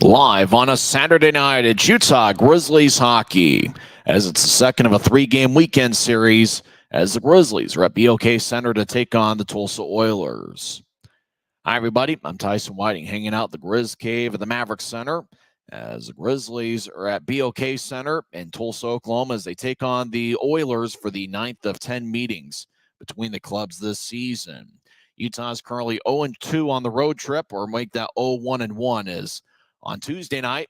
Live on a Saturday night at Utah Grizzlies Hockey, as it's the second of a three-game weekend series as the Grizzlies are at BOK Center to take on the Tulsa Oilers. Hi, everybody. I'm Tyson Whiting, hanging out at the Grizz Cave at the Maverick Center as the Grizzlies are at BOK Center in Tulsa, Oklahoma, as they take on the Oilers for the 9th of 10 meetings between the clubs this season. Utah is currently 0-2 on the road trip, or make that 0-1-1 as on Tuesday night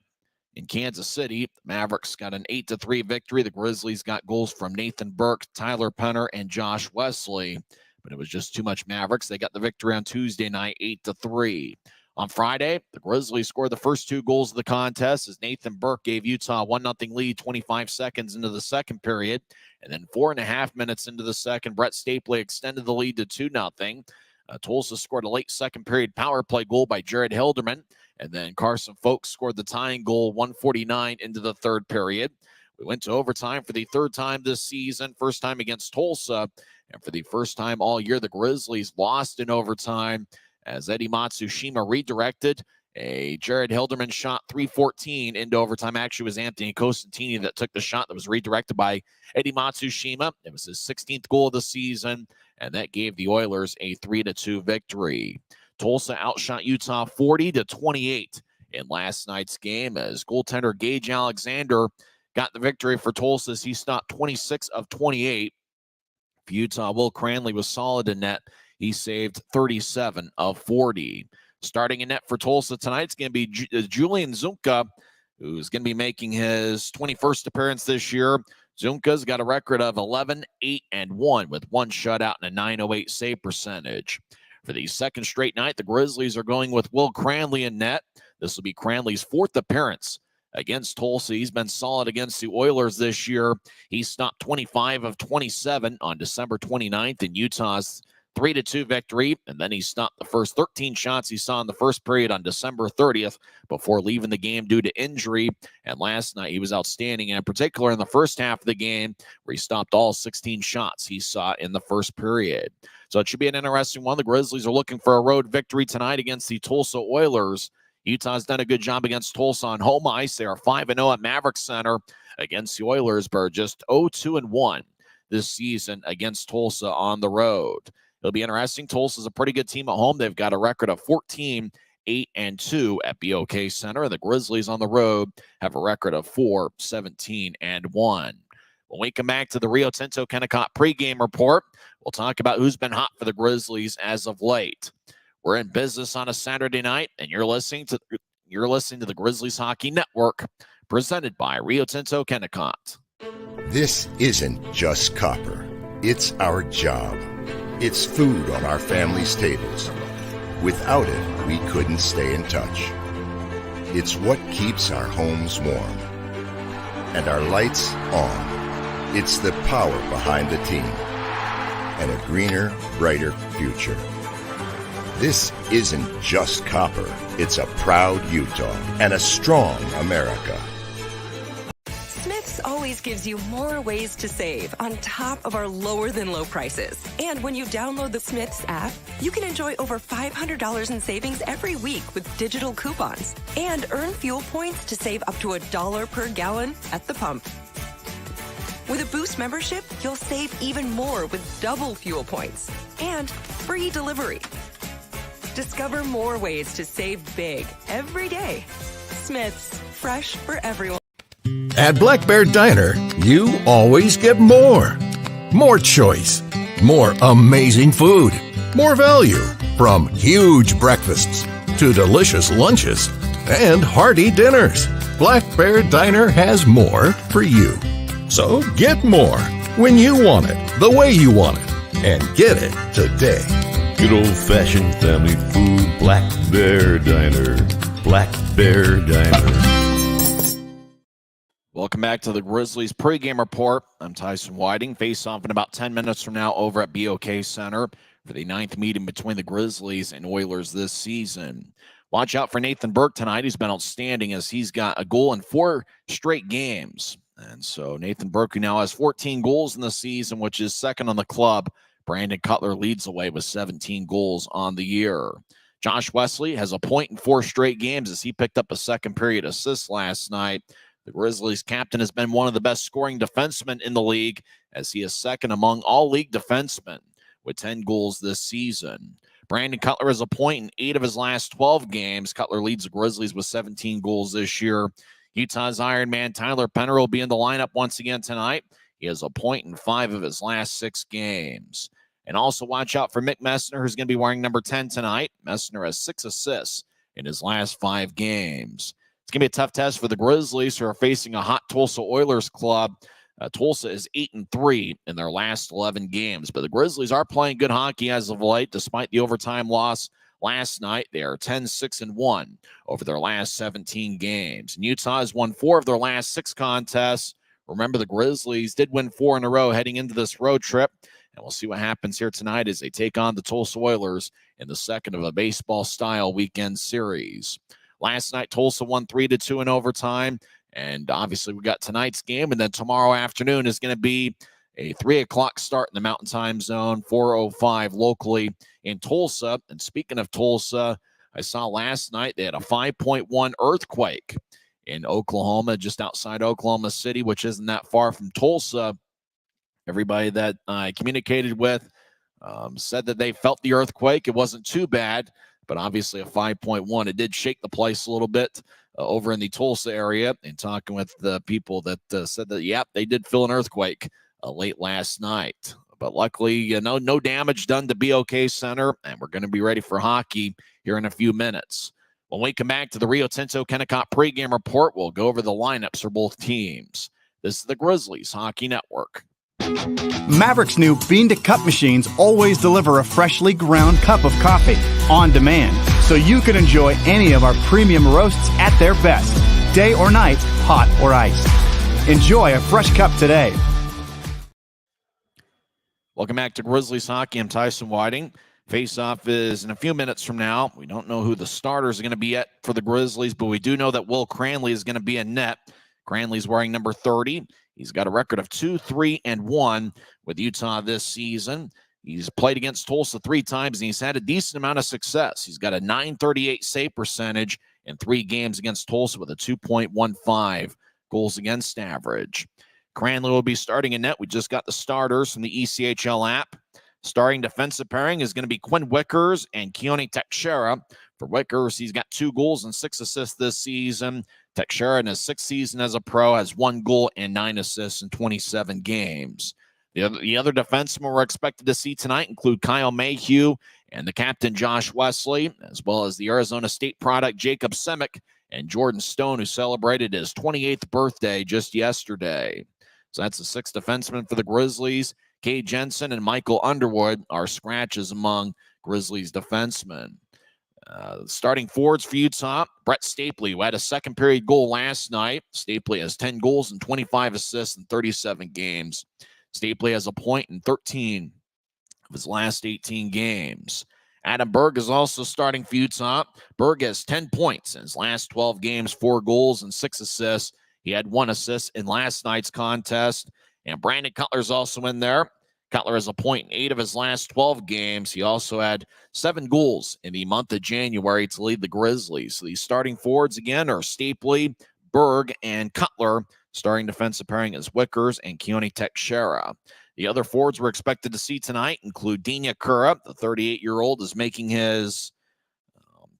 in Kansas City, the Mavericks got an 8-3 victory. The Grizzlies got goals from Nathan Burke, Tyler Penner, and Josh Wesley, but it was just too much Mavericks. They got the victory on Tuesday night, 8-3. On Friday, the Grizzlies scored the first two goals of the contest as Nathan Burke gave Utah a 1-0 lead 25 seconds into the second period, and then 4.5 minutes into the second, Brett Stapley extended the lead to 2-0. Tulsa scored a late second period power play goal by Jared Hilderman, and then Carson Folks scored the tying goal 1:49 into the third period. We went to overtime for the third time this season, first time against Tulsa, and for the first time all year, the Grizzlies lost in overtime as Eddie Matsushima redirected a Jared Hilderman shot 3:14 into overtime. Actually, it was Anthony Costantini that took the shot that was redirected by Eddie Matsushima. It was his 16th goal of the season, and that gave the Oilers a 3-2 victory. Tulsa outshot Utah 40-28 in last night's game as goaltender Gage Alexander got the victory for Tulsa as he stopped 26 of 28. For Utah, Will Cranley was solid in net. He saved 37 of 40. Starting in net for Tulsa tonight, it's going to be Julian Zunka, who's going to be making his 21st appearance this year. Zunka's got a record of 11-8-1 with one shutout and a .908 save percentage. For the second straight night, the Grizzlies are going with Will Cranley in net. This will be Cranley's fourth appearance against Tulsa. He's been solid against the Oilers this year. He stopped 25 of 27 on December 29th in Utah's 3-2 victory, and then he stopped the first 13 shots he saw in the first period on December 30th before leaving the game due to injury. And last night, he was outstanding, and in particular in the first half of the game, where he stopped all 16 shots he saw in the first period. So it should be an interesting one. The Grizzlies are looking for a road victory tonight against the Tulsa Oilers. Utah's done a good job against Tulsa on home ice. They are 5-0 at Maverick Center against the Oilers, but are just 0-2-1 this season against Tulsa on the road. It'll be interesting. Tulsa's a pretty good team at home. They've got a record of 14-8-2 at BOK Center. The Grizzlies on the road have a record of 4-17-1. When we come back to the Rio Tinto Kennecott pregame report, we'll talk about who's been hot for the Grizzlies as of late. We're in business on a Saturday night, and you're listening to the Grizzlies Hockey Network, presented by Rio Tinto Kennecott. This isn't just copper. It's our job. It's food on our family's tables. Without it, we couldn't stay in touch. It's what keeps our homes warm and our lights on. It's the power behind the team and a greener, brighter future. This isn't just copper. It's a proud Utah and a strong America. Smith's always gives you more ways to save on top of our lower than low prices. And when you download the Smith's app, you can enjoy over $500 in savings every week with digital coupons and earn fuel points to save up to $1 per gallon at the pump. With a Boost membership, you'll save even more with double fuel points and free delivery. Discover more ways to save big every day. Smith's, fresh for everyone. At Black Bear Diner, you always get more. More choice, more amazing food, more value, from huge breakfasts to delicious lunches and hearty dinners. Black Bear Diner has more for you. So get more when you want it, the way you want it, and get it today. Good old-fashioned family food, Black Bear Diner. Black Bear Diner. Welcome back to the Grizzlies pregame report. I'm Tyson Whiting. Face off in about 10 minutes from now over at BOK Center for the 9th meeting between the Grizzlies and Oilers this season. Watch out for Nathan Burke tonight. He's been outstanding as he's got a goal in 4 straight games. And so Nathan Burke, who now has 14 goals in the season, which is second on the club. Brandon Cutler leads the way with 17 goals on the year. Josh Wesley has a point in 4 straight games as he picked up a second period assist last night. The Grizzlies captain has been one of the best scoring defensemen in the league as he is second among all league defensemen with 10 goals this season. Brandon Cutler has a point in 8 of his last 12 games. Cutler leads the Grizzlies with 17 goals this year. Utah's Iron Man Tyler Penner will be in the lineup once again tonight. He has a point in 5 of his last 6 games. And also watch out for Mick Messner, who's going to be wearing number 10 tonight. Messner has 6 assists in his last 5 games. It's going to be a tough test for the Grizzlies, who are facing a hot Tulsa Oilers club. Tulsa is 8-3 in their last 11 games. But the Grizzlies are playing good hockey as of late, despite the overtime loss last night. They are 10-6-1 over their last 17 games. And Utah has won 4 of their last 6 contests. Remember, the Grizzlies did win 4 in a row heading into this road trip. And we'll see what happens here tonight as they take on the Tulsa Oilers in the second of a baseball-style weekend series. Last night, Tulsa won 3-2 in overtime. And obviously, we got tonight's game. And then tomorrow afternoon is going to be a 3 o'clock start in the Mountain Time Zone, 4:05 locally in Tulsa. And speaking of Tulsa, I saw last night they had a 5.1 earthquake in Oklahoma, just outside Oklahoma City, which isn't that far from Tulsa. Everybody that I communicated with said that they felt the earthquake. It wasn't too bad, but obviously a 5.1. It did shake the place a little bit over in the Tulsa area. And talking with the people that said that, yep, they did feel an earthquake late last night. But luckily, no damage done to BOK Center, and we're going to be ready for hockey here in a few minutes. When we come back to the Rio Tinto Kennecott pregame report, we'll go over the lineups for both teams. This is the Grizzlies Hockey Network. Maverick's new bean-to-cup machines always deliver a freshly ground cup of coffee on demand, so you can enjoy any of our premium roasts at their best, day or night, hot or iced. Enjoy a fresh cup today. Welcome back to Grizzlies Hockey. I'm Tyson Whiting. Face-off is in a few minutes from now. We don't know who the starters are going to be yet for the Grizzlies, but we do know that Will Cranley is going to be in net. Cranley's wearing number 30. He's got a record of 2-3-1 with Utah this season. He's played against Tulsa 3 times, and he's had a decent amount of success. He's got a .938 save percentage in 3 games against Tulsa with a 2.15 goals against average. Cranley will be starting in net. We just got the starters from the ECHL app. Starting defensive pairing is going to be Quinn Wickers and Keone Teixeira. For Wickers, he's got 2 goals and 6 assists this season. Teixeira, in his 6th season as a pro, has 1 goal and 9 assists in 27 games. The other defensemen we're expected to see tonight include Kyle Mayhew and the captain Josh Wesley, as well as the Arizona State product Jacob Simic and Jordan Stone, who celebrated his 28th birthday just yesterday. So that's the 6 defensemen for the Grizzlies. Kay Jensen and Michael Underwood are scratches among Grizzlies defensemen. Starting forwards for Utah, Brett Stapley, who had a second period goal last night. Stapley has 10 goals and 25 assists in 37 games. Stapley has a point in 13 of his last 18 games. Adam Berg is also starting for Utah. Berg has 10 points in his last 12 games, 4 goals and 6 assists. He had 1 assist in last night's contest. And Brandon Cutler is also in there. Cutler has a point in 8 of his last 12 games. He also had 7 goals in the month of January to lead the Grizzlies. So these starting forwards again are Stapley, Berg, and Cutler. Starting defensive pairing is Wickers and Keone Teixeira. The other forwards we're expected to see tonight include Dina Kura. The 38-year-old is making his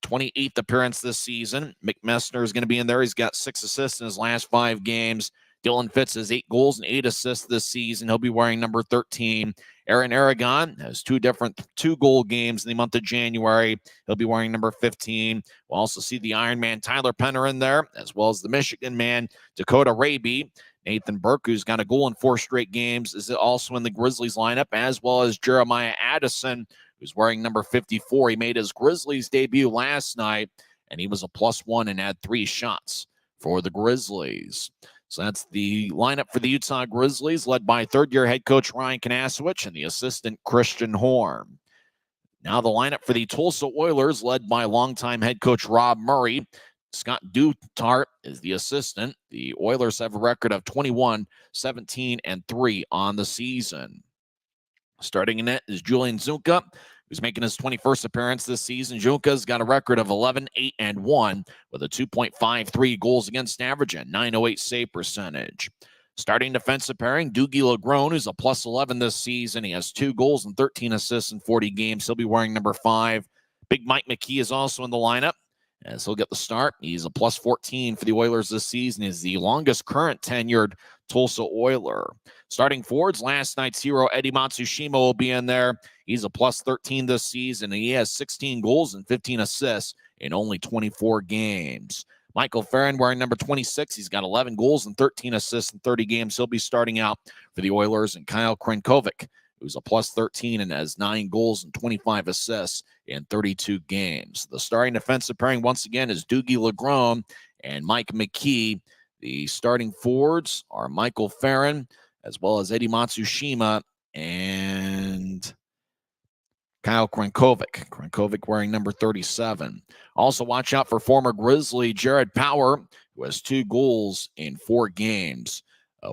28th appearance this season. Mick Messner is going to be in there. He's got 6 assists in his last 5 games. Dylan Fitz has 8 goals and 8 assists this season. He'll be wearing number 13. Aaron Aragon has 2 2-goal games in the month of January. He'll be wearing number 15. We'll also see the Iron Man Tyler Penner in there, as well as the Michigan man Dakota Raby. Nathan Burke, who's got a goal in 4 straight games, is also in the Grizzlies lineup, as well as Jeremiah Addison, who's wearing number 54. He made his Grizzlies debut last night, and he was a +1 and had 3 shots for the Grizzlies. So that's the lineup for the Utah Grizzlies, led by third-year head coach Ryan Kanasowicz and the assistant Christian Horn. Now the lineup for the Tulsa Oilers, led by longtime head coach Rob Murray. Scott Dutart is the assistant. The Oilers have a record of 21-17-3 on the season. Starting in net is Julian Zunka. who's making his 21st appearance this season. Junka's got a record of 11-8-1 with a 2.53 goals against average and 908 save percentage. Starting defensive pairing, Dougie Legrone, who's a plus 11 this season. He has 2 goals and 13 assists in 40 games. He'll be wearing number 5. Big Mike McKee is also in the lineup, as he'll get the start. He's a plus 14 for the Oilers this season. He's the longest current tenured Tulsa Oiler. Starting forwards, last night's hero Eddie Matsushima will be in there. He's a plus 13 this season, and he has 16 goals and 15 assists in only 24 games. Michael Farron wearing number 26. He's got 11 goals and 13 assists in 30 games. He'll be starting out for the Oilers. And Kyle Krenkovic, who's a plus 13 and has 9 goals and 25 assists in 32 games. The starting defensive pairing, once again, is Dougie Legrone and Mike McKee. The starting forwards are Michael Farron, as well as Eddie Matsushima and Kyle Krenkovic. Krenkovic wearing number 37. Also, watch out for former Grizzly Jared Power, who has 2 goals in 4 games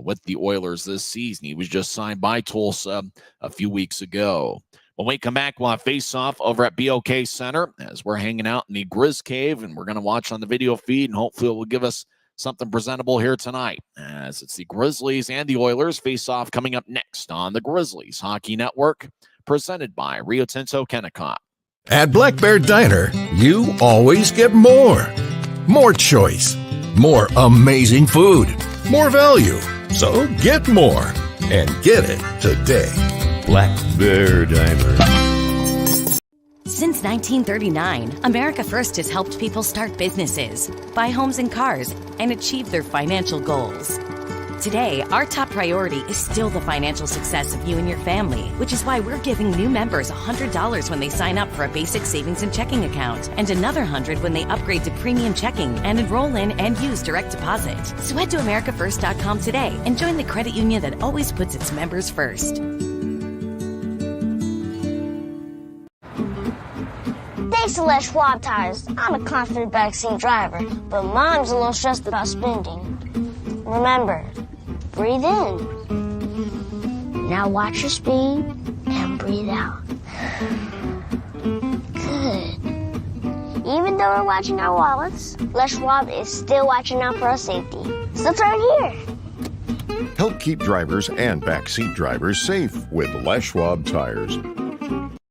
with the Oilers this season. He was just signed by Tulsa a few weeks ago. When we come back, we'll have face-off over at BOK Center as we're hanging out in the Grizz Cave, and we're going to watch on the video feed, and hopefully it will give us something presentable here tonight, as it's the Grizzlies and the Oilers face-off coming up next on the Grizzlies Hockey Network, presented by Rio Tinto Kennecott. At Black Bear Diner, you always get more. More choice. More amazing food. More value. So get more. And get it today. Black Bear Diner. Since 1939, America First has helped people start businesses, buy homes and cars, and achieve their financial goals. Today, our top priority is still the financial success of you and your family, which is why we're giving new members $100 when they sign up for a basic savings and checking account, and another $100 when they upgrade to premium checking and enroll in and use direct deposit. So head to AmericaFirst.com today and join the credit union that always puts its members first. Thanks to Les Schwab Tires, I'm a confident backseat driver, but Mom's a little stressed about spending. Remember, breathe in. Now watch your speed and breathe out. Good. Even though we're watching our wallets, Les Schwab is still watching out for our safety. So turn here. Help keep drivers and backseat drivers safe with Les Schwab tires.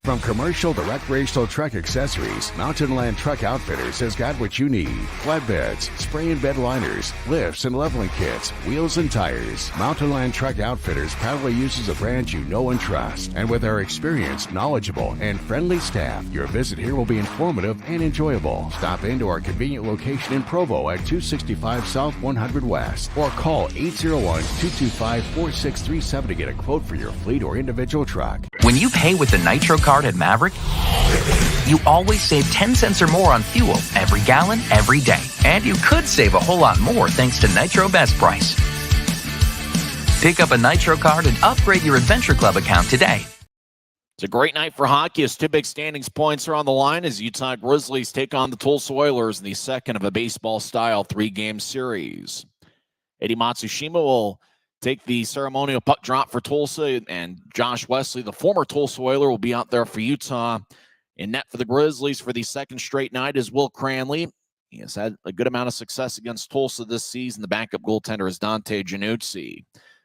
From commercial to recreational truck accessories, Mountain Land Truck Outfitters has got what you need. Flatbeds, spray and bed liners, lifts and leveling kits, wheels and tires. Mountain Land Truck Outfitters proudly uses a brand you know and trust. And with our experienced, knowledgeable, and friendly staff, your visit here will be informative and enjoyable. Stop into our convenient location in Provo at 265 South 100 West or call 801-225-4637 to get a quote for your fleet or individual truck. When you pay with the Nitro card at Maverick, you always save 10 cents or more on fuel every gallon, every day. And you could save a whole lot more thanks to Nitro Best Price. Pick up a Nitro card and upgrade your Adventure Club account today. It's a great night for hockey as 2 big standings points are on the line as Utah Grizzlies take on the Tulsa Oilers in the second of a baseball-style 3-game series. Eddie Matsushima will take the ceremonial puck drop for Tulsa, and Josh Wesley, the former Tulsa Oiler, will be out there for Utah. In net for the Grizzlies for the second straight night is Will Cranley. He has had a good amount of success against Tulsa this season. The backup goaltender is Dante Januzzi.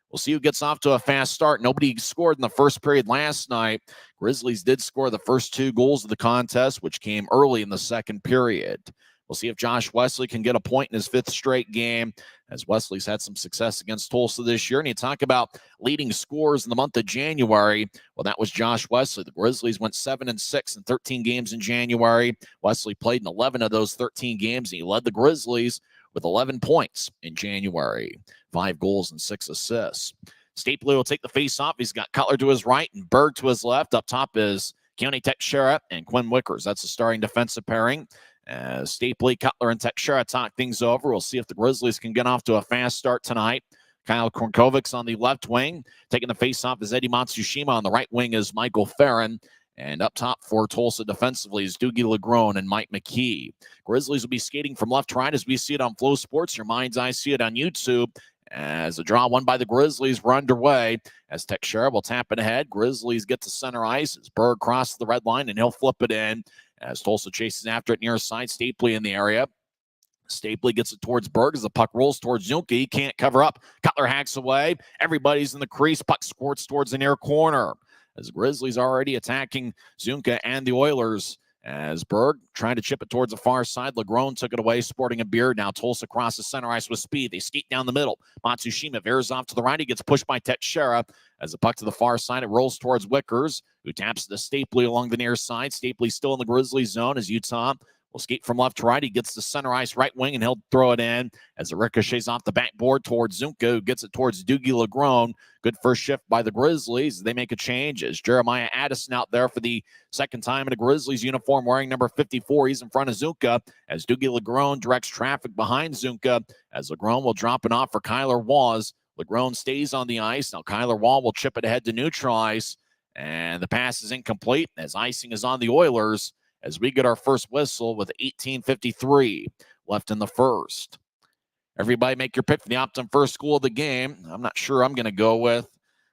We'll see who gets off to a fast start. Nobody scored in the first period last night. Grizzlies did score the first 2 goals of the contest, which came early in the second period. We'll see if Josh Wesley can get a point in his 5th straight game, as Wesley's had some success against Tulsa this year. And you talk about leading scorers in the month of January. Well, that was Josh Wesley. The Grizzlies went 7-6 in 13 games in January. Wesley played in 11 of those 13 games, and he led the Grizzlies with 11 points in January, 5 goals and 6 assists. Stapley will take the face-off. He's got Cutler to his right and Berg to his left. Up top is Keone Teixeira and Quinn Wickers. That's the starting defensive pairing. As Stapley, Cutler, and Teixeira talk things over. We'll see if the Grizzlies can get off to a fast start tonight. Kyle Krenkovic's on the left wing. Taking the face-off is Eddie Matsushima. On the right wing is Michael Farron. And up top for Tulsa defensively is Dougie Legrone and Mike McKee. Grizzlies will be skating from left to right as we see it on Flow Sports. Your mind's eye see it on YouTube. As a draw won by the Grizzlies, we're underway. As Teixeira will tap it ahead. Grizzlies get to center ice as Berg crosses the red line, and he'll flip it in. As Tulsa chases after it near side, Stapley in the area. Stapley gets it towards Berg as the puck rolls towards Zunke. He can't cover up. Cutler hacks away. Everybody's in the crease. Puck squirts towards the near corner. As the Grizzlies already attacking Zunke and the Oilers. As Berg trying to chip it towards the far side. Legrone took it away, sporting a beard. Now Tulsa crosses center ice with speed. They skate down the middle. Matsushima veers off to the right. He gets pushed by Teixeira. As the puck to the far side, it rolls towards Wickers, who taps to Stapley along the near side. Stapley still in the Grizzlies zone as Utah will skate from left to right. He gets the center ice right wing, and he'll throw it in as it ricochets off the backboard towards Zunke, who gets it towards Doogie Legrone. Good first shift by the Grizzlies. They make a change as Jeremiah Addison out there for the second time in a Grizzlies uniform wearing number 54. He's in front of Zunke as Doogie Legrone directs traffic behind Zunke as Legrone will drop it off for Kyler Waz. Legrone stays on the ice. Now Kyler Wall will chip it ahead to neutral ice, and the pass is incomplete as icing is on the Oilers as we get our first whistle with 18:53 left in the first. Everybody make your pick for the Optum first school of the game. I'm not sure I'm going to go with.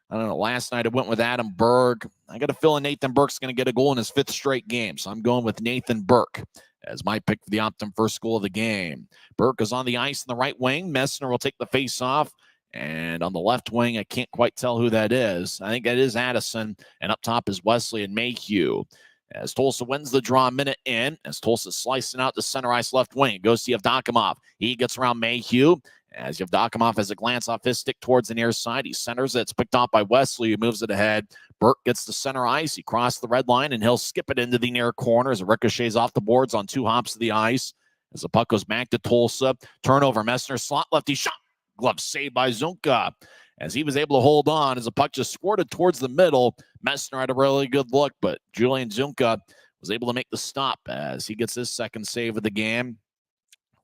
I don't know. Last night I went with Adam Berg. I got a feeling Nathan Burke's going to get a goal in his 5th straight game, so I'm going with Nathan Burke as my pick for the Optum first school of the game. Burke is on the ice in the right wing. Messner will take the face off. And on the left wing, I can't quite tell who that is. I think that is Addison. And up top is Wesley and Mayhew. As Tulsa wins the draw a minute in, as Tulsa slicing out the center ice left wing, it goes to Yevdokimov. He gets around Mayhew, as Yevdokimov has a glance off his stick towards the near side. He centers it. It's picked off by Wesley, who moves it ahead. Burke gets the center ice. He crossed the red line, and he'll skip it into the near corner as it ricochets off the boards on 2 hops of the ice. As the puck goes back to Tulsa. Turnover, Messner, slot lefty shot. Glove saved by Zunke. As he was able to hold on as the puck just squirted towards the middle. Messner had a really good look, but Julian Zunke was able to make the stop as he gets his second save of the game.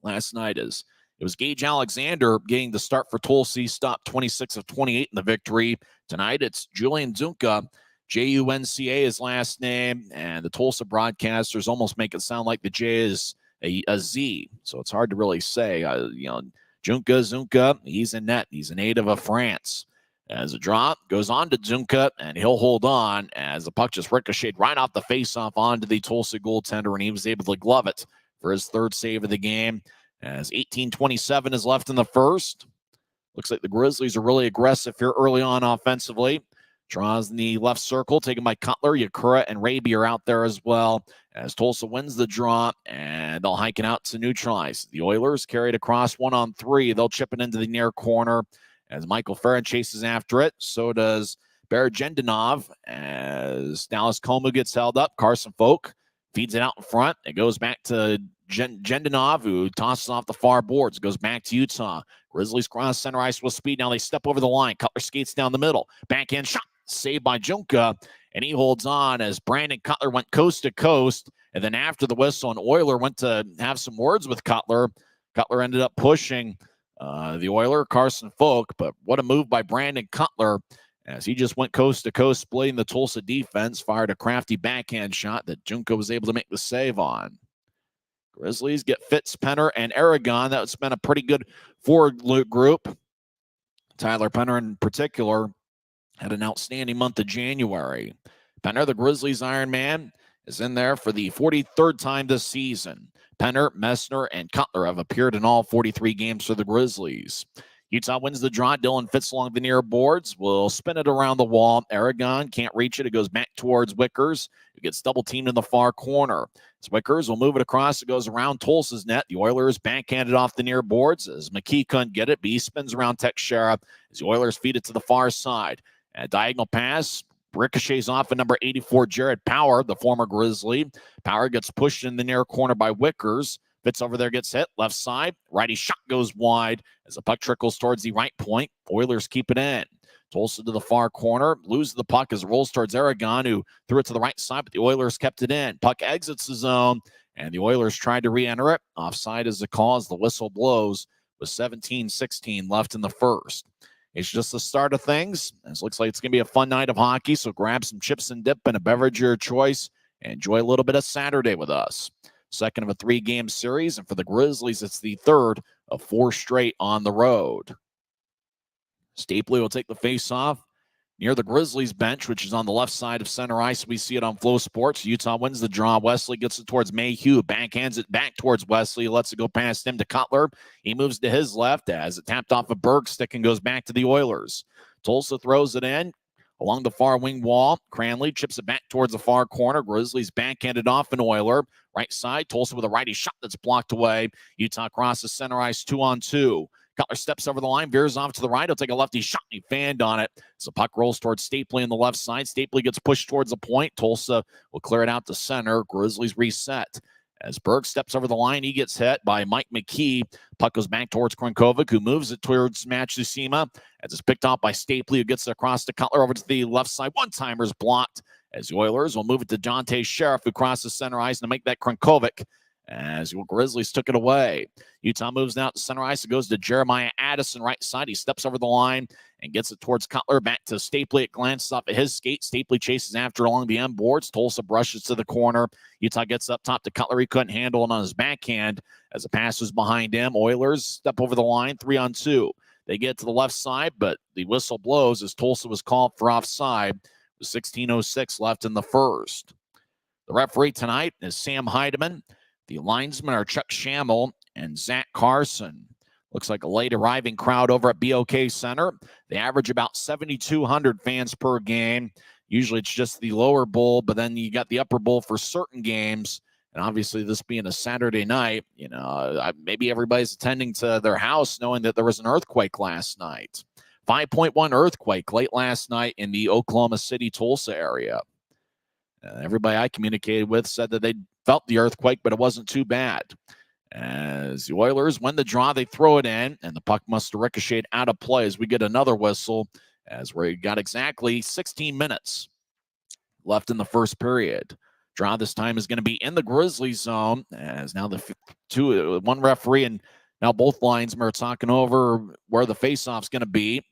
Last night it was Gage Alexander getting the start for Tulsa. He stopped 26 of 28 in the victory. Tonight it's Julian Zunke, Junca, his last name, and the Tulsa broadcasters almost make it sound like the J is a Z, so it's hard to really say. Zunke, he's in net. He's a native of France. As a drop goes on to Zunke, and he'll hold on as the puck just ricocheted right off the faceoff onto the Tulsa goaltender, and he was able to glove it for his 3rd save of the game. As 18:27 is left in the first. Looks like the Grizzlies are really aggressive here early on offensively. Draws in the left circle, taken by Cutler. Yakura and Raby are out there as well. As Tulsa wins the draw, and they'll hike it out to neutralize. The Oilers carried across 1-on-3. They'll chip it into the near corner as Michael Farron chases after it. So does Barajendanov as Dallas Como gets held up. Carson Folk feeds it out in front. It goes back to Jendanov, who tosses off the far boards. It goes back to Utah. Grizzlies cross center ice with speed. Now they step over the line. Cutler skates down the middle. Backhand shot. Saved by Junca, and he holds on as Brandon Cutler went coast to coast. And then after the whistle, an Oiler went to have some words with Cutler. Cutler ended up pushing the Oiler, Carson Folk, but what a move by Brandon Cutler as he just went coast to coast, splitting the Tulsa defense, fired a crafty backhand shot that Junca was able to make the save on. Grizzlies get Fitz, Penner, and Aragon. That's been a pretty good forward group. Tyler Penner in particular had an outstanding month of January. Penner, the Grizzlies Iron Man, is in there for the 43rd time this season. Penner, Messner, and Cutler have appeared in all 43 games for the Grizzlies. Utah wins the draw. Dylan Fitz along the near boards. Will spin it around the wall. Aragon can't reach it. It goes back towards Wickers, who gets double-teamed in the far corner. As Wickers will move it across. It goes around Tulsa's net. The Oilers backhanded off the near boards as McKee couldn't get it, but he spins around Teixeira as the Oilers feed it to the far side. A diagonal pass ricochets off of number 84, Jared Power, the former Grizzly. Power gets pushed in the near corner by Wickers. Fitz over there, gets hit. Left side. Righty shot goes wide as the puck trickles towards the right point. Oilers keep it in. Tulsa to the far corner. Loses the puck as it rolls towards Aragon, who threw it to the right side, but the Oilers kept it in. Puck exits the zone, and the Oilers tried to re-enter it. Offside is the call as the whistle blows with 17-16 left in the first. It's just the start of things. It looks like it's going to be a fun night of hockey, so grab some chips and dip and a beverage of your choice and enjoy a little bit of Saturday with us. Second of a 3-game series, and for the Grizzlies, it's the third of 4 straight on the road. Stapley will take the face-off near the Grizzlies bench, which is on the left side of center ice. We see it on Flow Sports. Utah wins the draw. Wesley gets it towards Mayhew. Backhands it back towards Wesley. Lets it go past him to Cutler. He moves to his left as it tapped off a Berg stick and goes back to the Oilers. Tulsa throws it in along the far wing wall. Cranley chips it back towards the far corner. Grizzlies backhanded off an Oiler. Right side, Tulsa with a righty shot that's blocked away. Utah crosses center ice 2-on-2. Cutler steps over the line, veers off to the right. He'll take a lefty shot, and he fanned on it. So puck rolls towards Stapley on the left side. Stapley gets pushed towards the point. Tulsa will clear it out to center. Grizzlies reset. As Berg steps over the line, he gets hit by Mike McKee. Puck goes back towards Krankovic, who moves it towards Matsusima. As it's picked off by Stapley, who gets it across to Cutler over to the left side. One-timer's blocked. As the Oilers will move it to Dante Sheriff, who crosses center ice to make that Krankovic. As the Grizzlies took it away. Utah moves out to center ice. It goes to Jeremiah Addison, right side. He steps over the line and gets it towards Cutler. Back to Stapley. It glances off at his skate. Stapley chases after along the end boards. Tulsa brushes to the corner. Utah gets up top to Cutler. He couldn't handle it on his backhand as the pass was behind him. Oilers step over the line, 3-on-2. They get to the left side, but the whistle blows as Tulsa was called for offside with 16:06 left in the first. The referee tonight is Sam Heidemann. The linesmen are Chuck Schammel and Zach Carson. Looks like a late arriving crowd over at BOK Center. They average about 7,200 fans per game. Usually it's just the lower bowl, but then you got the upper bowl for certain games. And obviously this being a Saturday night, maybe everybody's attending to their house knowing that there was an earthquake last night. 5.1 earthquake late last night in the Oklahoma City, Tulsa area. Everybody I communicated with said that they felt the earthquake, but it wasn't too bad. As the Oilers win the draw, they throw it in, and the puck must have ricocheted out of play as we get another whistle, as we got exactly 16 minutes left in the first period. Draw this time is going to be in the Grizzlies zone, as now one referee and now both linesmen are talking over where the faceoff's going to be.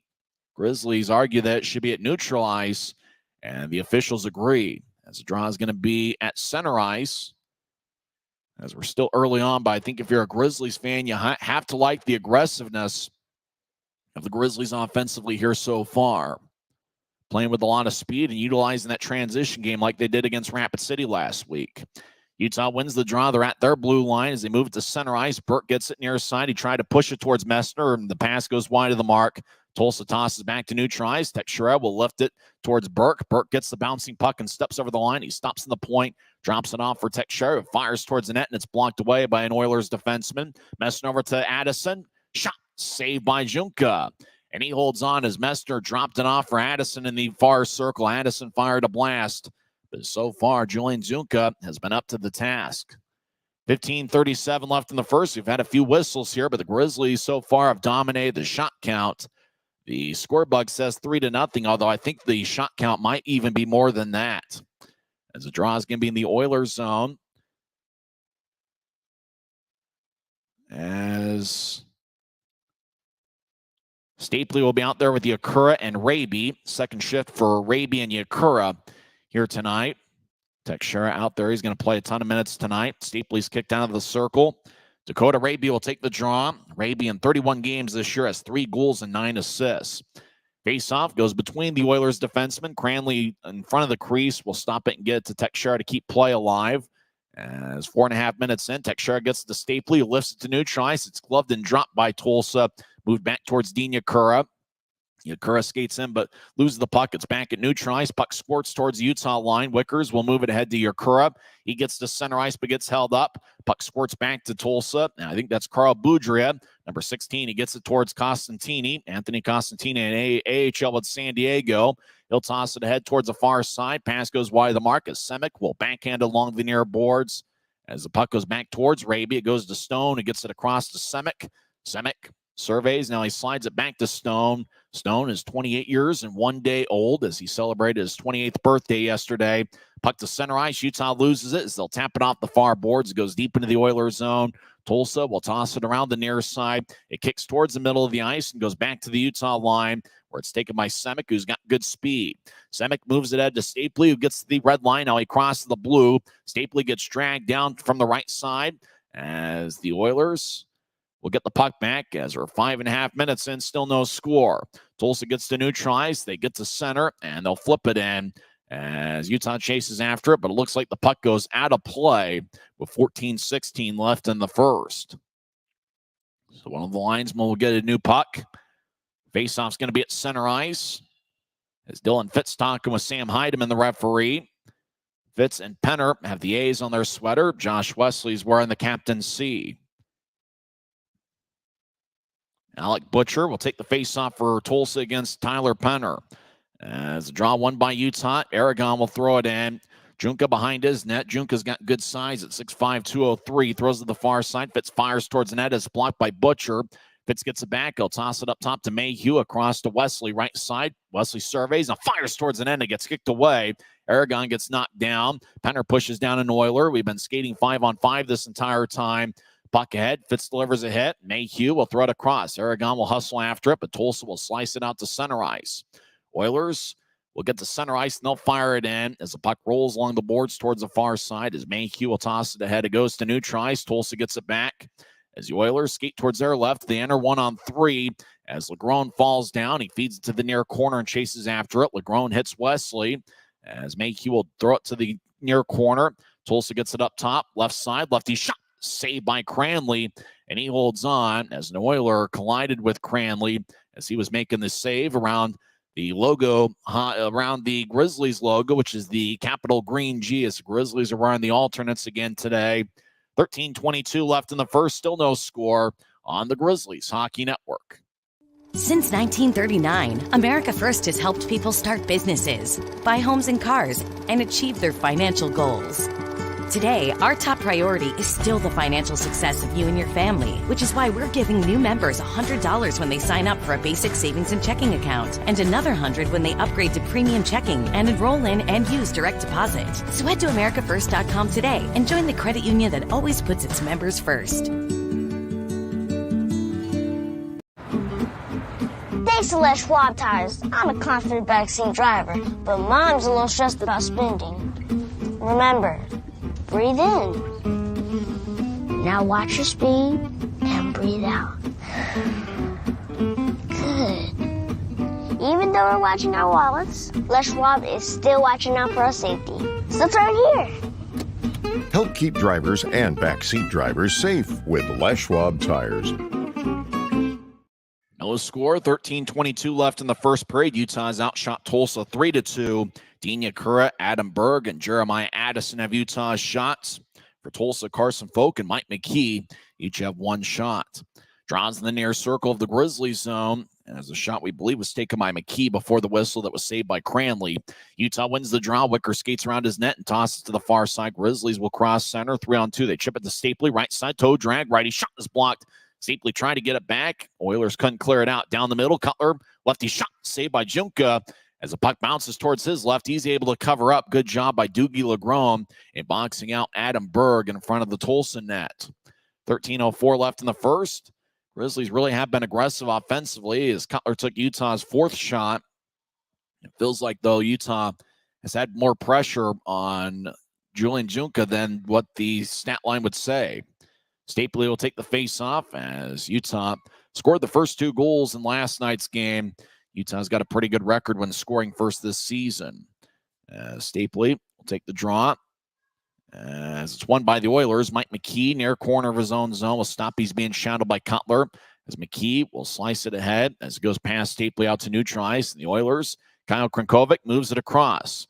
Grizzlies argue that it should be at neutral ice, and the officials agree. As the draw is going to be at center ice, as we're still early on, but I think if you're a Grizzlies fan, you have to like the aggressiveness of the Grizzlies offensively here so far. Playing with a lot of speed and utilizing that transition game like they did against Rapid City last week. Utah wins the draw. They're at their blue line as they move it to center ice. Burke gets it near side. He tried to push it towards Messner, and the pass goes wide of the mark. Tulsa tosses back to neutral ice. Teixeira will lift it towards Burke. Burke gets the bouncing puck and steps over the line. He stops in the point, drops it off for Teixeira, fires towards the net, and it's blocked away by an Oilers defenseman. Messner over to Addison. Shot saved by Junka. And he holds on as Messner dropped it off for Addison in the far circle. Addison fired a blast. But so far, Julian Junka has been up to the task. 15:37 left in the first. We've had a few whistles here, but the Grizzlies so far have dominated the shot count. The scorebug says 3-0, although I think the shot count might even be more than that. As the draw is going to be in the Oilers zone. As Stapley will be out there with Yakura and Raby. Second shift for Raby and Yakura here tonight. Teixeira out there. He's going to play a ton of minutes tonight. Stapley's kicked out of the circle. Dakota Raby will take the draw. Raby in 31 games this year has 3 goals and 9 assists. Face-off goes between the Oilers defensemen. Cranley in front of the crease will stop it and get it to Teixeira to keep play alive. As 4.5 minutes in, Teixeira gets it to Stapley, lifts it to neutral ice. It's gloved and dropped by Tulsa. Moved back towards Dean Yakura. Yakura skates in, but loses the puck. It's back at neutral ice. Puck squirts towards the Utah line. Wickers will move it ahead to Yakura. He gets to center ice, but gets held up. Puck squirts back to Tulsa. And I think that's Carl Boudria, number 16. He gets it towards Costantini. Anthony Costantini in AHL with San Diego. He'll toss it ahead towards the far side. Pass goes wide of the mark as Semick will backhand along the near boards. As the puck goes back towards Raby, it goes to Stone. It gets it across to Semick. Semick surveys. Now he slides it back to Stone. Stone is 28 years and 1 day old as he celebrated his 28th birthday yesterday. Puck to center ice. Utah loses it as they'll tap it off the far boards. It goes deep into the Oilers zone. Tulsa will toss it around the near side. It kicks towards the middle of the ice and goes back to the Utah line where it's taken by Semick, who's got good speed. Semick moves it ahead to Stapley, who gets to the red line. Now he crosses the blue. Stapley gets dragged down from the right side as the Oilers will get the puck back as we're 5.5 minutes in, still no score. Tulsa gets to neutralize. They get to center, and they'll flip it in as Utah chases after it, but it looks like the puck goes out of play with 14:16 left in the first. So one of the linesmen will get a new puck. Faceoff's going to be at center ice as Dylan Fitz talking with Sam Heideman, the referee. Fitz and Penner have the A's on their sweater. Josh Wesley's wearing the captain's C. Alec Butcher will take the faceoff for Tulsa against Tyler Penner. As a draw won by Utah, Aragon will throw it in. Junka behind his net. Junka's got good size at 6'5", 203. Throws to the far side. Fitz fires towards the net. Is blocked by Butcher. Fitz gets it back. He'll toss it up top to Mayhew. Across to Wesley, right side. Wesley surveys and fires towards the net. It gets kicked away. Aragon gets knocked down. Penner pushes down an Oiler. We've been skating 5-on-5 this entire time. Puck ahead. Fitz delivers a hit. Mayhew will throw it across. Aragon will hustle after it, but Tulsa will slice it out to center ice. Oilers will get to center ice, and they'll fire it in as the puck rolls along the boards towards the far side. As Mayhew will toss it ahead. It goes to neutral ice. Tulsa gets it back. As the Oilers skate towards their left, they enter 1-on-3. As Legrone falls down, he feeds it to the near corner and chases after it. Legrone hits Wesley. As Mayhew will throw it to the near corner. Tulsa gets it up top. Left side, lefty shot. Saved by Cranley, and he holds on as an Oiler collided with Cranley as he was making the save around the logo, around the Grizzlies logo, which is the capital green G, as the Grizzlies are wearing the alternates again today. 13:22 left in the first, still no score on the Grizzlies Hockey Network. Since 1939, America First has helped people start businesses, buy homes and cars, and achieve their financial goals. Today, our top priority is still the financial success of you and your family, which is why we're giving new members $100 when they sign up for a basic savings and checking account, and another $100 when they upgrade to premium checking and enroll in and use direct deposit. So head to americafirst.com today and join the credit union that always puts its members first. Thanks to Les Schwab Tires, I'm a confident backseat driver, but Mom's a little stressed about spending. Remember, breathe in. Now watch your speed and breathe out. Good. Even though we're watching our wallets, Les Schwab is still watching out for our safety. So turn here. Help keep drivers and backseat drivers safe with Les Schwab tires. No score, 13:22 left in the first period. Utah's outshot Tulsa 3-2. Dean Yakura, Adam Berg, and Jeremiah Addison have Utah's shots. For Tulsa, Carson Folk and Mike McKee each have one shot. Draws in the near circle of the Grizzlies zone, as a shot we believe was taken by McKee before the whistle that was saved by Cranley. Utah wins the draw. Wicker skates around his net and tosses to the far side. Grizzlies will cross center, 3-on-2. They chip it to Stapley, right side, toe drag, righty shot is blocked. Stapley trying to get it back. Oilers couldn't clear it out. Down the middle, Cutler, lefty shot, saved by Junka. As the puck bounces towards his left, he's able to cover up. Good job by Doogie Legrone in boxing out Adam Berg in front of the Tulsa net. 13:04 left in the first. Grizzlies really have been aggressive offensively as Cutler took Utah's fourth shot. It feels like, though, Utah has had more pressure on Julian Junka than what the stat line would say. Stapley will take the face-off as Utah scored the first two goals in last night's game. Utah's got a pretty good record when scoring first this season. Stapley will take the draw as it's won by the Oilers. Mike McKee near corner of his own zone will stop. He's being shadowed by Cutler as McKee will slice it ahead as it goes past Stapley out to neutral ice. And the Oilers, Kyle Krankovic moves it across.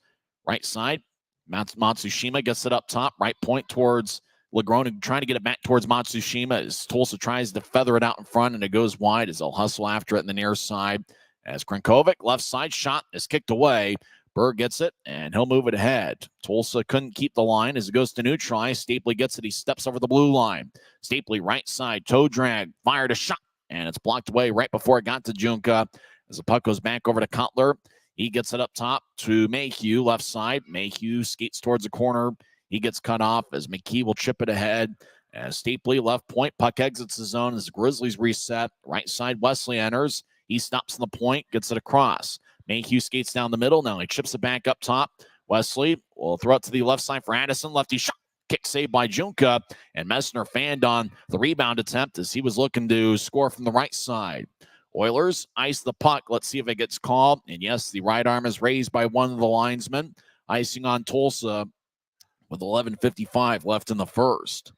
Right side, Matsushima gets it up top. Right point towards Legrone trying to get it back towards Matsushima as Tulsa tries to feather it out in front, and it goes wide as they'll hustle after it in the near side. As Krankovic, left side shot is kicked away. Berg gets it, and he'll move it ahead. Tulsa couldn't keep the line as it goes to neutral ice. Stapley gets it. He steps over the blue line. Stapley, right side, toe drag, fired a shot, and it's blocked away right before it got to Junka. As the puck goes back over to Cutler, he gets it up top to Mayhew, left side. Mayhew skates towards the corner. He gets cut off as McKee will chip it ahead. As Stapley, left point, puck exits the zone as the Grizzlies reset. Right side, Wesley enters. He stops on the point, gets it across. Mayhew skates down the middle. Now he chips it back up top. Wesley will throw it to the left side for Addison. Lefty shot kick saved by Junka, and Messner fanned on the rebound attempt as he was looking to score from the right side. Oilers ice the puck. Let's see if it gets called. And yes, the right arm is raised by one of the linesmen. Icing on Tulsa with 11:55 left in the first.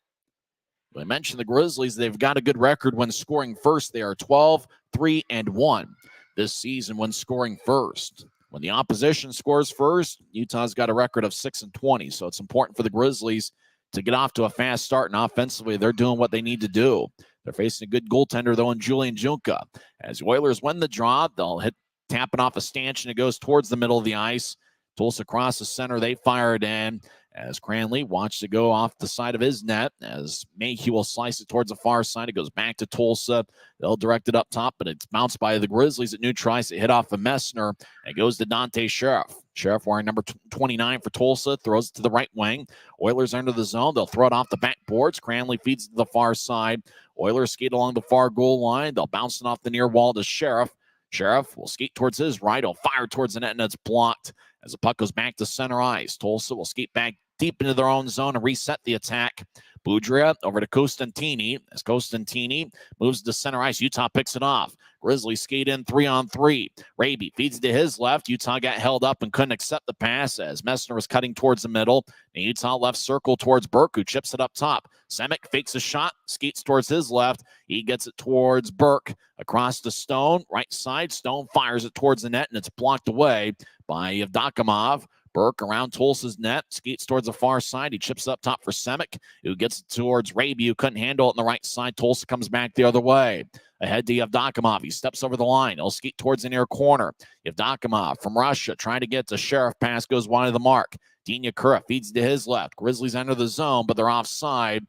I mentioned the Grizzlies. They've got a good record when scoring first. They are 12-3-1 this season when scoring first. When the opposition scores first, Utah's got a record of 6-20. So it's important for the Grizzlies to get off to a fast start. And offensively, they're doing what they need to do. They're facing a good goaltender, though, in Julian Junka. As the Oilers win the draw, they'll hit tapping off a stanchion. It goes towards the middle of the ice. Tulsa across the center. They fire it in. As Cranley watched it go off the side of his net, as Mayhew will slice it towards the far side. It goes back to Tulsa. They'll direct it up top, but it's bounced by the Grizzlies at neutral ice. It hit off of Messner. It goes to Dante Sheriff. Sheriff wearing number 29 for Tulsa, throws it to the right wing. Oilers under the zone. They'll throw it off the backboards. Cranley feeds it to the far side. Oilers skate along the far goal line. They'll bounce it off the near wall to Sheriff. Sheriff will skate towards his right. He'll fire towards the net, and it's blocked as the puck goes back to center ice. Tulsa will skate back deep into their own zone and reset the attack. Boudria over to Costantini. As Costantini moves to center ice, Utah picks it off. Grizzlies skate in 3-on-3. Raby feeds to his left. Utah got held up and couldn't accept the pass as Messner was cutting towards the middle. The Utah left circle towards Burke, who chips it up top. Semick fakes a shot, skates towards his left. He gets it towards Burke. Across to Stone, right side. Stone fires it towards the net, and it's blocked away by Yevdokimov. Burke around Tulsa's net, skates towards the far side. He chips up top for Semick, who gets it towards Raby, who couldn't handle it on the right side. Tulsa comes back the other way. Ahead to Yevdokimov. He steps over the line. He'll skate towards the near corner. Yevdokimov from Russia trying to get to Sheriff. Pass goes wide of the mark. Dean Yakura feeds to his left. Grizzlies enter the zone, but they're offside.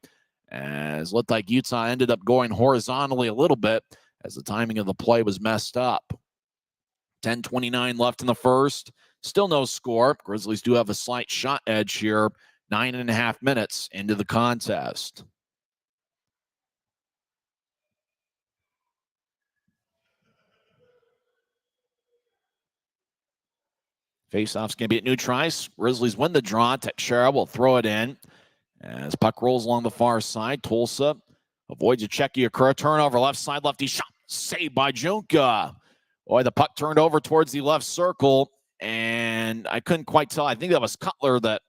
As looked like Utah ended up going horizontally a little bit as the timing of the play was messed up. 10:29 left in the first. Still no score. Grizzlies do have a slight shot edge here. 9.5 minutes into the contest. Faceoff's going to be at neutral ice. Grizzlies win the draw. Teixeira will throw it in. As puck rolls along the far side, Tulsa avoids a Czechia turnover. Left side, lefty shot. Saved by Junka. Boy, the puck turned over towards the left circle. And I couldn't quite tell. I think that was Cutler that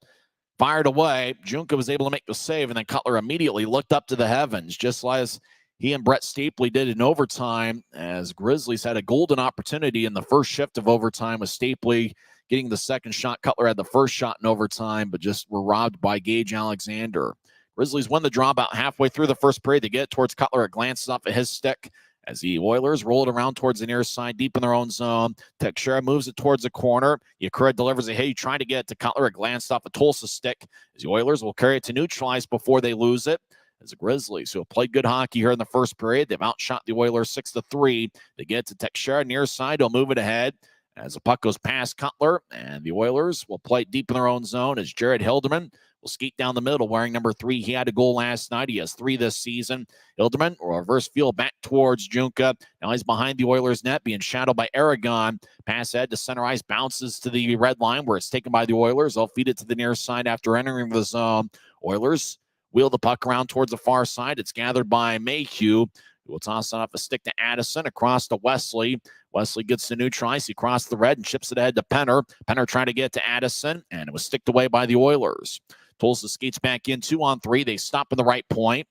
fired away. Junka was able to make the save, and then Cutler immediately looked up to the heavens, just as he and Brett Stapley did in overtime, as Grizzlies had a golden opportunity in the first shift of overtime with Stapley getting the second shot. Cutler had the first shot in overtime, but just were robbed by Gage Alexander. Grizzlies won the draw about halfway through the first period. They get it towards Cutler. It glances off of his stick as the Oilers roll it around towards the near side, deep in their own zone. Teixeira moves it towards the corner. Yakura delivers a hit, trying to get it to Cutler. It glanced off a Tulsa stick as the Oilers will carry it to neutralize before they lose it. As the Grizzlies, who have played good hockey here in the first period, they've outshot the Oilers 6-3. They get it to Teixeira near side. He'll move it ahead as the puck goes past Cutler, and the Oilers will play it deep in their own zone as Jared Hilderman will skate down the middle wearing number 3. He had a goal last night. He has 3 this season. Hilderman will reverse field back towards Junka. Now he's behind the Oilers net, being shadowed by Aragon. Pass ahead to center ice, bounces to the red line where it's taken by the Oilers. They'll feed it to the near side after entering the zone. Oilers wheel the puck around towards the far side. It's gathered by Mayhew, who will toss it off a stick to Addison across to Wesley. Wesley gets to neutral ice. He crossed the red and chips it ahead to Penner. Penner trying to get to Addison, and it was sticked away by the Oilers. Tulsa skates back in 2-on-3. They stop in the right point.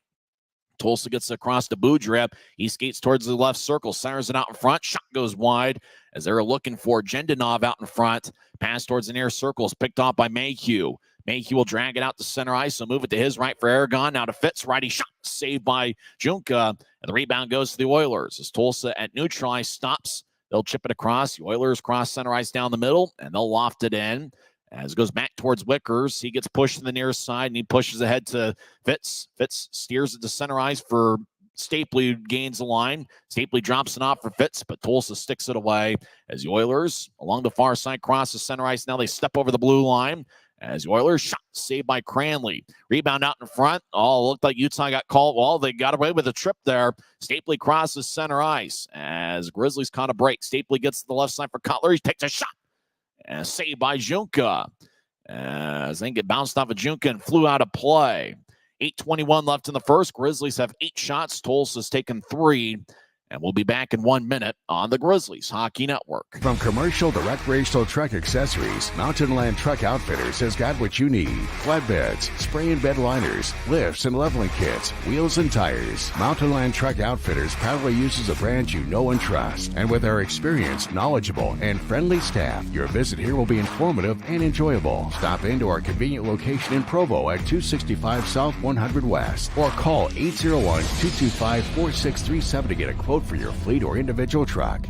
Tulsa gets across to Boudria. He skates towards the left circle, centers it out in front. Shot goes wide as they're looking for Jendanov out in front. Pass towards the near circle is picked off by Mayhew. Mayhew will drag it out to center ice. So move it to his right for Aragon. Now to Fitz. Righty shot saved by Junka. And the rebound goes to the Oilers as Tulsa at neutral ice stops. They'll chip it across. The Oilers cross center ice down the middle, and they'll loft it in. As it goes back towards Wickers, he gets pushed to the near side, and he pushes ahead to Fitz. Fitz steers it to center ice for Stapley, who gains the line. Stapley drops it off for Fitz, but Tulsa sticks it away as the Oilers, along the far side, cross the center ice. Now they step over the blue line as the Oilers shot saved by Cranley. Rebound out in front. Oh, looked like Utah got called. Well, they got away with a trip there. Stapley crosses center ice as Grizzlies caught a break. Stapley gets to the left side for Cutler. He takes a shot. And saved by Junka. As they get bounced off of Junka and flew out of play. 8:21 left in the first. Grizzlies have 8 shots. Tulsa's taken 3. And we'll be back in 1 minute on the Grizzlies Hockey Network. From commercial to recreational truck accessories, Mountain Land Truck Outfitters has got what you need. Flatbeds, spray and bed liners, lifts and leveling kits, wheels and tires. Mountain Land Truck Outfitters proudly uses a brand you know and trust. And with our experienced, knowledgeable, and friendly staff, your visit here will be informative and enjoyable. Stop into our convenient location in Provo at 265 South 100 West or call 801-225-4637 to get a quote for your fleet or individual truck.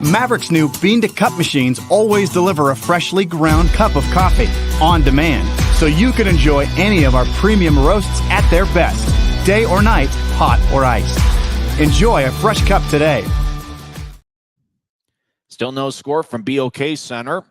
Maverick's new bean to cup machines always deliver a freshly ground cup of coffee on demand, so you can enjoy any of our premium roasts at their best, day or night, hot or iced. Enjoy a fresh cup today. Still no score from BOK Center.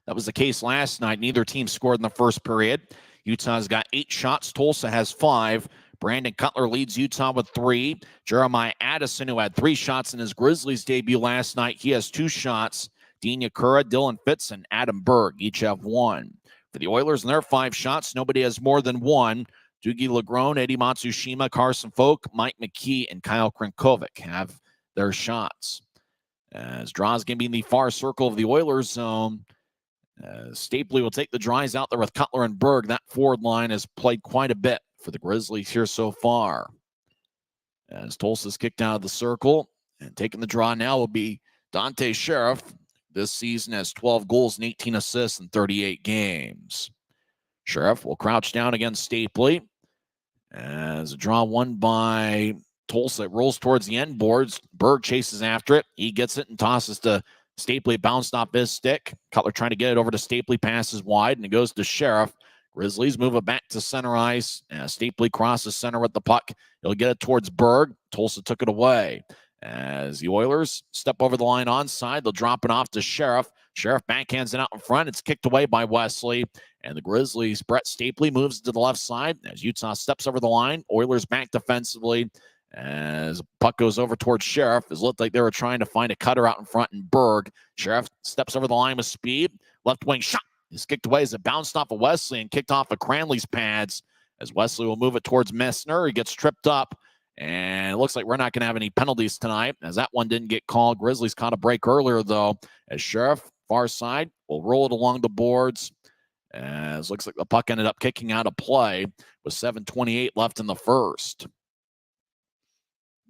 That was the case last night. Neither team scored in the first period. Utah's got 8 shots. Tulsa has 5. Brandon Cutler leads Utah with 3. Jeremiah Addison, who had 3 shots in his Grizzlies debut last night, he has 2 shots. Dean Yakura, Dylan Fitz, and Adam Berg each have 1. For the Oilers and their 5 shots, nobody has more than 1. Dougie Legrone, Eddie Matsushima, Carson Folk, Mike McKee, and Kyle Krinkovic have their shots. As draws going to be in the far circle of the Oilers zone. Stapley will take the drives out there with Cutler and Berg. That forward line has played quite a bit for the Grizzlies here so far. As Tulsa's kicked out of the circle and taking the draw now will be Dante Sheriff. This season has 12 goals and 18 assists in 38 games. Sheriff will crouch down against Stapley. As a draw won by Tulsa, it rolls towards the end boards. Berg chases after it. He gets it and tosses to Stapley, bounced off his stick. Cutler trying to get it over to Stapley, passes wide, and it goes to Sheriff. Grizzlies move it back to center ice. Stapley crosses center with the puck. He'll get it towards Berg. Tulsa took it away. As the Oilers step over the line onside, they'll drop it off to Sheriff. Sheriff backhands it out in front. It's kicked away by Wesley. And the Grizzlies, Brett Stapley moves to the left side as Utah steps over the line. Oilers back defensively. As puck goes over towards Sheriff, it looked like they were trying to find a cutter out in front in Berg. Sheriff steps over the line with speed. Left wing shot is kicked away as it bounced off of Wesley and kicked off of Cranley's pads. As Wesley will move it towards Messner. He gets tripped up. And it looks like we're not going to have any penalties tonight as that one didn't get called. Grizzlies caught a break earlier, though, as Sheriff, far side, will roll it along the boards. As looks like the puck ended up kicking out of play with 7:28 left in the first.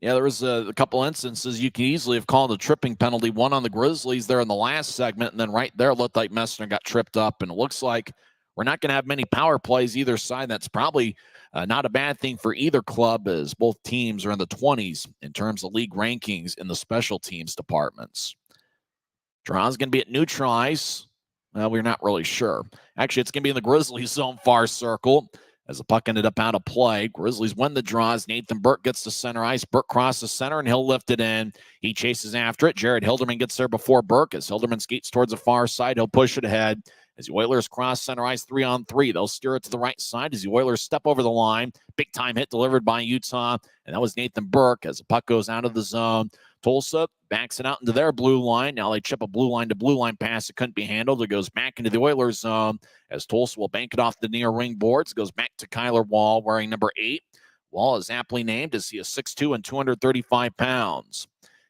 Yeah, there was a couple instances you can easily have called a tripping penalty. One on the Grizzlies there in the last segment, and then right there looked like Messner got tripped up. And it looks like we're not going to have many power plays either side. That's probably not a bad thing for either club, as both teams are in the 20s in terms of league rankings in the special teams departments. Draw's going to be at neutral ice. Well, we're not really sure. Actually, it's going to be in the Grizzlies zone far circle as the puck ended up out of play. Grizzlies win the draws. Nathan Burke gets to center ice. Burke crosses center, and he'll lift it in. He chases after it. Jared Hilderman gets there before Burke. As Hilderman skates towards the far side, he'll push it ahead. As the Oilers cross center ice 3-on-3, they'll steer it to the right side as the Oilers step over the line. Big-time hit delivered by Utah, and that was Nathan Burke as the puck goes out of the zone. Tulsa backs it out into their blue line. Now they chip a blue line to blue line pass. It couldn't be handled. It goes back into the Oilers zone as Tulsa will bank it off the near ring boards. It goes back to Kyler Wall wearing number 8. Wall is aptly named as he is 6'2" and 235 pounds.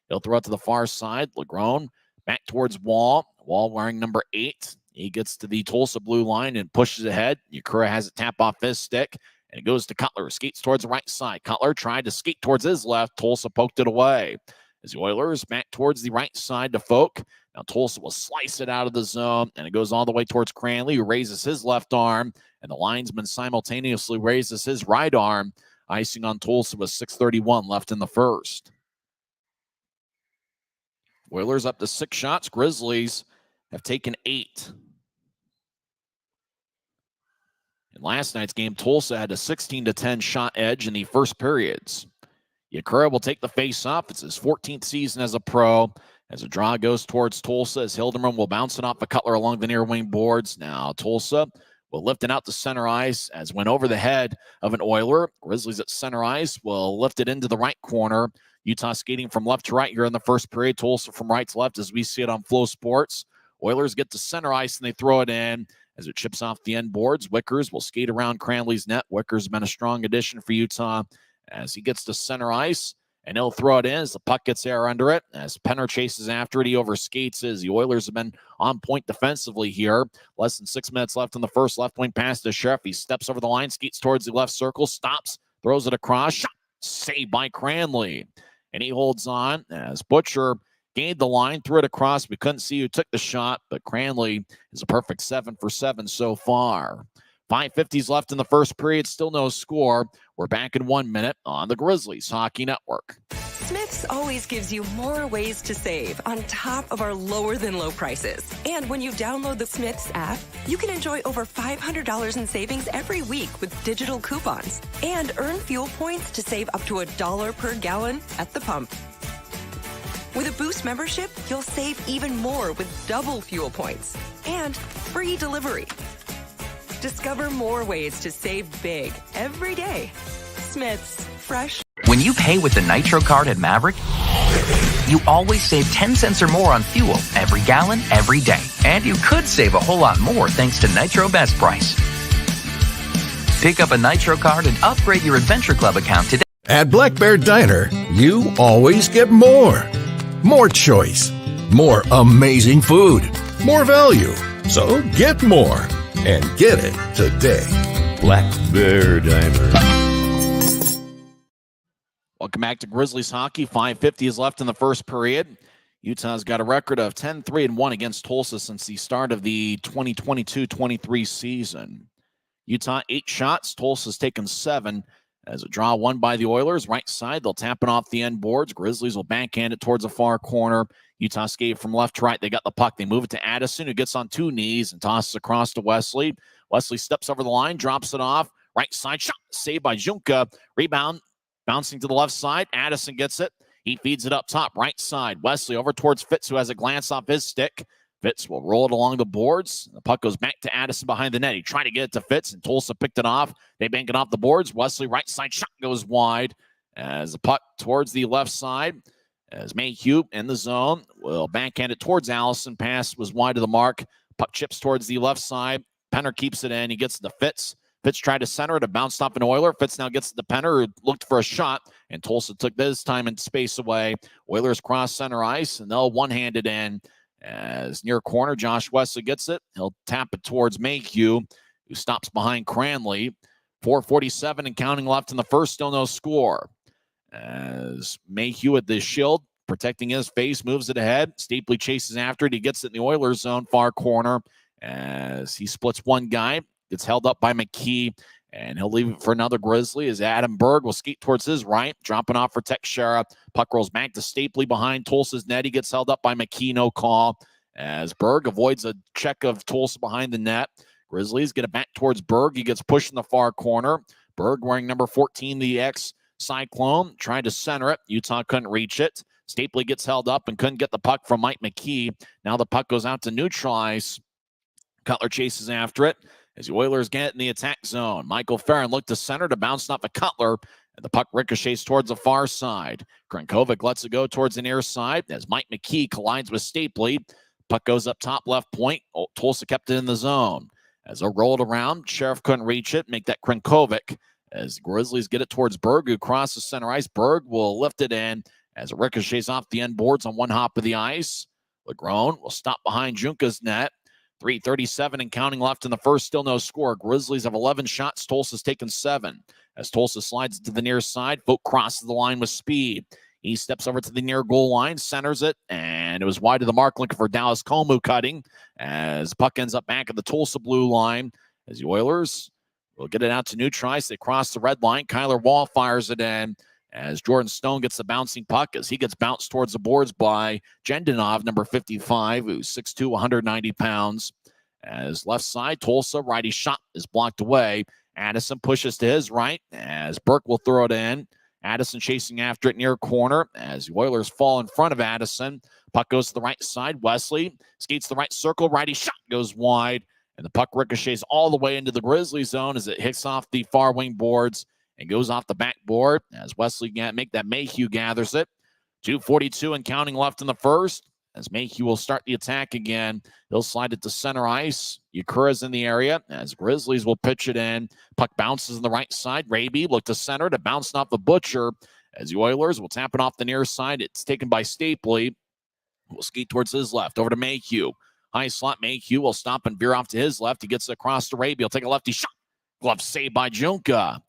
He'll throw it to the far side. Legrone back towards Wall. Wall wearing number 8. He gets to the Tulsa blue line and pushes ahead. Yakura has it tap off his stick, and it goes to Cutler. Skates towards the right side. Cutler tried to skate towards his left. Tulsa poked it away. As the Oilers back towards the right side to Folk. Now Tulsa will slice it out of the zone, and it goes all the way towards Cranley, who raises his left arm, and the linesman simultaneously raises his right arm. Icing on Tulsa with 6:31 left in the first. Oilers up to 6 shots. Grizzlies have taken 8. In last night's game, Tulsa had a 16-10 shot edge in the first periods. Yakura will take the face-off. It's his 14th season as a pro. As a draw goes towards Tulsa, as Hilderman will bounce it off the Cutler along the near wing boards. Now Tulsa will lift it out to center ice as went over the head of an Oiler. Grizzlies at center ice will lift it into the right corner. Utah skating from left to right here in the first period. Tulsa from right to left as we see it on Flow Sports. Oilers get to center ice and they throw it in as it chips off the end boards. Wickers will skate around Cranley's net. Wickers has been a strong addition for Utah as he gets to center ice, and he'll throw it in as the puck gets air under it. As Penner chases after it, he overskates as the Oilers have been on point defensively here. Less than 6 minutes left in the first. Left wing pass to Sheriff. He steps over the line, skates towards the left circle, stops, throws it across. Shot, saved by Cranley. And he holds on as Butcher gained the line, threw it across. We couldn't see who took the shot, but Cranley is a perfect 7 for 7 so far. 5:50 left in the first period, still no score. We're back in 1 minute on the Grizzlies Hockey Network. Smith's always gives you more ways to save on top of our lower than low prices. And when you download the Smith's app, you can enjoy over $500 in savings every week with digital coupons and earn fuel points to save up to $1 per gallon at the pump. With a Boost membership, you'll save even more with double fuel points and free delivery. Discover more ways to save big every day. Smith's, fresh. When you pay with the Nitro card at Maverick, you always save 10 cents or more on fuel every gallon, every day. And you could save a whole lot more thanks to Nitro Best Price. Pick up a Nitro card and upgrade your Adventure Club account today. At Black Bear Diner, you always get more. More choice. More amazing food. More value. So get more. And get it today. Black Bear Diner. Welcome back to Grizzlies hockey. 5:50 is left in the first period. Utah's got a record of 10-3-1 against Tulsa since the start of the 2022-23 season. Utah 8 shots. Tulsa's taken 7. As a draw won by the Oilers. Right side, they'll tap it off the end boards. Grizzlies will backhand it towards the far corner. Utah skate from left to right. They got the puck. They move it to Addison, who gets on 2 knees and tosses across to Wesley. Wesley steps over the line, drops it off. Right side shot, saved by Junka. Rebound, bouncing to the left side. Addison gets it. He feeds it up top, right side. Wesley over towards Fitz, who has a glance off his stick. Fitz will roll it along the boards. The puck goes back to Addison behind the net. He tried to get it to Fitz, and Tulsa picked it off. They bank it off the boards. Wesley, right side shot goes wide as the puck towards the left side. As Mayhew in the zone will backhand it towards Allison. Pass was wide of the mark. Puck chips towards the left side. Penner keeps it in. He gets it to Fitz. Fitz tried to center it. It bounced off an Oiler. Fitz now gets it to Penner, who looked for a shot, and Tulsa took this time and space away. Oilers cross center ice, and they'll one-hand it in. As near corner, Josh Wesley gets it. He'll tap it towards Mayhew, who stops behind Cranley. 4:47 and counting left in the first, still no score. As Mayhew at the shield, protecting his face, moves it ahead. Stapley chases after it. He gets it in the Oilers zone, far corner. As he splits one guy, gets held up by McKee, and he'll leave it for another Grizzly as Adam Berg will skate towards his right, dropping off for Teixeira. Puck rolls back to Stapley behind Tulsa's net. He gets held up by McKee, no call. As Berg avoids a check of Tulsa behind the net. Grizzlies get it back towards Berg. He gets pushed in the far corner. Berg wearing number 14, the ex-Cyclone, tried to center it. Utah couldn't reach it. Stapley gets held up and couldn't get the puck from Mike McKee. Now the puck goes out to neutral ice. Cutler chases after it. As the Oilers get in the attack zone, Michael Farron looked to center to bounce off a Cutler, and the puck ricochets towards the far side. Krenkovic lets it go towards the near side as Mike McKee collides with Stapley. Puck goes up top left point. Tulsa kept it in the zone. As they rolled around, Sheriff couldn't reach it. Make that Krenkovic. As the Grizzlies get it towards Berg, who crosses center ice. Berg will lift it in as it ricochets off the end boards on one hop of the ice. Legrone will stop behind Junka's net. 3:37 and counting left in the first, still no score. Grizzlies have 11 shots. Tulsa's taken 7. As Tulsa slides to the near side, Vogt crosses the line with speed. He steps over to the near goal line, centers it, and it was wide of the mark, looking for Dallas Comu cutting. As puck ends up back at the Tulsa blue line, as the Oilers will get it out to neutral ice. They cross the red line. Kyler Wall fires it in. As Jordan Stone gets the bouncing puck, as he gets bounced towards the boards by Jendenov, number 55, who's 6'2", 190 pounds. As left side, Tulsa, righty shot is blocked away. Addison pushes to his right, as Burke will throw it in. Addison chasing after it near corner, as the Oilers fall in front of Addison. Puck goes to the right side. Wesley skates the right circle. Righty shot goes wide, and the puck ricochets all the way into the Grizzly zone as it hits off the far wing boards and goes off the backboard as Wesley make that Mayhew gathers it. 2:42 and counting left in the first as Mayhew will start the attack again. He'll slide it to center ice. Ukura's in the area as Grizzlies will pitch it in. Puck bounces on the right side. Raby look to center to bounce off the Butcher as the Oilers will tap it off the near side. It's taken by Stapley. Will skate towards his left. Over to Mayhew. High slot. Mayhew will stop and veer off to his left. He gets across to Raby. He'll take a lefty shot. Glove saved by Junka.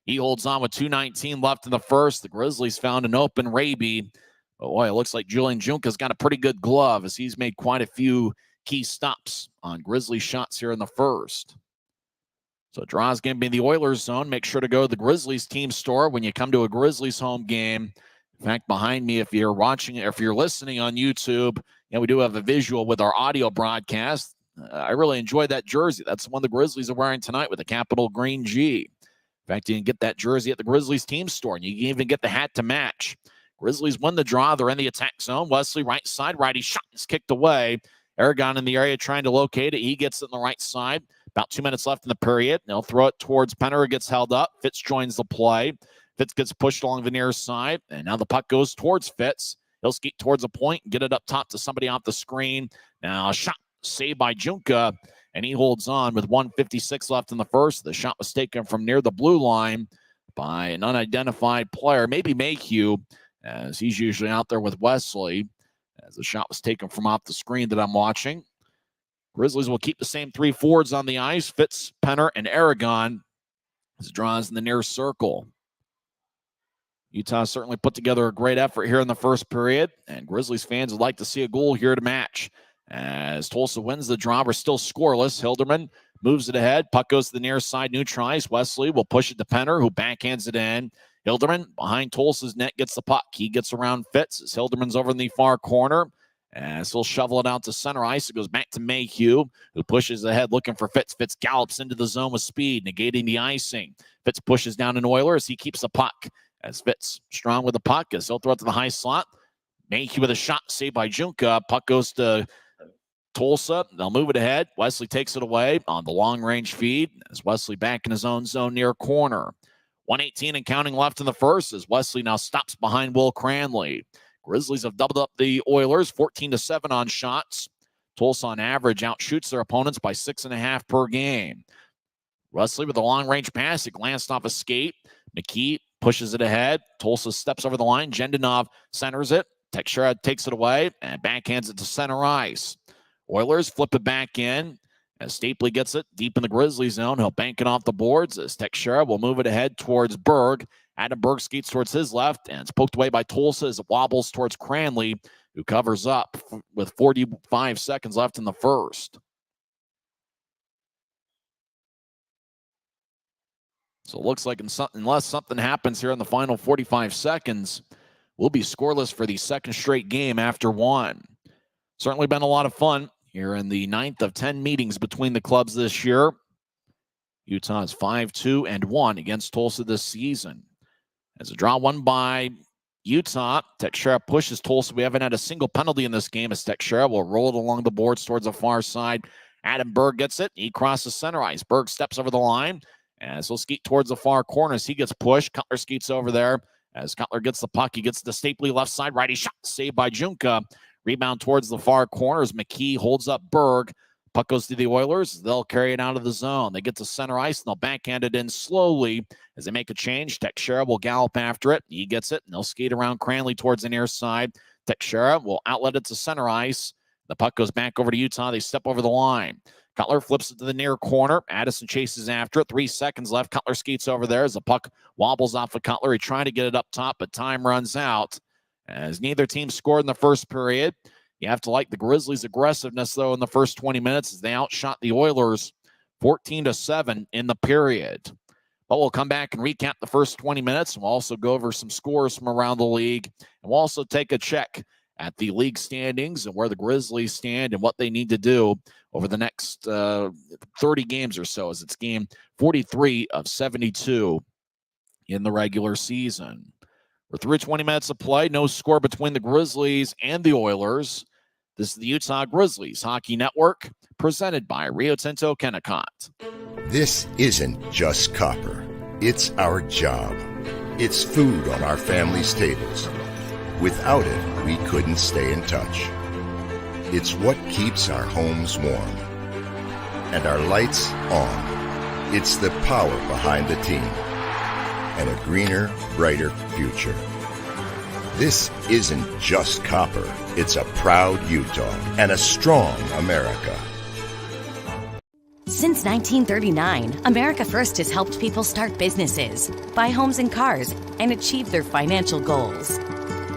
He holds on with 2:19 left in the first. The Grizzlies found an open Raby. Oh, boy, it looks like Julian Junka's got a pretty good glove as he's made quite a few key stops on Grizzlies shots here in the first. So draw is going to be in the Oilers zone. Make sure to go to the Grizzlies team store when you come to a Grizzlies home game. In fact, behind me, if you're watching it, if you're listening on YouTube, we do have a visual with our audio broadcast. I really enjoyed that jersey. That's the one the Grizzlies are wearing tonight with the capital green G. In fact, you can get that jersey at the Grizzlies team store, and you can even get the hat to match. Grizzlies won the draw. They're in the attack zone. Wesley, right side, righty shot is kicked away. Aragon in the area trying to locate it. He gets it on the right side. About 2 minutes left in the period. They'll throw it towards Penner, who gets held up. Fitz joins the play. Fitz gets pushed along the near side, and now the puck goes towards Fitz. He'll skate towards a point and get it up top to somebody off the screen. Now a shot saved by Junka, and he holds on with 1:56 left in the first. The shot was taken from near the blue line by an unidentified player, maybe Mayhew, as he's usually out there with Wesley, as the shot was taken from off the screen that I'm watching. Grizzlies will keep the same three forwards on the ice, Fitz, Penner, and Aragon, as draws in the near circle. Utah certainly put together a great effort here in the first period, and Grizzlies fans would like to see a goal here to match. As Tulsa wins the draw, we're still scoreless. Hilderman moves it ahead. Puck goes to the near side, neutralized. Wesley will push it to Penner, who backhands it in. Hilderman behind Tulsa's net gets the puck. He gets around Fitz as Hilderman's over in the far corner. As he'll shovel it out to center ice. It goes back to Mayhew, who pushes ahead looking for Fitz. Fitz gallops into the zone with speed, negating the icing. Fitz pushes down an Oilers. He keeps the puck. As Fitz strong with the puck, as he'll throw it to the high slot. Mayhew with a shot saved by Junka. Puck goes to Tulsa. They'll move it ahead. Wesley takes it away on the long-range feed as Wesley back in his own zone near corner. 1:18 and counting left in the first as Wesley now stops behind Will Cranley. Grizzlies have doubled up the Oilers, 14-7 on shots. Tulsa on average outshoots their opponents by 6.5 per game. Wesley with a long-range pass. It glanced off a skate. McKee pushes it ahead. Tulsa steps over the line. Jendenov centers it. Teixeira takes it away and backhands it to center ice. Oilers flip it back in as Stapley gets it deep in the Grizzly zone. He'll bank it off the boards as Teixeira will move it ahead towards Berg. Adam Berg skates towards his left, and it's poked away by Tulsa as it wobbles towards Cranley, who covers up with 45 seconds left in the first. So it looks like unless something happens here in the final 45 seconds, we'll be scoreless for the second straight game after one. Certainly been a lot of fun here in the 9th of 10 meetings between the clubs this year. Utah is 5-2-1 against Tulsa this season. As a draw won by Utah, Teixeira pushes Tulsa. We haven't had a single penalty in this game as Teixeira will roll it along the boards towards the far side. Adam Berg gets it. He crosses center ice. Berg steps over the line as he'll skate towards the far corner as he gets pushed. Cutler skates over there. As Cutler gets the puck, he gets the Stapley left side. Righty shot saved by Junka. Rebound towards the far corner as McKee holds up Berg. Puck goes to the Oilers. They'll carry it out of the zone. They get to center ice, and they'll backhand it in slowly as they make a change. Teixeira will gallop after it. He gets it, and they'll skate around Cranley towards the near side. Teixeira will outlet it to center ice. The puck goes back over to Utah. They step over the line. Cutler flips it to the near corner. Addison chases after it. 3 seconds left. Cutler skates over there as the puck wobbles off of Cutler. He tried to get it up top, but time runs out as neither team scored in the first period. You have to like the Grizzlies' aggressiveness, though, in the first 20 minutes as they outshot the Oilers 14-7 in the period. But we'll come back and recap the first 20 minutes. We'll also go over some scores from around the league. And we'll also take a check at the league standings and where the Grizzlies stand and what they need to do over the next 30 games or so, as it's game 43 of 72 in the regular season. We're through 20 minutes of play. No score between the Grizzlies and the Oilers. This is the Utah Grizzlies Hockey Network, presented by Rio Tinto Kennecott. This isn't just copper. It's our job. It's food on our families' tables. Without it, we couldn't stay in touch. It's what keeps our homes warm and our lights on. It's the power behind the team and a greener, brighter future. This isn't just copper. It's a proud Utah and a strong America. Since 1939, America First has helped people start businesses, buy homes and cars, and achieve their financial goals.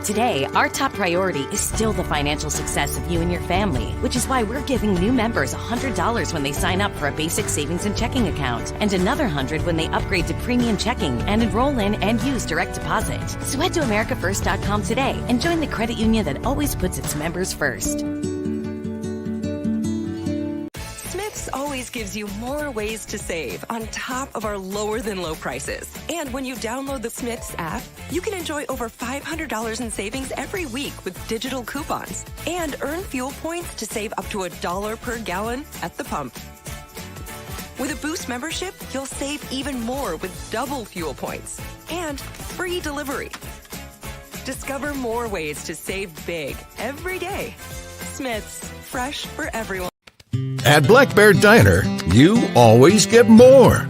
Today, our top priority is still the financial success of you and your family, which is why we're giving new members $100 when they sign up for a basic savings and checking account, and another $100 when they upgrade to premium checking and enroll in and use direct deposit. So head to americafirst.com today and join the credit union that always puts its members first. Always gives you more ways to save on top of our lower than low prices. And when you download the Smiths app, you can enjoy over $500 in savings every week with digital coupons and earn fuel points to save up to $1 per gallon at the pump. With a Boost membership, you'll save even more with double fuel points and free delivery. Discover more ways to save big every day. Smiths, fresh for everyone. At Black Bear Diner, you always get more.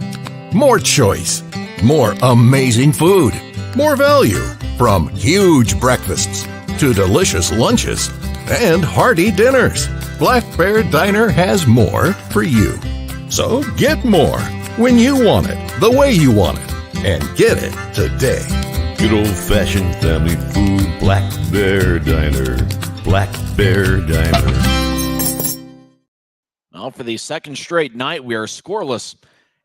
More choice, more amazing food, more value, from huge breakfasts to delicious lunches and hearty dinners. Black Bear Diner has more for you. So get more when you want it, the way you want it, and get it today. Good old-fashioned family food, Black Bear Diner. Black Bear Diner. Well, for the second straight night, we are scoreless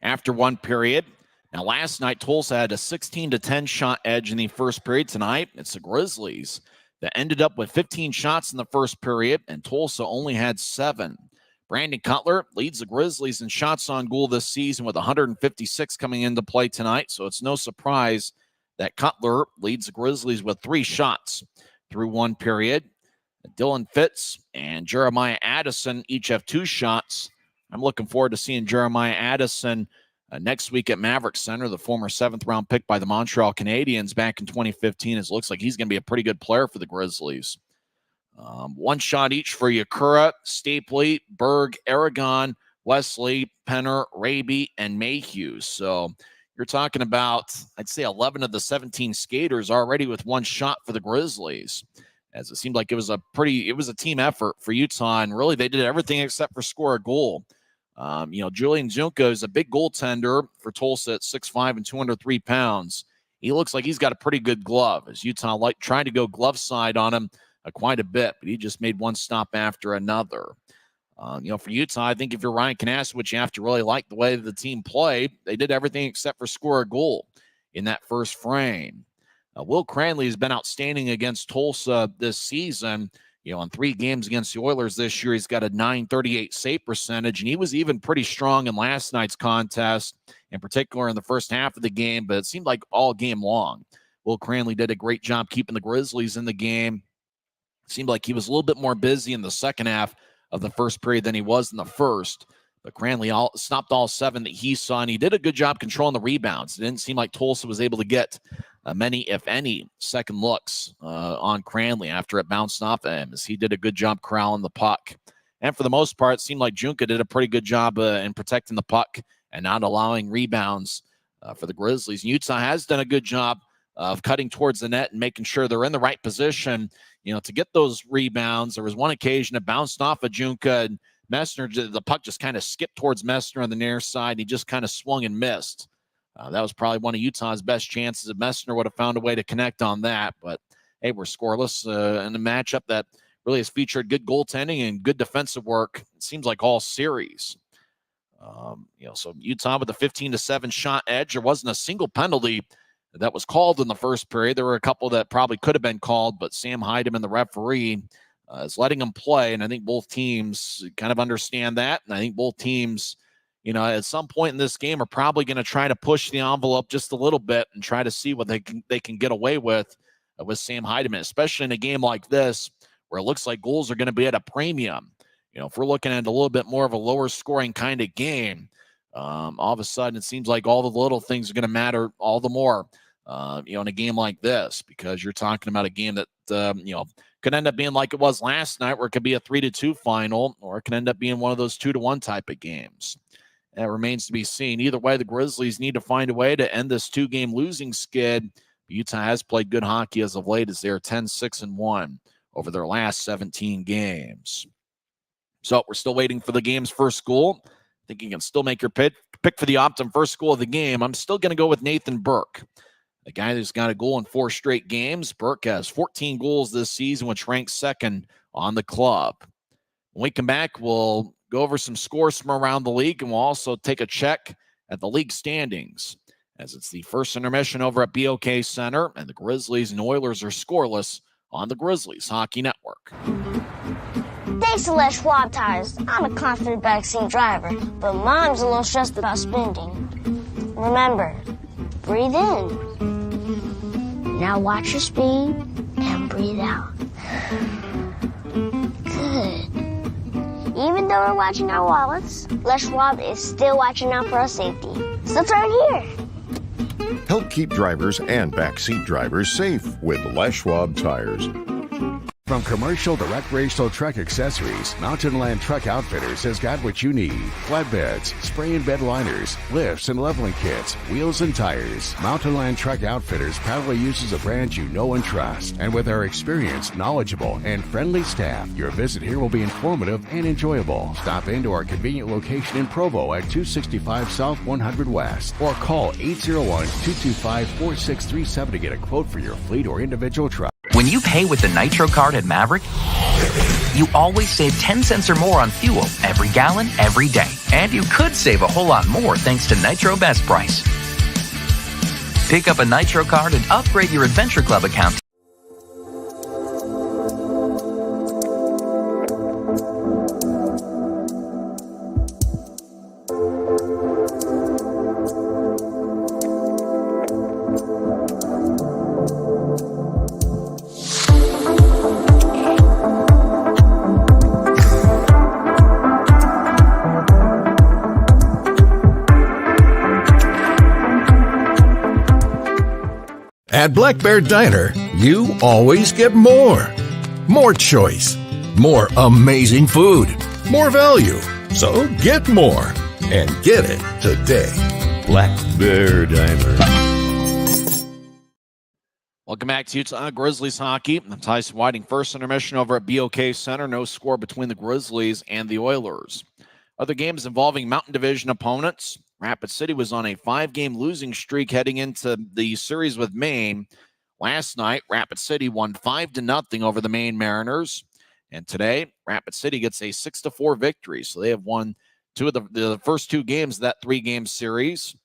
after one period. Now, last night, Tulsa had a 16-10 shot edge in the first period. Tonight, it's the Grizzlies that ended up with 15 shots in the first period, and Tulsa only had 7. Brandon Cutler leads the Grizzlies in shots on goal this season with 156 coming into play tonight, so it's no surprise that Cutler leads the Grizzlies with 3 shots through one period. Dylan Fitz and Jeremiah Addison each have 2 shots. I'm looking forward to seeing Jeremiah Addison next week at Maverick Center, the former 7th-round pick by the Montreal Canadiens back in 2015. It looks like he's going to be a pretty good player for the Grizzlies. 1 shot each for Yakura, Stapley, Berg, Aragon, Wesley, Penner, Raby, and Mayhew. So you're talking about, I'd say, 11 of the 17 skaters already with 1 shot for the Grizzlies, as it seemed like it was a team effort for Utah, and really they did everything except for score a goal. Julian Junko is a big goaltender for Tulsa at 6'5" and 203 pounds. He looks like he's got a pretty good glove, as Utah trying to go glove side on him quite a bit, but he just made 1 stop after another. For Utah, I think if you're Ryan Kanasowicz, you have to really like the way the team played. They did everything except for score a goal in that first frame. Will Cranley has been outstanding against Tulsa this season. In 3 games against the Oilers this year, he's got a .938 save percentage, and he was even pretty strong in last night's contest, in particular in the first half of the game, but it seemed like all game long. Will Cranley did a great job keeping the Grizzlies in the game. It seemed like he was a little bit more busy in the second half of the first period than he was in the first, but Cranley stopped all 7 that he saw, and he did a good job controlling the rebounds. It didn't seem like Tulsa was able to get many, if any, second looks on Cranley after it bounced off him, as he did a good job corralling the puck. And for the most part, it seemed like Junka did a pretty good job in protecting the puck and not allowing rebounds for the Grizzlies. And Utah has done a good job of cutting towards the net and making sure they're in the right position, to get those rebounds. There was one occasion it bounced off of Junka, and Messner, the puck just kind of skipped towards Messner on the near side, and he just kind of swung and missed. That was probably one of Utah's best chances if Messner would have found a way to connect on that. But, hey, we're scoreless in a matchup that really has featured good goaltending and good defensive work, it seems like, all series. So Utah with a 15-7 shot edge. There wasn't a single penalty that was called in the first period. There were a couple that probably could have been called, but Sam Hydeman, the referee, is letting them play, and I think both teams kind of understand that, and I think both teams – at some point in this game are probably going to try to push the envelope just a little bit and try to see what they can get away with Sam Hydeman, especially in a game like this where it looks like goals are going to be at a premium. If we're looking at a little bit more of a lower scoring kind of game, all of a sudden it seems like all the little things are going to matter all the more in a game like this, because you're talking about a game that, could end up being like it was last night, where it could be a 3-2 final, or it can end up being one of those 2-1 type of games. That remains to be seen. Either way, the Grizzlies need to find a way to end this 2-game losing skid. Utah has played good hockey as of late, as they're 10-6-1 over their last 17 games. So we're still waiting for the game's first goal. I think you can still make your pick for the Optum first goal of the game. I'm still going to go with Nathan Burke, the guy who's got a goal in 4 straight games. Burke has 14 goals this season, which ranks second on the club. When we come back, we'll go over some scores from around the league, and we'll also take a check at the league standings, as it's the first intermission over at BOK Center, and the Grizzlies and Oilers are scoreless on the Grizzlies Hockey Network. Thanks to Les Schwab Tires, I'm a confident backseat driver, but Mom's a little stressed about spending. Remember, breathe in. Now watch your speed and breathe out. Good. Even though we're watching our wallets, Les Schwab is still watching out for our safety. So turn here. Help keep drivers and backseat drivers safe with Les Schwab tires. From commercial to recreational truck accessories, Mountain Land Truck Outfitters has got what you need. Flatbeds, spray and bed liners, lifts and leveling kits, wheels and tires. Mountain Land Truck Outfitters proudly uses a brand you know and trust. And with our experienced, knowledgeable, and friendly staff, your visit here will be informative and enjoyable. Stop into our convenient location in Provo at 265 South 100 West, or call 801-225-4637 to get a quote for your fleet or individual truck. When you pay with the Nitro card at Maverick, you always save 10 cents or more on fuel every gallon, every day. And you could save a whole lot more thanks to Nitro Best Price. Pick up a Nitro card and upgrade your Adventure Club account. At Black Bear Diner, you always get more. More choice, more amazing food, more value. So get more, and get it today. Black Bear Diner. Welcome back to Utah Grizzlies Hockey. I'm Tyson Whiting. First intermission over at BOK Center. No score between the Grizzlies and the Oilers. Other games involving Mountain Division opponents. Rapid City was on a 5-game losing streak heading into the series with Maine. Last night, Rapid City won 5-0 over the Maine Mariners. And today, Rapid City gets a 6-4 victory. So they have won two of the first 2 games of that 3-game series.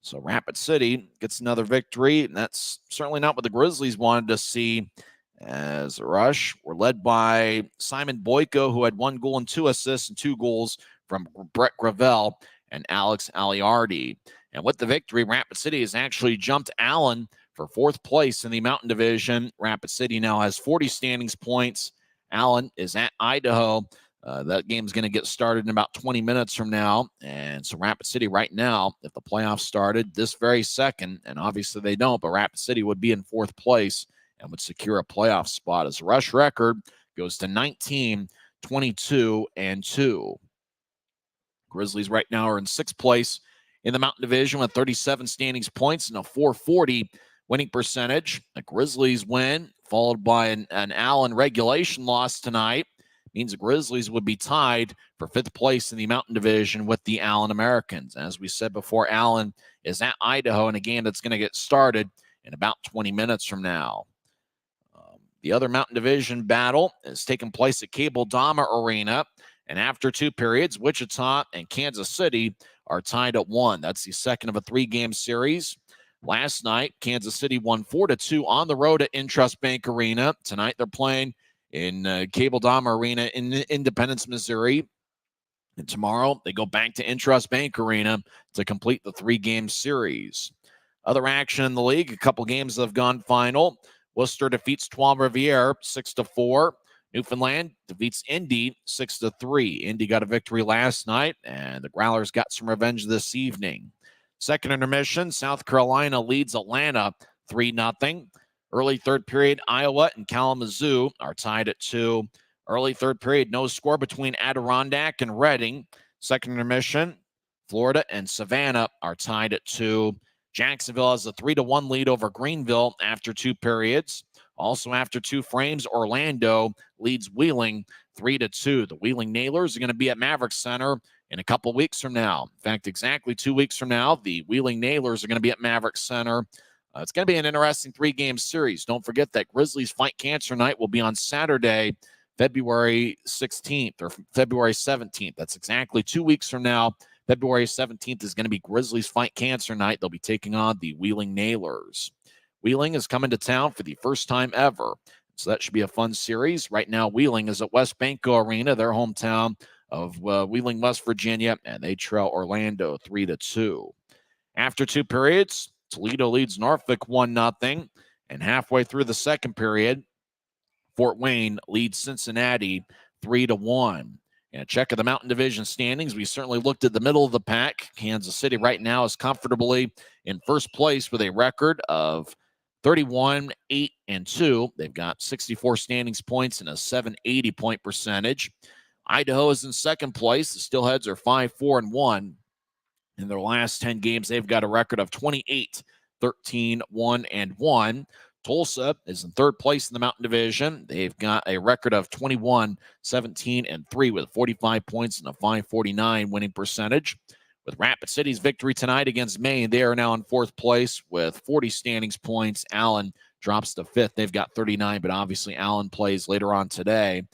So Rapid City gets another victory. And that's certainly not what the Grizzlies wanted to see, as the Rush were led by Simon Boyko, who had 1 goal and 2 assists and 2 goals from Brett Gravel and Alex Aliardi. And with the victory, Rapid City has actually jumped Allen for 4th place in the Mountain Division. Rapid City now has 40 standings points. Allen is at Idaho. That game's going to get started in about 20 minutes from now. And so Rapid City right now, if the playoffs started this very second, and obviously they don't, but Rapid City would be in 4th place and would secure a playoff spot, as the Rush record goes to 19-22-2. Grizzlies right now are in 6th place in the Mountain Division with 37 standings points and a .440 winning percentage. The Grizzlies win, followed by an Allen regulation loss tonight, means the Grizzlies would be tied for 5th place in the Mountain Division with the Allen Americans. As we said before, Allen is at Idaho in a game that's going to get started in about 20 minutes from now. The other Mountain Division battle is taking place at Cable Dama Arena. And after 2 periods, Wichita and Kansas City are tied at 1. That's the second of a 3-game series. Last night, Kansas City won 4-2 on the road at Intrust Bank Arena. Tonight, they're playing in Cable Dama Arena in Independence, Missouri. And tomorrow, they go back to Intrust Bank Arena to complete the 3-game series. Other action in the league, a couple games that have gone final. Worcester defeats Trois-Rivières 6-4. Newfoundland defeats Indy 6-3. Indy got a victory last night, and the Growlers got some revenge this evening. Second intermission, South Carolina leads Atlanta 3-0. Early third period, Iowa and Kalamazoo are tied at 2. Early third period, no score between Adirondack and Reading. Second intermission, Florida and Savannah are tied at 2. Jacksonville has a 3-1 lead over Greenville after 2 periods. Also after 2 frames, Orlando leads Wheeling 3-2. The Wheeling Nailers are going to be at Maverick Center in a couple weeks from now. In fact, exactly 2 weeks from now, the Wheeling Nailers are going to be at Maverick Center. It's going to be an interesting 3-game series. Don't forget that Grizzlies Fight Cancer Night will be on Saturday, February 16th or February 17th. That's exactly 2 weeks from now. February 17th is going to be Grizzlies Fight Cancer Night. They'll be taking on the Wheeling Nailers. Wheeling is coming to town for the first time ever, so that should be a fun series. Right now, Wheeling is at West Banco Arena, their hometown of Wheeling, West Virginia, and they trail Orlando 3-2. After 2 periods, Toledo leads Norfolk 1-0, and halfway through the second period, Fort Wayne leads Cincinnati 3-1. And a check of the Mountain Division standings, we certainly looked at the middle of the pack. Kansas City right now is comfortably in first place with a record of 31-8-2. They've got 64 standings points and a 780 point percentage. Idaho is in second place. The Steelheads are 5-4-1. In their last 10 games, they've got a record of 28-13-1-1. Tulsa is in third place in the Mountain Division. They've got a record of 21-17-3 with 45 points and a 549 winning percentage. With Rapid City's victory tonight against Maine, they are now in fourth place with 40 standings points. Allen drops to fifth. They've got 39, but obviously Allen plays later on today.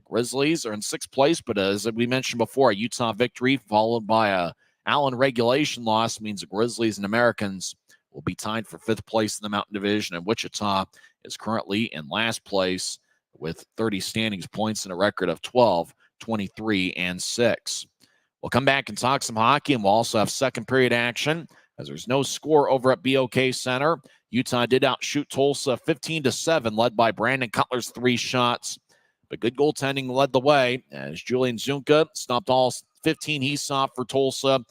Grizzlies are in sixth place, but as we mentioned before, a Utah victory followed by a Allen regulation loss means the Grizzlies and Americans will be tied for fifth place in the Mountain Division, and Wichita is currently in last place with 30 standings points and a record of 12-23-6. We'll come back and talk some hockey, and we'll also have second period action as there's no score over at BOK Center. Utah did outshoot Tulsa 15-7, led by Brandon Cutler's 3 shots, but good goaltending led the way as Julian Zunka stopped all 15 he saw for Tulsa.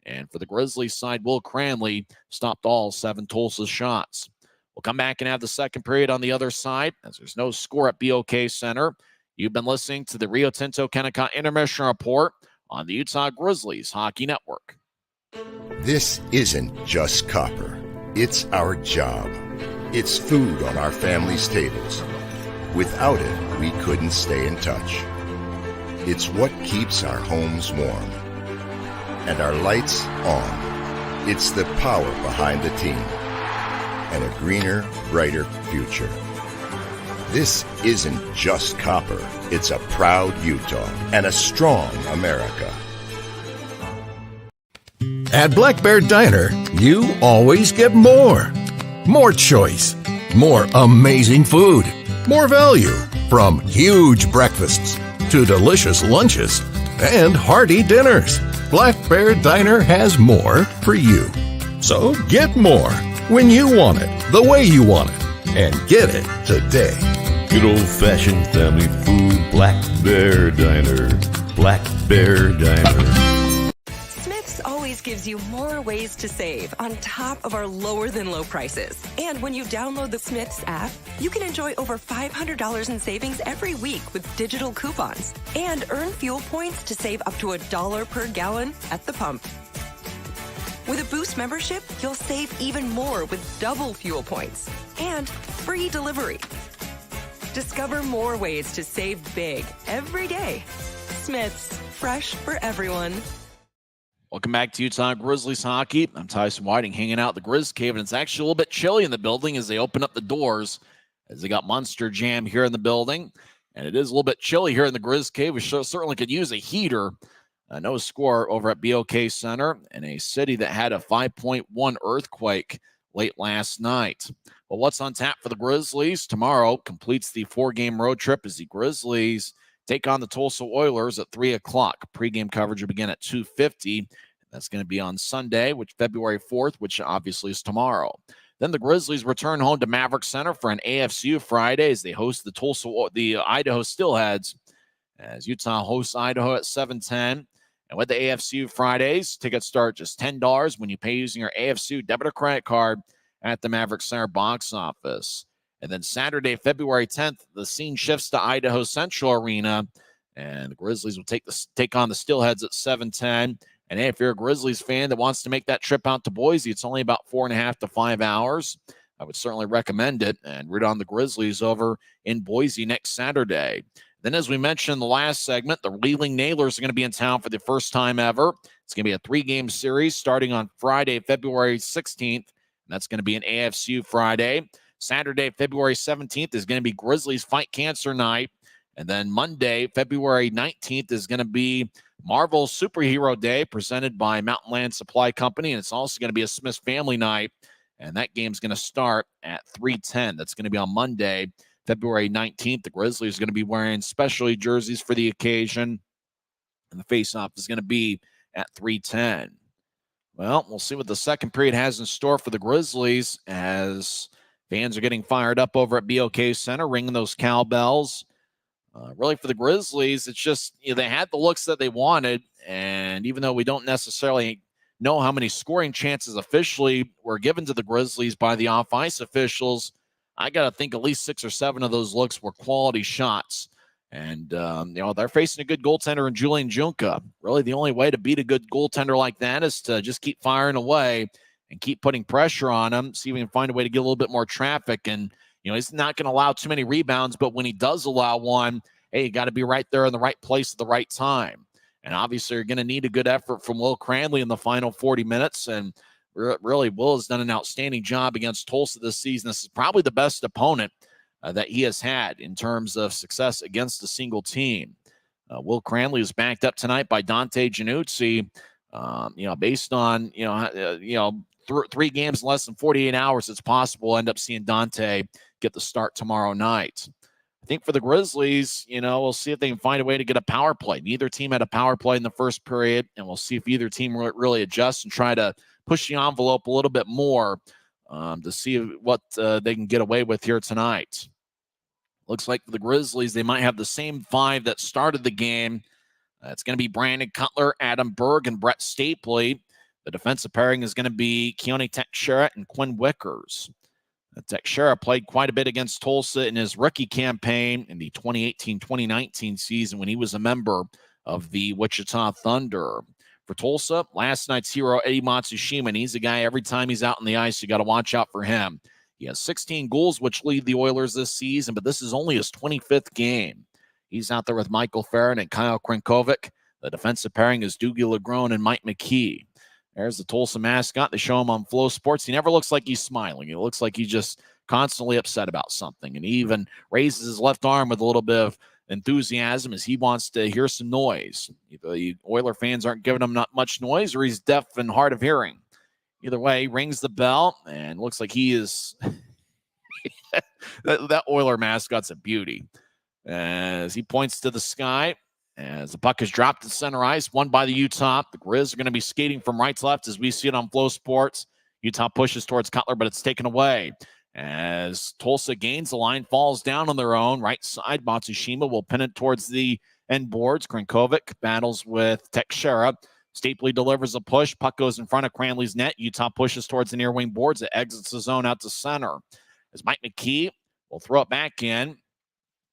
And for the Grizzlies side, Will Cranley stopped all 7 Tulsa shots. We'll come back and have the second period on the other side as there's no score at BOK Center. You've been listening to the Rio Tinto Kennecott Intermission Report on the Utah Grizzlies Hockey Network. This isn't just copper. It's our job. It's food on our family's tables. Without it, we couldn't stay in touch. It's what keeps our homes warm and our lights on. It's the power behind the team and a greener, brighter future. This isn't just copper. It's a proud Utah and a strong America. At Black Bear Diner, you always get more. More choice, more amazing food, more value, from huge breakfasts to delicious lunches and hearty dinners. Black Bear Diner has more for you. So get more when you want it, the way you want it, and get it today. Good old-fashioned family food, Black Bear Diner. Black Bear Diner. Smith's always gives you more ways to save on top of our lower-than-low prices. And when you download the Smith's app, you can enjoy over $500 in savings every week with digital coupons and earn fuel points to save up to $1 per gallon at the pump. With a Boost membership, you'll save even more with double fuel points and free delivery. Discover more ways to save big every day. Smith's, fresh for everyone. Welcome back to Utah Grizzlies Hockey. I'm Tyson Whiting hanging out at the Grizz Cave, and it's actually a little bit chilly in the building as they open up the doors, as they got Monster Jam here in the building. And it is a little bit chilly here in the Grizz Cave. We certainly could use a heater. No score over at BOK Center in a city that had a 5.1 earthquake late last night. Well, what's on tap for the Grizzlies? Tomorrow completes the 4-game road trip as the Grizzlies take on the Tulsa Oilers at 3 o'clock. Pre-game coverage will begin at 2:50. That's going to be on Sunday, which February 4th, which obviously is tomorrow. Then the Grizzlies return home to Maverick Center for an AFCU Friday as they host the Idaho Steelheads, as Utah hosts Idaho at 7:10. And with the AFCU Fridays, tickets start just $10 when you pay using your AFCU debit or credit card at the Maverick Center box office. And then Saturday, February 10th, the scene shifts to Idaho Central Arena, and the Grizzlies will take on the Steelheads at 7:10. And hey, if you're a Grizzlies fan that wants to make that trip out to Boise, it's only about 4.5 to 5 hours. I would certainly recommend it and root on the Grizzlies over in Boise next Saturday. Then, as we mentioned in the last segment, the Wheeling Nailers are going to be in town for the first time ever. It's going to be a 3-game series starting on Friday, February 16th. And that's going to be an AFCU Friday. Saturday, February 17th is going to be Grizzlies Fight Cancer Night. And then Monday, February 19th is going to be Marvel Superhero Day presented by Mountain Land Supply Company. And it's also going to be a Smith's Family Night. And that game's going to start at 3:10. That's going to be on Monday, February 19th. The Grizzlies are going to be wearing specialty jerseys for the occasion. And the face-off is going to be at 3:10. Well, we'll see what the second period has in store for the Grizzlies as fans are getting fired up over at BOK Center, ringing those cowbells. Really, for the Grizzlies, it's just, they had the looks that they wanted. And even though we don't necessarily know how many scoring chances officially were given to the Grizzlies by the off-ice officials, I got to think at least 6 or 7 of those looks were quality shots. And, they're facing a good goaltender in Julian Junka. Really, the only way to beat a good goaltender like that is to just keep firing away and keep putting pressure on him, see if we can find a way to get a little bit more traffic. And, he's not going to allow too many rebounds, but when he does allow one, hey, you got to be right there in the right place at the right time. And obviously, you're going to need a good effort from Will Cranley in the final 40 minutes. And really, Will has done an outstanding job against Tulsa this season. This is probably the best opponent that he has had in terms of success against a single team. Will Cranley is backed up tonight by Dante Januzzi. Based on, 3 games in less than 48 hours, it's possible we'll end up seeing Dante get the start tomorrow night. I think for the Grizzlies, we'll see if they can find a way to get a power play. Neither team had a power play in the first period, and we'll see if either team really adjusts and try to push the envelope a little bit more to see what they can get away with here tonight. Looks like for the Grizzlies, they might have the same 5 that started the game. It's going to be Brandon Cutler, Adam Berg, and Brett Stapley. The defensive pairing is going to be Keone Teixeira and Quinn Wickers. Teixeira played quite a bit against Tulsa in his rookie campaign in the 2018-2019 season when he was a member of the Wichita Thunder. For Tulsa, last night's hero, Eddie Matsushima, and he's a guy every time he's out on the ice, you got to watch out for him. He has 16 goals, which lead the Oilers this season, but this is only his 25th game. He's out there with Michael Farron and Kyle Krenkovic. The defensive pairing is Doogie Legrone and Mike McKee. There's the Tulsa mascot. They show him on Flow Sports. He never looks like he's smiling. It looks like he's just constantly upset about something. And he even raises his left arm with a little bit of enthusiasm as he wants to hear some noise. Either the Oiler fans aren't giving him not much noise or he's deaf and hard of hearing. Either way, he rings the bell and looks like he is that Oiler mascot's a beauty. As he points to the sky, as the puck is dropped to center ice, won by the Utah. The Grizz are going to be skating from right to left as we see it on Flow Sports. Utah pushes towards Cutler, but it's taken away. As Tulsa gains the line, falls down on their own. Right side, Matsushima will pin it towards the end boards. Krenkovic battles with Teixeira. Stapley delivers a push. Puck goes in front of Cranley's net. Utah pushes towards the near wing boards. It exits the zone out to center. As Mike McKee will throw it back in.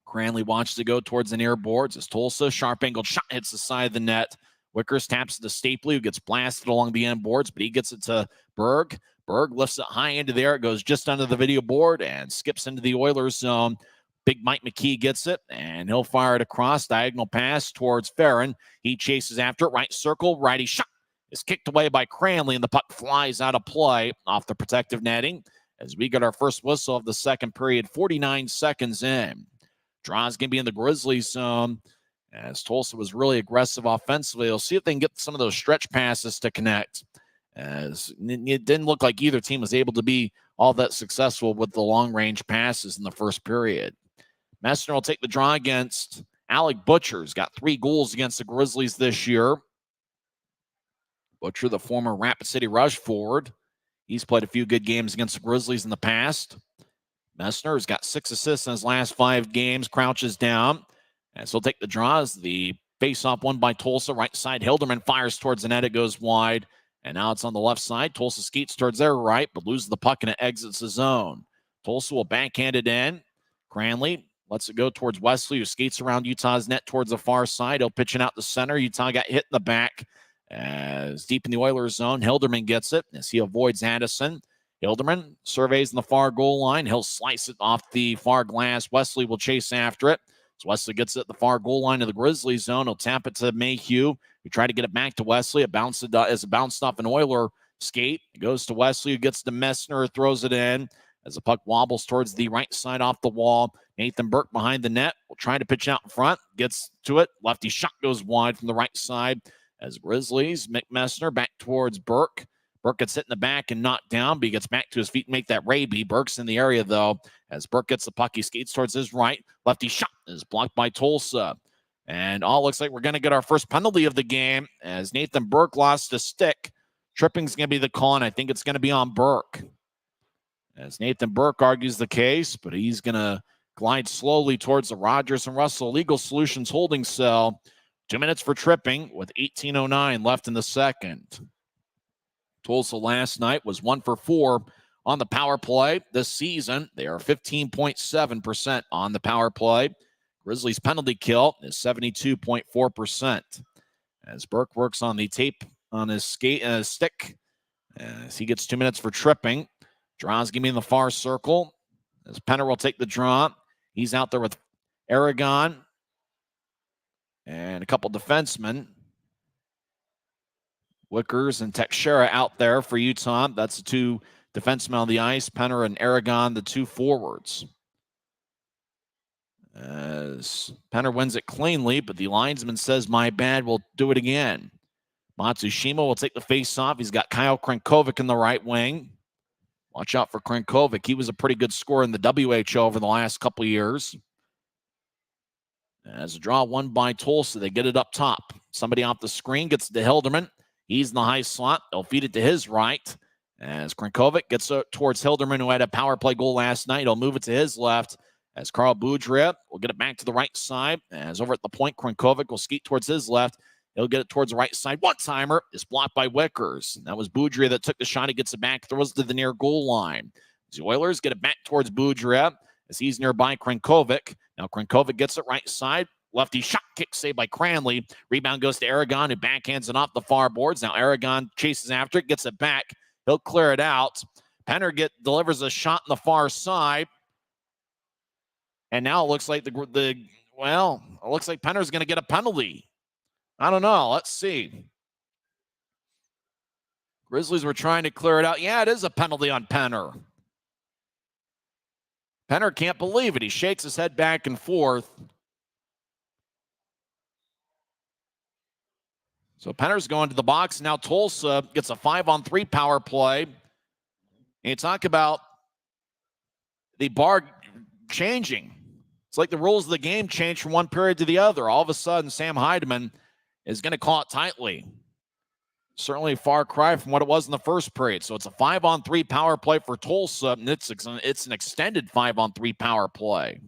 Cranley wants to go towards the near boards as Tulsa, sharp angled shot hits the side of the net. Wickers taps it to Stapley, who gets blasted along the end boards, but he gets it to Berg. Berg lifts it high into the air. It goes just under the video board and skips into the Oilers zone. Big Mike McKee gets it, and he'll fire it across. Diagonal pass towards Farron. He chases after it. Right circle. Righty shot is kicked away by Cranley, and the puck flies out of play off the protective netting as we get our first whistle of the second period, 49 seconds in. Draw's going to be in the Grizzlies zone as Tulsa was really aggressive offensively. We'll see if they can get some of those stretch passes to connect, as it didn't look like either team was able to be all that successful with the long-range passes in the first period. Messner will take the draw against Alec Butcher. He's got 3 goals against the Grizzlies this year. Butcher, the former Rapid City Rush forward. He's played a few good games against the Grizzlies in the past. Messner has got 6 assists in his last 5 games, crouches down. And so he'll take the draw as the face-off won by Tulsa. Right side, Hilderman fires towards the net. It goes wide. And now it's on the left side. Tulsa skates towards their right, but loses the puck and it exits the zone. Tulsa will backhand it in. Cranley lets it go towards Wesley, who skates around Utah's net towards the far side. He'll pitch it out the center. Utah got hit in the back. As deep in the Oilers zone, Hilderman gets it as he avoids Addison. Hilderman surveys in the far goal line. He'll slice it off the far glass. Wesley will chase after it. So Wesley gets it at the far goal line of the Grizzlies zone. He'll tap it to Mayhew. We try to get it back to Wesley. It bounced off an Oiler skate. It goes to Wesley, who gets to Messner, throws it in. As the puck wobbles towards the right side off the wall, Nathan Burke behind the net will try to pitch out in front. Gets to it. Lefty shot goes wide from the right side. As Grizzlies, Mick Messner back towards Burke. Burke gets hit in the back and knocked down, but he gets back to his feet and make that Raby. Burke's in the area, though. As Burke gets the puck, he skates towards his right. Lefty shot is blocked by Tulsa. And all looks like we're going to get our first penalty of the game as Nathan Burke lost a stick. Tripping's going to be the call, and I think it's going to be on Burke. As Nathan Burke argues the case, but he's going to glide slowly towards the Rogers and Russell Legal Solutions holding cell. 2 minutes for tripping with 18:09 left in the second. Tulsa last night was 1 for 4 on the power play. This season, they are 15.7% on the power play. Grizzlies' penalty kill is 72.4%. As Burke works on the tape on his stick, as he gets 2 minutes for tripping. Draws give me in the far circle. As Penner will take the draw. He's out there with Aragon and a couple defensemen. Wickers and Teixeira out there for Utah. That's the two defensemen on the ice. Penner and Aragon, the two forwards. As Penner wins it cleanly, but the linesman says, my bad, we'll do it again. Matsushima will take the face-off. He's got Kyle Krenkovic in the right wing. Watch out for Krenkovic. He was a pretty good scorer in the WHO over the last couple of years. As a draw won by Tulsa, they get it up top. Somebody off the screen gets it to Hilderman. He's in the high slot. They'll feed it to his right. As Krenkovic gets towards Hilderman, who had a power play goal last night. He'll move it to his left. As Carl Boudria will get it back to the right side. As over at the point, Krenkovic will skeet towards his left. He'll get it towards the right side. One-timer is blocked by Wickers. And that was Boudria that took the shot. He gets it back, throws it to the near goal line. The Oilers get it back towards Boudria as he's nearby Krenkovic. Now Krenkovic gets it right side. Lefty shot kick saved by Cranley. Rebound goes to Aragon, who backhands it off the far boards. Now Aragon chases after it, gets it back. He'll clear it out. Penner delivers a shot on the far side. And now it looks like it looks like Penner's going to get a penalty. I don't know. Let's see. Grizzlies were trying to clear it out. Yeah, it is a penalty on Penner. Penner can't believe it. He shakes his head back and forth. So Penner's going to the box. Now Tulsa gets a 5-on-3 power play. And you talk about the bar changing. It's like the rules of the game change from one period to the other. All of a sudden, Sam Heidemann is going to call it tightly. Certainly a far cry from what it was in the first period. So it's a 5-on-3 power play for Tulsa, and it's an extended 5-on-3 power play.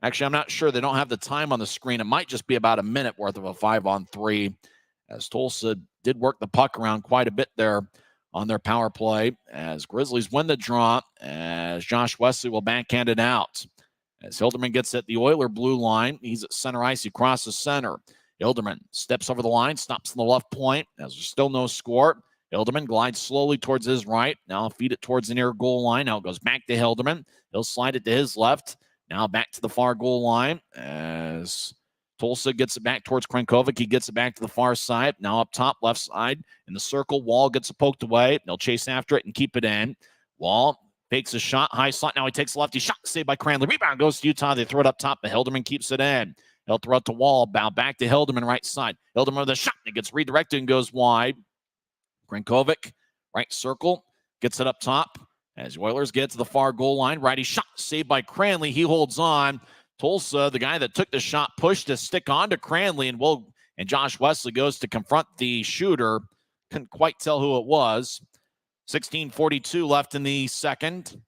Actually, I'm not sure. They don't have the time on the screen. It might just be about a minute worth of a 5-on-3, as Tulsa did work the puck around quite a bit there on their power play, as Grizzlies win the draw, as Josh Wesley will backhand it out. As Hilderman gets at the Oiler blue line, he's at center ice. He crosses center. Hilderman steps over the line, stops on the left point, as there's still no score. Hilderman glides slowly towards his right. Now feed it towards the near goal line. Now it goes back to Hilderman. He'll slide it to his left. Now back to the far goal line as Tulsa gets it back towards Krenkovic. He gets it back to the far side. Now up top, left side. In the circle, Wall gets it poked away. They'll chase after it and keep it in. Wall takes a shot, high slot. Now he takes a lefty shot, saved by Cranley. Rebound goes to Utah. They throw it up top, but Hilderman keeps it in. He'll throw it to Wall. Bow back to Hilderman, right side. Hilderman with a shot. It gets redirected and goes wide. Krenkovic, right circle, gets it up top. As the Oilers get to the far goal line, righty shot saved by Cranley. He holds on. Tulsa, the guy that took the shot, pushed a stick onto Cranley, and Josh Wesley goes to confront the shooter. Couldn't quite tell who it was. 16:42 left in the second.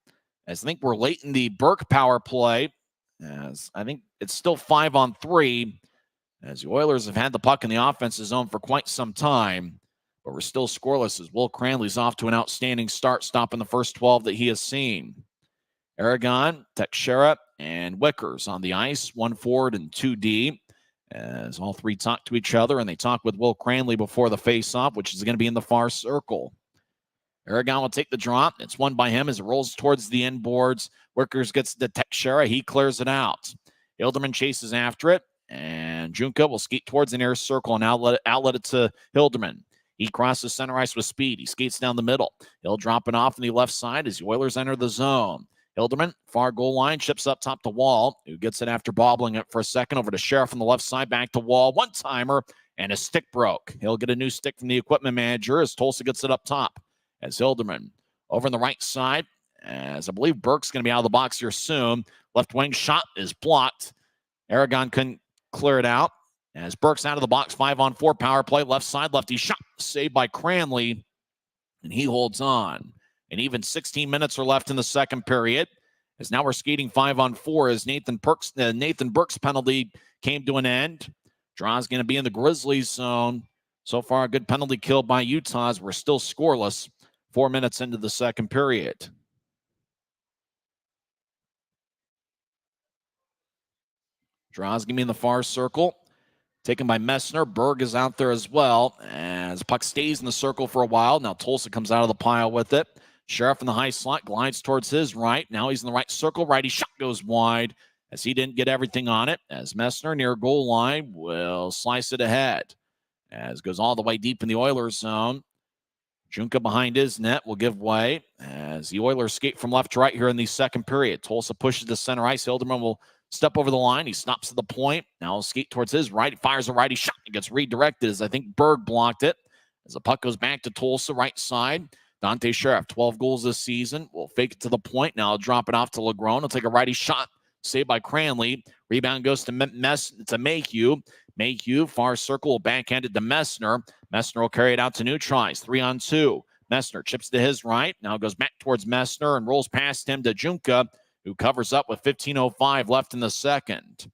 As I think we're late in the Burke power play. As I think it's still 5-on-3. As the Oilers have had the puck in the offensive zone for quite some time. But we're still scoreless as Will Cranley's off to an outstanding start, stopping the first 12 that he has seen. Aragon, Teixeira, and Wickers on the ice, 1 forward and 2 D, as all three talk to each other, and they talk with Will Cranley before the face-off, which is going to be in the far circle. Aragon will take the drop. It's won by him as it rolls towards the end boards. Wickers gets to Teixeira. He clears it out. Hilderman chases after it, and Junka will skate towards the near circle and outlet it to Hilderman. He crosses center ice with speed. He skates down the middle. He'll drop it off on the left side as the Oilers enter the zone. Hilderman, far goal line, chips up top to Wall, who gets it after bobbling it for a second over to Sheriff on the left side, back to Wall. One-timer, and his stick broke. He'll get a new stick from the equipment manager as Tulsa gets it up top. As Hilderman over on the right side, as I believe Burke's going to be out of the box here soon. Left wing shot is blocked. Aragon couldn't clear it out. As Burke's out of the box, 5-on-4 power play, left side, lefty shot, saved by Cranley, and he holds on. And even 16 minutes are left in the second period. As now we're skating 5-on-4 as Nathan Burke's penalty came to an end. Draw's going to be in the Grizzlies zone. So far, a good penalty kill by Utah as we're still scoreless 4 minutes into the second period. Draw's going to be in the far circle. Taken by Messner. Berg is out there as well. As puck stays in the circle for a while. Now Tulsa comes out of the pile with it. Sheriff in the high slot glides towards his right. Now he's in the right circle. Righty shot goes wide as he didn't get everything on it. As Messner near goal line will slice it ahead. As goes all the way deep in the Oilers zone. Junka behind his net will give way as the Oilers skate from left to right here in the second period. Tulsa pushes to center ice. Hilderman will step over the line. He stops at the point. Now he'll skate towards his right. He fires a righty shot. It gets redirected as I think Berg blocked it. As the puck goes back to Tulsa, right side. Dante Sheriff, 12 goals this season. Will fake it to the point. Now he'll drop it off to Legrone. He'll take a righty shot. Saved by Cranley. Rebound goes to Mayhew. Mayhew, far circle, backhanded to Messner. Messner will carry it out to Neutrais. 3-on-2. Messner chips to his right. Now goes back towards Messner and rolls past him to Junka, who covers up with 15:05 left in the second.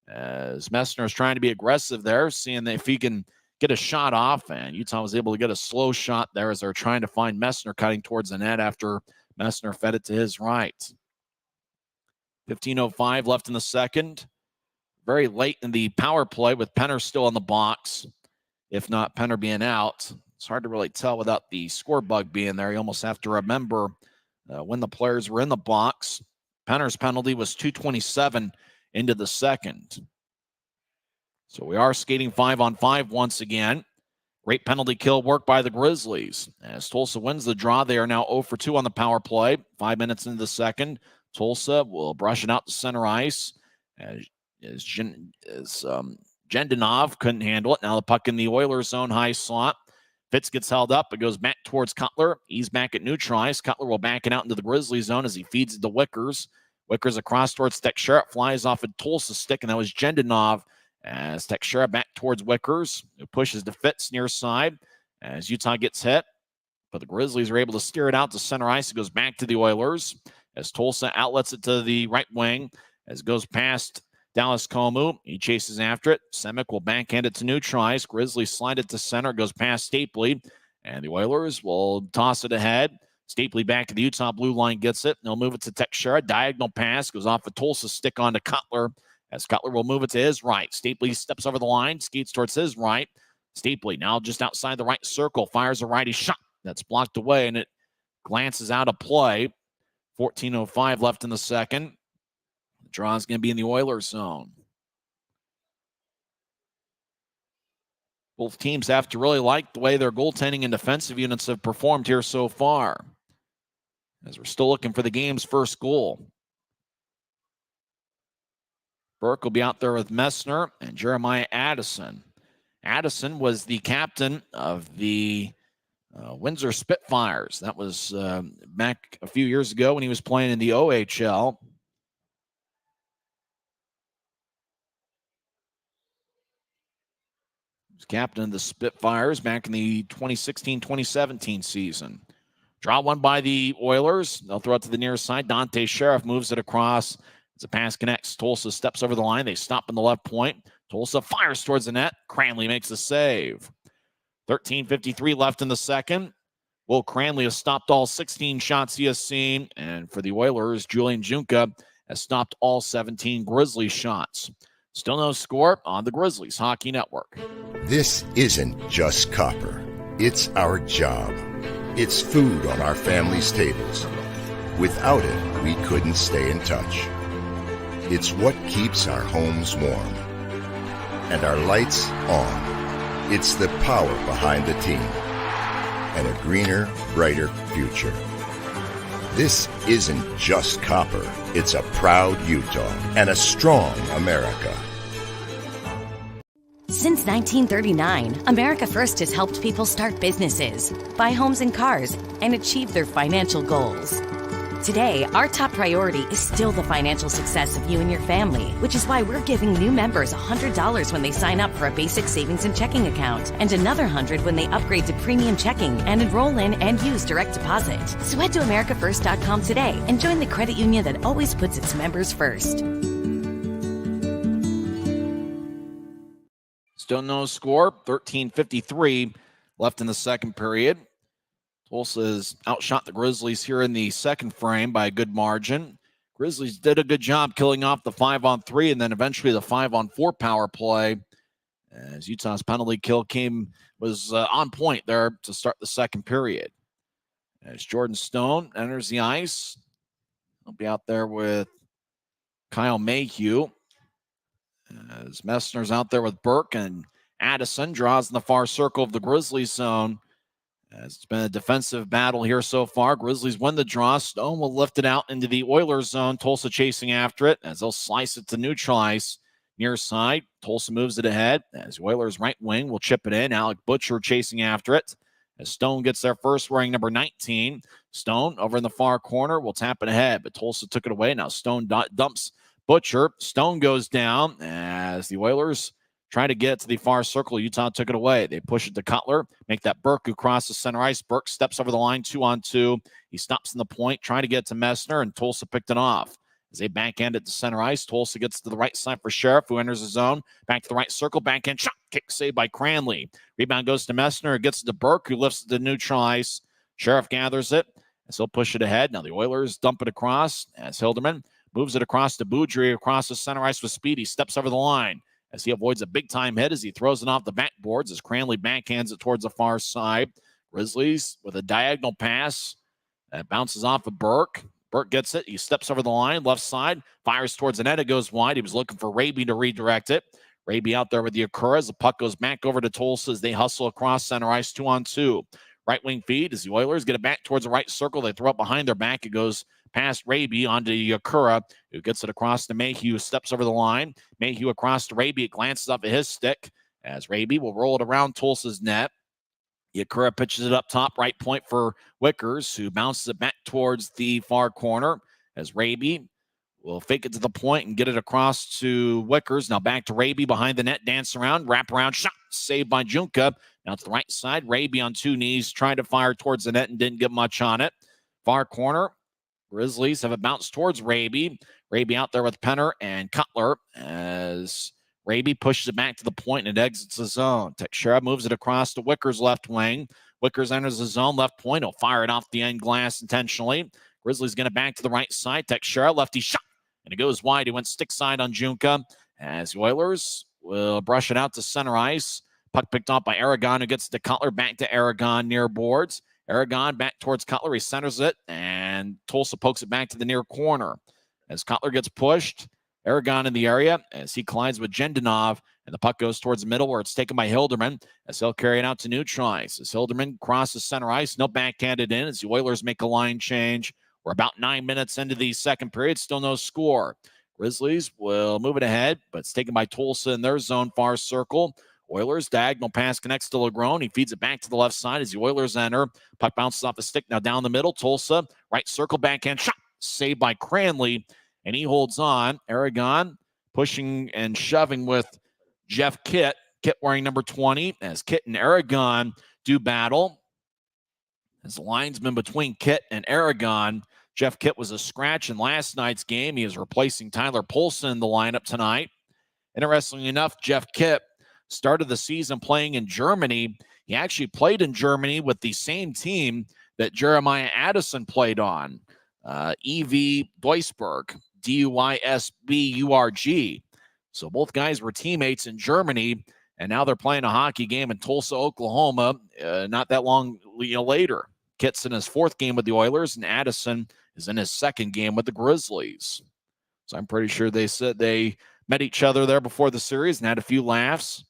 As Messner is trying to be aggressive there, seeing if he can get a shot off, and Utah was able to get a slow shot there as they're trying to find Messner cutting towards the net after Messner fed it to his right. 15:05 left in the second. Very late in the power play with Penner still in the box. If not, Penner being out. It's hard to really tell without the score bug being there. You almost have to remember when the players were in the box. Penner's penalty was 2:27 into the second. So we are skating 5-on-5 once again. Great penalty kill work by the Grizzlies. As Tulsa wins the draw, they are now 0 for 2 on the power play. 5 minutes into the second. Tulsa will brush it out to center ice. As Jendenov couldn't handle it. Now the puck in the Oilers zone high slot. Fitz gets held up. It goes back towards Cutler. He's back at Neutrais. Cutler will back it out into the Grizzlies zone as he feeds it to Wickers. Wickers across towards Teixeira. Flies off a Tulsa stick, and that was Jendenov. As Teixeira back towards Wickers, who pushes to Fitz near side as Utah gets hit. But the Grizzlies are able to steer it out to center ice. It goes back to the Oilers as Tulsa outlets it to the right wing as it goes past Dallas Comu. He chases after it. Semick will backhand it to Neutrais. Grizzlies slide it to center. It goes past Stapley. And the Oilers will toss it ahead. Stapley back at the Utah blue line gets it. They'll move it to Teixeira. Diagonal pass goes off a Tulsa stick onto Cutler. As Cutler will move it to his right. Stapley steps over the line. Skates towards his right. Stapley now just outside the right circle. Fires a righty shot. That's blocked away. And it glances out of play. 14:05 left in the second. Draw is going to be in the Oilers zone. Both teams have to really like the way their goaltending and defensive units have performed here so far, as we're still looking for the game's first goal. Burke will be out there with Messner and Jeremiah Addison. Addison was the captain of the Windsor Spitfires. That was back a few years ago when he was playing in the OHL. Captain of the Spitfires back in the 2016-2017 season. Draw one by the Oilers. They'll throw it to the near side. Dante Sheriff moves it across. As the pass connects, Tulsa steps over the line. They stop in the left point. Tulsa fires towards the net. Cranley makes the save. 13:53 left in the second. Will Cranley has stopped all 16 shots he has seen. And for the Oilers, Julian Junka has stopped all 17 Grizzlies shots. Still no score on the Grizzlies Hockey Network. This isn't just copper. It's our job. It's food on our family's tables. Without it, we couldn't stay in touch. It's what keeps our homes warm and our lights on. It's the power behind the team and a greener, brighter future. This isn't just copper. It's a proud Utah and a strong America. Since 1939, America First has helped people start businesses, buy homes and cars, and achieve their financial goals. Today, our top priority is still the financial success of you and your family, which is why we're giving new members $100 when they sign up for a basic savings and checking account, and another $100 when they upgrade to premium checking and enroll in and use direct deposit. So head to americafirst.com today and join the credit union that always puts its members first. Still no score. 13:53 left in the second period. Tulsa has outshot the Grizzlies here in the second frame by a good margin. Grizzlies did a good job killing off the 5-on-3 and then eventually the 5-on-4 power play, as Utah's penalty kill was on point there to start the second period. As Jordan Stone enters the ice, he'll be out there with Kyle Mayhew. As Messner's out there with Burke, and Addison draws in the far circle of the Grizzlies zone. As it's been a defensive battle here so far. Grizzlies win the draw. Stone will lift it out into the Oilers zone. Tulsa chasing after it as they'll slice it to neutral ice. Near side, Tulsa moves it ahead as the Oilers right wing will chip it in. Alec Butcher chasing after it as Stone gets there first wearing number 19. Stone over in the far corner will tap it ahead, but Tulsa took it away. Now Stone dumps Butcher. Stone goes down as the Oilers try to get to the far circle. Utah took it away. They push it to Cutler, make that Burke who crosses center ice. Burke steps over the line 2-on-2. He stops in the point, trying to get to Messner, and Tulsa picked it off. As they backhand it to center ice, Tulsa gets to the right side for Sheriff, who enters the zone. Back to the right circle, backhand shot, kick saved by Cranley. Rebound goes to Messner. It gets to Burke, who lifts it to neutral ice. Sheriff gathers it, as he'll push it ahead. Now the Oilers dump it across, as Hilderman moves it across to Boudry, across the center ice with speed. He steps over the line, as he avoids a big-time hit as he throws it off the backboards as Cranley backhands it towards the far side. Grizzlies with a diagonal pass that bounces off of Burke. Burke gets it. He steps over the line, left side, fires towards the net. It goes wide. He was looking for Raby to redirect it. Raby out there with the Akura as the puck goes back over to Tulsa as they hustle across center ice 2-on-2. Right wing feed as the Oilers get it back towards the right circle. They throw it behind their back. It goes past Raby onto Yakura, who gets it across to Mayhew, steps over the line. Mayhew across to Raby. It glances off of his stick as Raby will roll it around Tulsa's net. Yakura pitches it up top, right point for Wickers, who bounces it back towards the far corner as Raby will fake it to the point and get it across to Wickers. Now back to Raby behind the net, dance around, wrap around shot, saved by Junka. Now to the right side, Raby on two knees, trying to fire towards the net and didn't get much on it. Far corner, Grizzlies have a bounce towards Raby. Raby out there with Penner and Cutler as Raby pushes it back to the point and it exits the zone. Teixeira moves it across to Wickers' left wing. Wickers enters the zone, left point. He'll fire it off the end glass intentionally. Grizzlies get it back to the right side. Teixeira, lefty shot, and it goes wide. He went stick side on Junka as the Oilers will brush it out to center ice. Puck picked off by Aragon, who gets to Cutler, back to Aragon near boards. Aragon back towards Cutler. He centers it, and Tulsa pokes it back to the near corner. As Cutler gets pushed, Aragon in the area as he collides with Jendanov, and the puck goes towards the middle where it's taken by Hilderman as he'll carry it out to neutral ice. As Hilderman crosses center ice, no backhanded in as the Oilers make a line change. We're about 9 minutes into the second period, still no score. Grizzlies will move it ahead, but it's taken by Tulsa in their zone far circle. Oilers, diagonal pass connects to Legron. He feeds it back to the left side as the Oilers enter. Puck bounces off the stick now down the middle. Tulsa, right circle, backhand shot, saved by Cranley, and he holds on. Aragon pushing and shoving with Jeff Kitt. Kitt wearing number 20 as Kitt and Aragon do battle. As the linesman between Kitt and Aragon, Jeff Kitt was a scratch in last night's game. He is replacing Tyler Polson in the lineup tonight. Interestingly enough, Jeff Kitt started the season playing in Germany. He actually played in Germany with the same team that Jeremiah Addison played on, E.V. Duisburg, Duisburg. So both guys were teammates in Germany, and now they're playing a hockey game in Tulsa, Oklahoma, not that long later. Kit's in his fourth game with the Oilers, and Addison is in his second game with the Grizzlies. So I'm pretty sure they said they met each other there before the series and had a few laughs.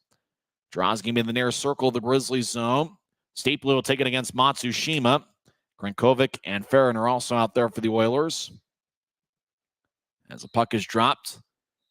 Draws game in the near circle of the Grizzlies zone. Stapley will take it against Matsushima. Krenkovic and Farron are also out there for the Oilers. As the puck is dropped,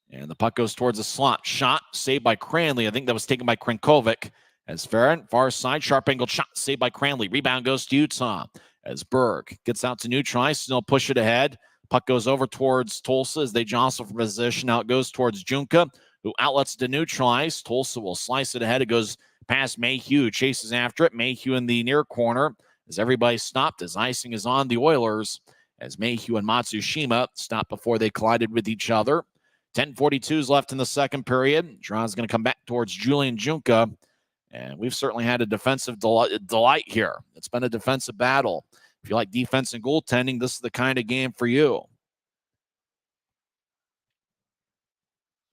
and the puck goes towards the slot. Shot saved by Cranley. I think that was taken by Krenkovic. As Farron, far side, sharp angled shot saved by Cranley. Rebound goes to Utah. As Berg gets out to Neutron, still push it ahead. Puck goes over towards Tulsa as they jostle for position. Now it goes towards Junka, who outlets to neutralize. Tulsa will slice it ahead. It goes past Mayhew, who chases after it. Mayhew in the near corner as everybody stopped as icing is on the Oilers as Mayhew and Matsushima stopped before they collided with each other. 10:42 is left in the second period. Draw's going to come back towards Julian Junka, and we've certainly had a defensive delight here. It's been a defensive battle. If you like defense and goaltending, this is the kind of game for you.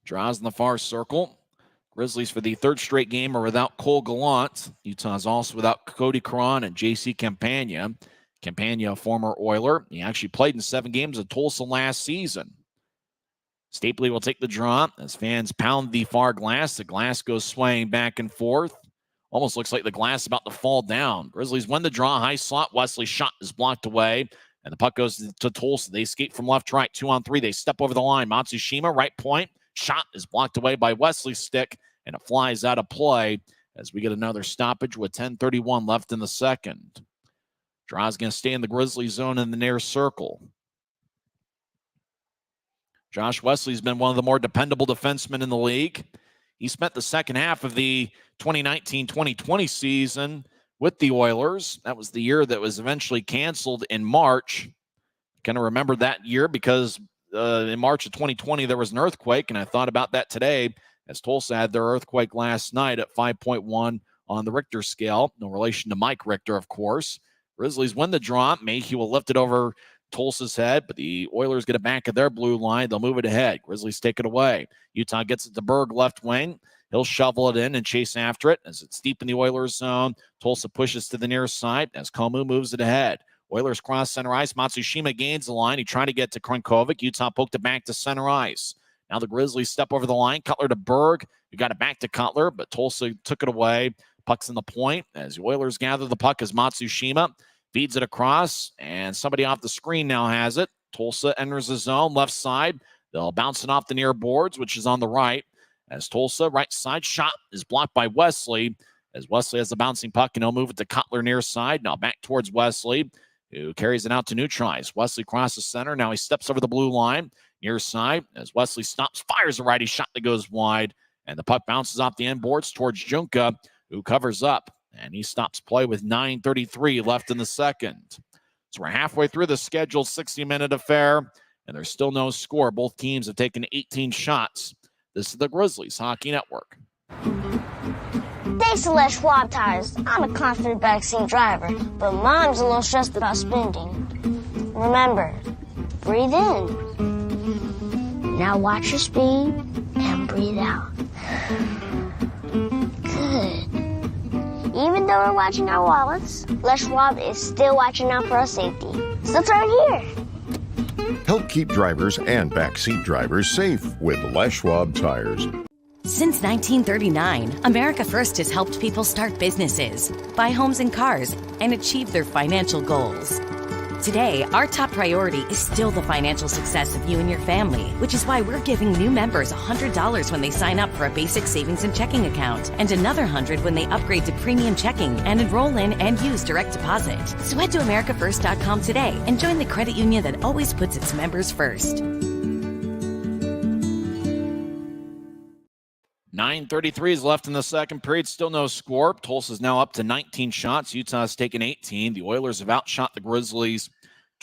Draws in the far circle. Grizzlies for the third straight game are without Cole Gallant. Utah's also without Cody Cron and J.C. Campagna. Campagna, a former Oiler. He actually played in 7 games at Tulsa last season. Stapley will take the draw as fans pound the far glass. The glass goes swaying back and forth. Almost looks like the glass is about to fall down. Grizzlies win the draw. High slot. Wesley's shot is blocked away. And the puck goes to Tulsa. They skate from left to right. 2-on-3. They step over the line. Matsushima, right point. Shot is blocked away by Wesley's stick. And it flies out of play as we get another stoppage with 10:31 left in the second. Draw's going to stay in the Grizzly zone in the near circle. Josh Wesley's been one of the more dependable defensemen in the league. He spent the second half of the 2019-2020 season with the Oilers. That was the year that was eventually canceled in March. Kind of remember that year because in March of 2020, there was an earthquake, and I thought about that today as Tulsa had their earthquake last night at 5.1 on the Richter scale. No relation to Mike Richter, of course. Grizzlies win the draw. Mayhew will lift it over Tulsa's head, but the Oilers get it back at their blue line. They'll move it ahead. Grizzlies take it away. Utah gets it to Berg, left wing. He'll shovel it in and chase after it as it's deep in the Oilers zone. Tulsa pushes to the near side as Komu moves it ahead. Oilers cross center ice. Matsushima gains the line. He tried to get to Krenkovic. Utah poked it back to center ice. Now the Grizzlies step over the line. Cutler to Berg. We got it back to Cutler, but Tulsa took it away. Puck's in the point as the Oilers gather the puck as Matsushima feeds it across, and somebody off the screen now has it. Tulsa enters the zone, left side. They'll bounce it off the near boards, which is on the right. As Tulsa, right side shot is blocked by Wesley. As Wesley has the bouncing puck, and he'll move it to Cutler near side. Now back towards Wesley, who carries it out to neutralize. Wesley crosses center. Now he steps over the blue line, near side. As Wesley stops, fires a righty shot that goes wide, and the puck bounces off the end boards towards Junka, who covers up. And he stops play with 9:33 left in the second. So we're halfway through the scheduled 60-minute affair, and there's still no score. Both teams have taken 18 shots. This is the Grizzlies Hockey Network. Thanks to Les Schwab tires, I'm a confident backseat driver, but Mom's a little stressed about spending. Remember, breathe in. Now watch your speed and breathe out. Good. Even though we're watching our wallets, Les Schwab is still watching out for our safety. So turn here. Help keep drivers and backseat drivers safe with Les Schwab tires. Since 1939, America First has helped people start businesses, buy homes and cars, and achieve their financial goals. Today, our top priority is still the financial success of you and your family, which is why we're giving new members $100 when they sign up for a basic savings and checking account, and another $100 when they upgrade to premium checking and enroll in and use direct deposit. So head to AmericaFirst.com today and join the credit union that always puts its members first. 9:33 is left in the second period. Still no score. Tulsa's now up to 19 shots. Utah's taken 18. The Oilers have outshot the Grizzlies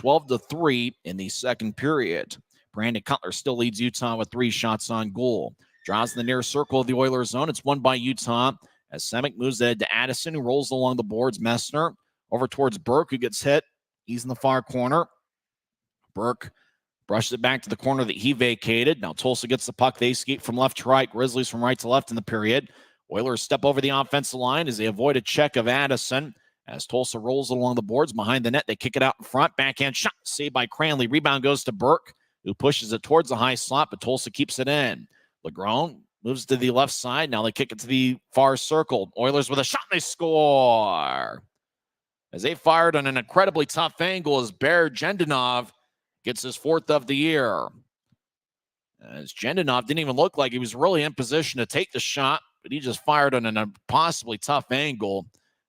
12-3 in the second period. Brandon Cutler still leads Utah with 3 shots on goal. Draws in the near circle of the Oilers zone. It's won by Utah as Semick moves it to Addison, who rolls along the boards. Messner over towards Burke, who gets hit. He's in the far corner. Burke brushes it back to the corner that he vacated. Now Tulsa gets the puck. They skate from left to right. Grizzlies from right to left in the period. Oilers step over the offensive line as they avoid a check of Addison. As Tulsa rolls along the boards behind the net, they kick it out in front. Backhand shot saved by Cranley. Rebound goes to Burke, who pushes it towards the high slot, but Tulsa keeps it in. Legrone moves to the left side. Now they kick it to the far circle. Oilers with a shot. They score. As they fired on an incredibly tough angle as Bear Jendenov gets his 4th of the year. As Jendenov didn't even look like he was really in position to take the shot, but he just fired on an impossibly tough angle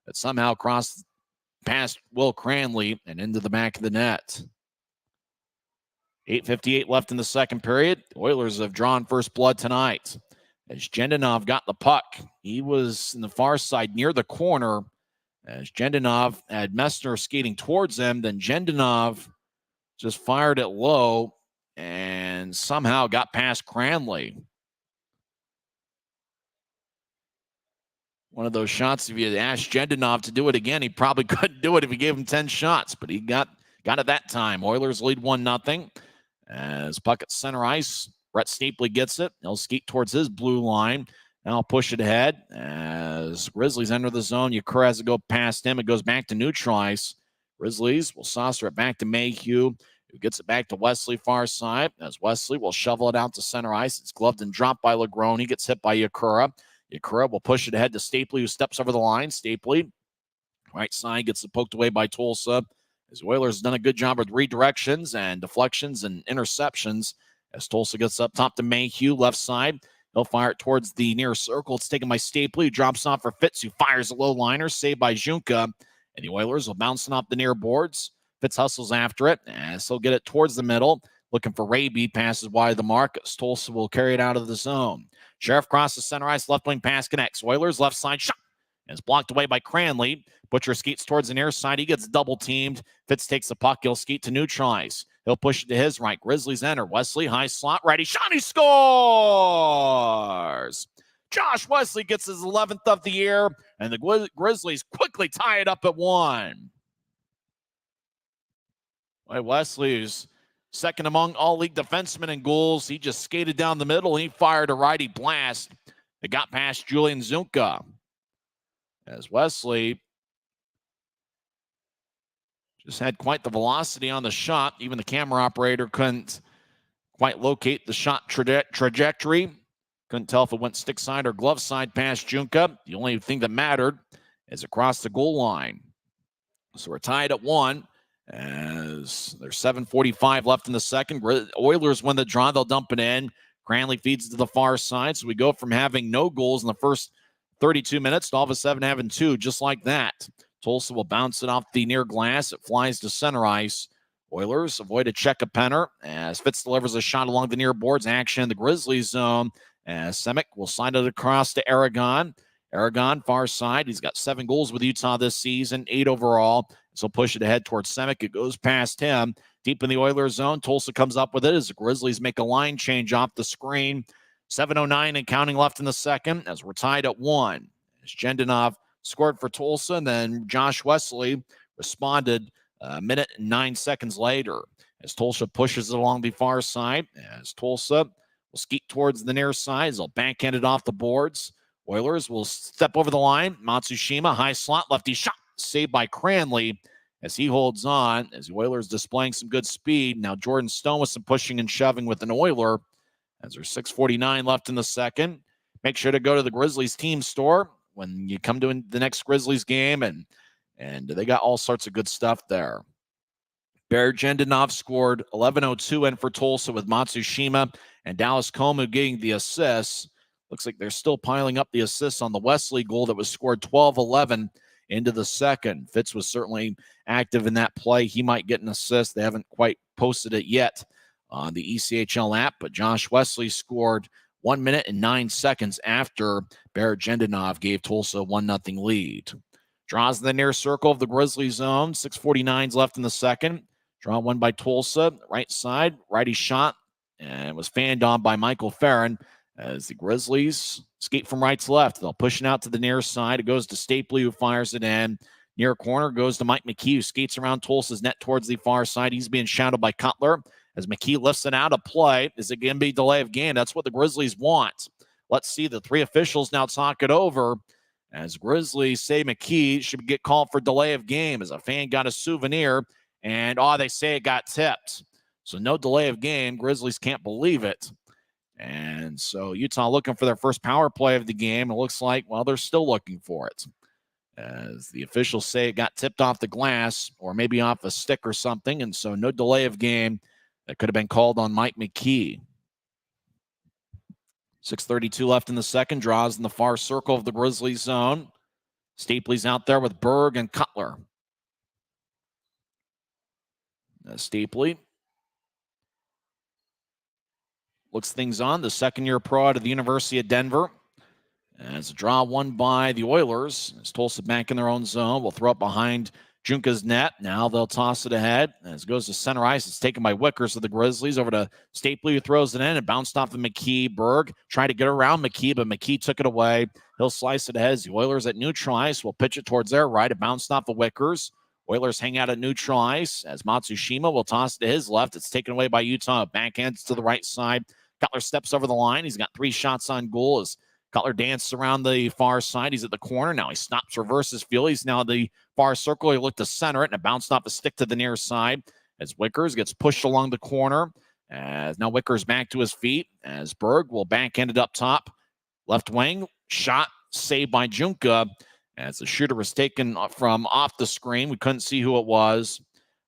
that somehow crossed past Will Cranley and into the back of the net. 8:58 left in the second period. The Oilers have drawn first blood tonight. As Jendenov got the puck, he was in the far side near the corner. As Jendenov had Messner skating towards him, then Jendenov just fired it low and somehow got past Cranley. One of those shots, if you had asked Jendenov to do it again, he probably couldn't do it if he gave him 10 shots, but he got it that time. Oilers lead 1-0. As puck at center ice, Brett Stapley gets it. He'll skate towards his blue line. Now push it ahead. As Grizzlies enter the zone, Yakura has to go past him. It goes back to neutral ice. Grizzlies will saucer it back to Mayhew, who gets it back to Wesley far side. As Wesley will shovel it out to center ice. It's gloved and dropped by Legrone. He gets hit by Yakura. Yakura will push it ahead to Stapley, who steps over the line. Stapley, right side, gets it poked away by Tulsa. As Oilers has done a good job with redirections and deflections and interceptions. As Tulsa gets up top to Mayhew, left side. He'll fire it towards the near circle. It's taken by Stapley, who drops off for Fitz, who fires a low liner, saved by Junka. And the Oilers will bounce it off the near boards. Fitz hustles after it, as he'll get it towards the middle. Looking for Raby, passes wide of the mark. Tulsa will carry it out of the zone. Sheriff crosses center ice, left wing pass connects. Oilers left side shot. And it's blocked away by Cranley. Butcher skates towards the near side. He gets double teamed. Fitz takes the puck. He'll skate to neutral ice. He'll push it to his right. Grizzlies enter. Wesley, high slot, righty shot. He scores! Josh Wesley gets his 11th of the year, and the Grizzlies quickly tie it up at 1. Wesley is second among all-league defensemen in goals. He just skated down the middle. He fired a righty blast. It got past Julian Zunka. As Wesley just had quite the velocity on the shot. Even the camera operator couldn't quite locate the shot trajectory. Couldn't tell if it went stick side or glove side past Junka. The only thing that mattered is across the goal line. So we're tied at 1 as there's 7:45 left in the second. Oilers win the draw. They'll dump it in. Cranley feeds to the far side. So we go from having no goals in the first 32 minutes to all of a sudden having 2, just like that. Tulsa will bounce it off the near glass. It flies to center ice. Oilers avoid a check of Penner as Fitz delivers a shot along the near boards. Action in the Grizzlies zone as Semick will slide it across to Aragon. Aragon, far side. He's got 7 goals with Utah this season, 8 overall. So push it ahead towards Semick. It goes past him. Deep in the Oilers zone. Tulsa comes up with it as the Grizzlies make a line change off the screen. 7:09 and counting left in the second as we're tied at 1. As Jendenov scored for Tulsa, and then Josh Wesley responded a minute and 9 seconds later as Tulsa pushes it along the far side. As Tulsa will skeet towards the near side, they'll backhand it off the boards. Oilers will step over the line. Matsushima, high slot, lefty shot, saved by Cranley as he holds on. As the Oilers displaying some good speed. Now Jordan Stone with some pushing and shoving with an Oiler. As there's 6:49 left in the second. Make sure to go to the Grizzlies team store when you come to the next Grizzlies game, and they got all sorts of good stuff there. Bear Jendenov scored 11:02 in for Tulsa with Matsushima and Dallas Komu getting the assists. Looks like they're still piling up the assists on the Wesley goal that was scored 12:11 into the second. Fitz was certainly active in that play. He might get an assist. They haven't quite posted it yet on the ECHL app, but Josh Wesley scored 1 minute and 9 seconds after Bear Jendenov gave Tulsa a 1-0 lead. Draws in the near circle of the Grizzly zone. 6:49 left in the second. Draw one by Tulsa. Right side, righty shot, and was fanned on by Michael Farron as the Grizzlies skate from right to left. They'll push it out to the near side. It goes to Stapley, who fires it in. Near corner goes to Mike McKee, who skates around Tulsa's net towards the far side. He's being shadowed by Cutler as McKee lifts it out of play. Is it going to be delay of game? That's what the Grizzlies want. Let's see. The three officials now talk it over as Grizzlies say McKee should get called for delay of game as a fan got a souvenir, and they say it got tipped. So no delay of game. Grizzlies can't believe it. And so Utah looking for their first power play of the game. It looks like, they're still looking for it. As the officials say it got tipped off the glass or maybe off a stick or something. And so no delay of game. That could have been called on Mike McKee. 6:32 left in the second. Draws in the far circle of the Grizzlies zone. Stapley's out there with Berg and Cutler. Stapley looks things on. The second-year pro out of the University of Denver. As a draw won by the Oilers. As Tulsa back in their own zone. Will throw it behind Junka's net. Now they'll toss it ahead. As it goes to center ice, it's taken by Wickers of the Grizzlies. Over to Stapley, who throws it in and bounced off of McKee. Berg tried to get around McKee, but McKee took it away. He'll slice it ahead as the Oilers at neutral ice will pitch it towards their right. It bounced off of Wickers. Oilers hang out at neutral ice as Matsushima will toss it to his left. It's taken away by Utah. Backhands to the right side. Cutler steps over the line. He's got 3 shots on goal as Cutler dances around the far side. He's at the corner. Now he stops, reverses field. He's now at the far circle. He looked to center it, and it bounced off a stick to the near side as Wickers gets pushed along the corner. As now Wickers back to his feet as Berg will backhand it up top. Left wing, shot, saved by Junka as the shooter was taken from off the screen. We couldn't see who it was.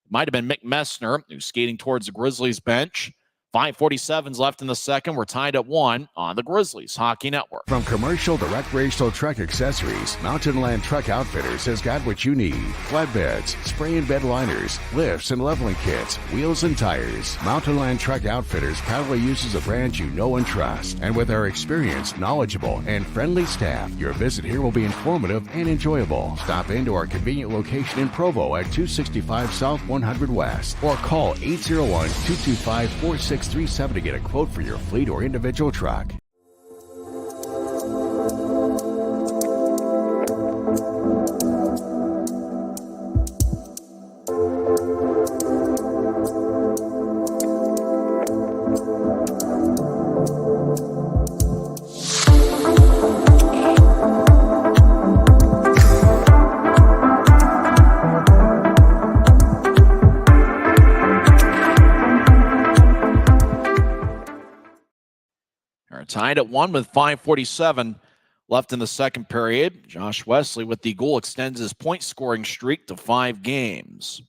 Might have been Mick Messner, who's skating towards the Grizzlies bench. 5:47 left in the second. We're tied at 1 on the Grizzlies Hockey Network. From commercial to recreational truck accessories, Mountain Land Truck Outfitters has got what you need. Flatbeds, spray and bed liners, lifts and leveling kits, wheels and tires. Mountain Land Truck Outfitters proudly uses a brand you know and trust. And with our experienced, knowledgeable, and friendly staff, your visit here will be informative and enjoyable. Stop into our convenient location in Provo at 265 South 100 West or call 801-225-4637 to get a quote for your fleet or individual truck. Tied at 1 with 5:47 left in the second period. Josh Wesley with the goal extends his point-scoring streak to 5 games.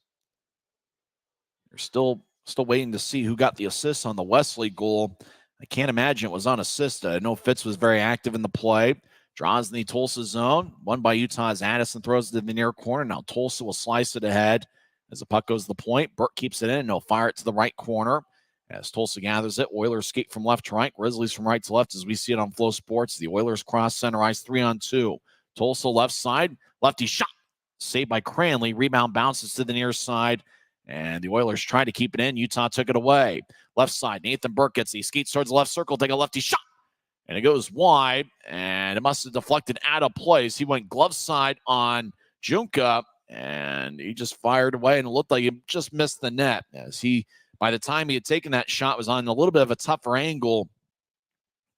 You're still waiting to see who got the assist on the Wesley goal. I can't imagine it was unassisted. I know Fitz was very active in the play. Draws in the Tulsa zone. Won by Utah's Addison throws it in the near corner. Now Tulsa will slice it ahead as the puck goes to the point. Burke keeps it in and he'll fire it to the right corner. As Tulsa gathers it, Oilers skate from left to right, Grizzlies from right to left as we see it on Flow Sports. The Oilers cross center ice 3-on-2. Tulsa left side, lefty shot, saved by Cranley. Rebound bounces to the near side, and the Oilers try to keep it in. Utah took it away. Left side, Nathan Burke gets the skates towards the left circle, take a lefty shot, and it goes wide, and it must have deflected out of place. He went glove side on Junka, and he just fired away, and it looked like he just missed the net as he, by the time he had taken that shot, was on a little bit of a tougher angle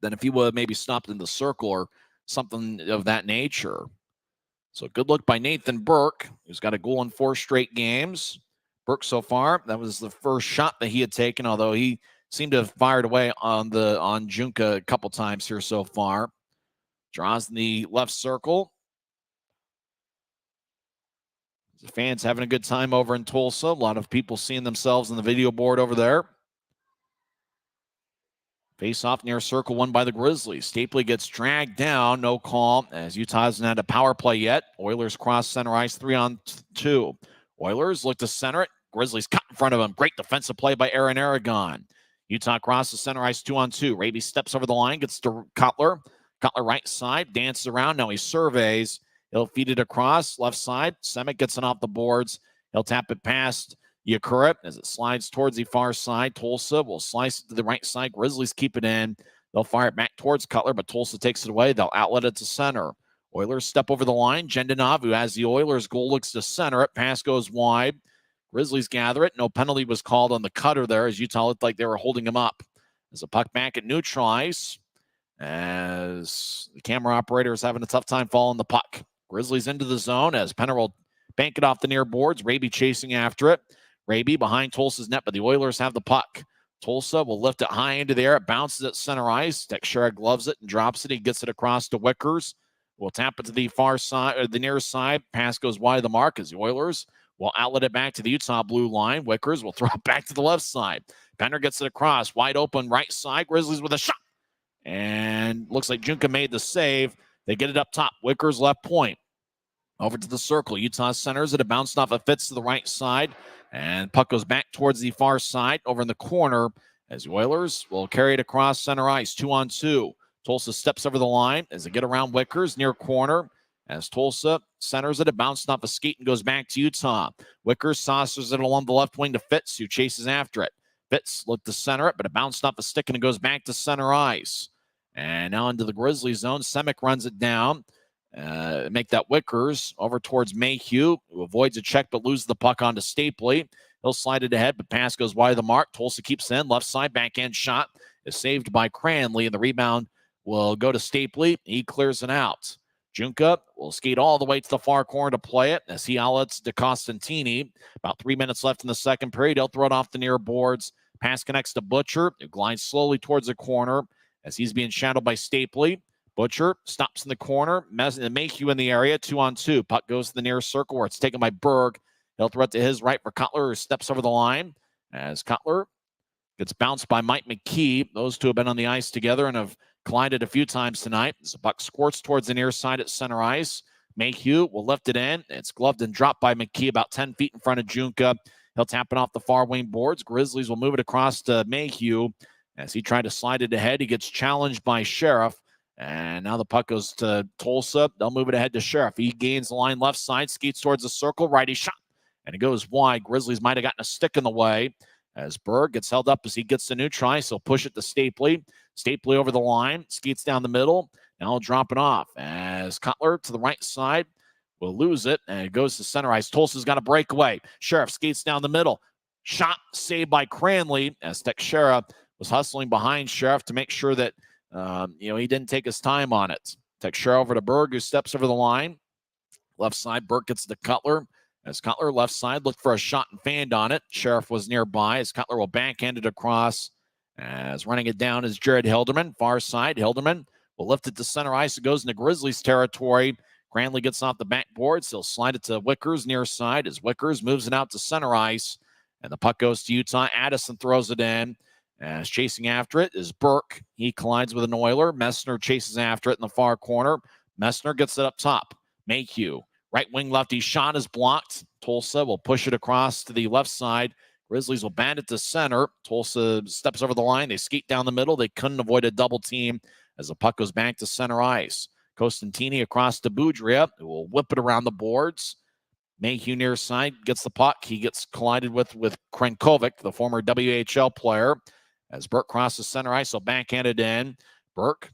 than if he would have maybe stopped in the circle or something of that nature. So good look by Nathan Burke, who's got a goal in 4 straight games. Burke so far, that was the first shot that he had taken, although he seemed to have fired away on Junka a couple times here so far. Draws in the left circle. The fans having a good time over in Tulsa. A lot of people seeing themselves on the video board over there. Face off near circle won by the Grizzlies. Stapley gets dragged down. No call as Utah hasn't had a power play yet. Oilers cross center ice 3-on-2. Oilers look to center it. Grizzlies cut in front of him. Great defensive play by Aaron Aragon. Utah crosses center ice 2-on-2. Raby steps over the line, gets to Cutler. Cutler right side, dances around. Now he surveys. He'll feed it across left side. Semick gets it off the boards. He'll tap it past Yakura as it slides towards the far side. Tulsa will slice it to the right side. Grizzlies keep it in. They'll fire it back towards Cutler, but Tulsa takes it away. They'll outlet it to center. Oilers step over the line. Jendanavu has the Oilers goal, looks to center it. Pass goes wide. Grizzlies gather it. No penalty was called on the cutter there as Utah looked like they were holding him up. As a puck back at neutral ice, as the camera operator is having a tough time following the puck. Grizzlies into the zone as Penner will bank it off the near boards. Raby chasing after it. Raby behind Tulsa's net, but the Oilers have the puck. Tulsa will lift it high into the air. It bounces at center ice. Teixeira gloves it and drops it. He gets it across to Wickers. Will tap it to the far side, or the near side. Pass goes wide of the mark as the Oilers will outlet it back to the Utah blue line. Wickers will throw it back to the left side. Penner gets it across. Wide open right side. Grizzlies with a shot. And looks like Junka made the save. They get it up top. Wickers left point. Over to the circle. Utah centers it. It bounced off. It fits to the right side. And puck goes back towards the far side. Over in the corner as the Oilers will carry it across center ice. 2-on-2. Tulsa steps over the line as they get around Wickers near corner. As Tulsa centers it. It bounced off a skate and goes back to Utah. Wickers saucers it along the left wing to Fitz, who chases after it. Fitz looked to center it, but it bounced off a stick and it goes back to center ice. And now into the Grizzlies zone. Semick runs it down. Make that Wickers over towards Mayhew, who avoids a check but loses the puck onto Stapley. He'll slide it ahead, but pass goes wide of the mark. Tulsa keeps in. Left side backhand shot is saved by Cranley, and the rebound will go to Stapley. He clears it out. Junka will skate all the way to the far corner to play it as he outlets to Costantini. About 3 minutes left in the second period. He'll throw it off the near boards. Pass connects to Butcher, who glides slowly towards the corner as he's being shadowed by Stapley. Butcher stops in the corner. Mayhew in the area. 2-on-2. Puck goes to the near circle where it's taken by Berg. He'll throw it to his right for Cutler, who steps over the line as Cutler gets bounced by Mike McKee. Those two have been on the ice together and have collided a few times tonight. As the puck squirts towards the near side at center ice. Mayhew will lift it in. It's gloved and dropped by McKee about 10 feet in front of Junka. He'll tap it off the far wing boards. Grizzlies will move it across to Mayhew as he tried to slide it ahead. He gets challenged by Sheriff. And now the puck goes to Tulsa. They'll move it ahead to Sheriff. He gains the line left side, skates towards the circle, righty shot. And it goes wide. Grizzlies might have gotten a stick in the way as Berg gets held up as he gets the new try. So push it to Stapley. Stapley over the line, skates down the middle. Now he'll drop it off as Cutler to the right side will lose it. And it goes to center ice. Tulsa's got a breakaway. Sheriff skates down the middle. Shot saved by Cranley as Teixeira was hustling behind Sheriff to make sure that he didn't take his time on it. Teixeira over to Berg, who steps over the line. Left side, Berg gets to Cutler. As Cutler, left side, looked for a shot and fanned on it. Sheriff was nearby as Cutler will backhand it across. As running it down is Jared Hilderman. Far side, Hilderman will lift it to center ice. It goes into Grizzlies territory. Cranley gets off the backboards. He'll slide it to Wickers near side as Wickers moves it out to center ice. And the puck goes to Utah. Addison throws it in. As chasing after it is Burke. He collides with an Oiler. Messner chases after it in the far corner. Messner gets it up top. Mayhew. Right wing lefty shot is blocked. Tulsa will push it across to the left side. Grizzlies will band it to center. Tulsa steps over the line. They skate down the middle. They couldn't avoid a double team as the puck goes back to center ice. Costantini across to Boudria, who will whip it around the boards. Mayhew near side gets the puck. He gets collided with Krenkovic, the former WHL player. As Burke crosses center ice, he'll backhand it in. Burke,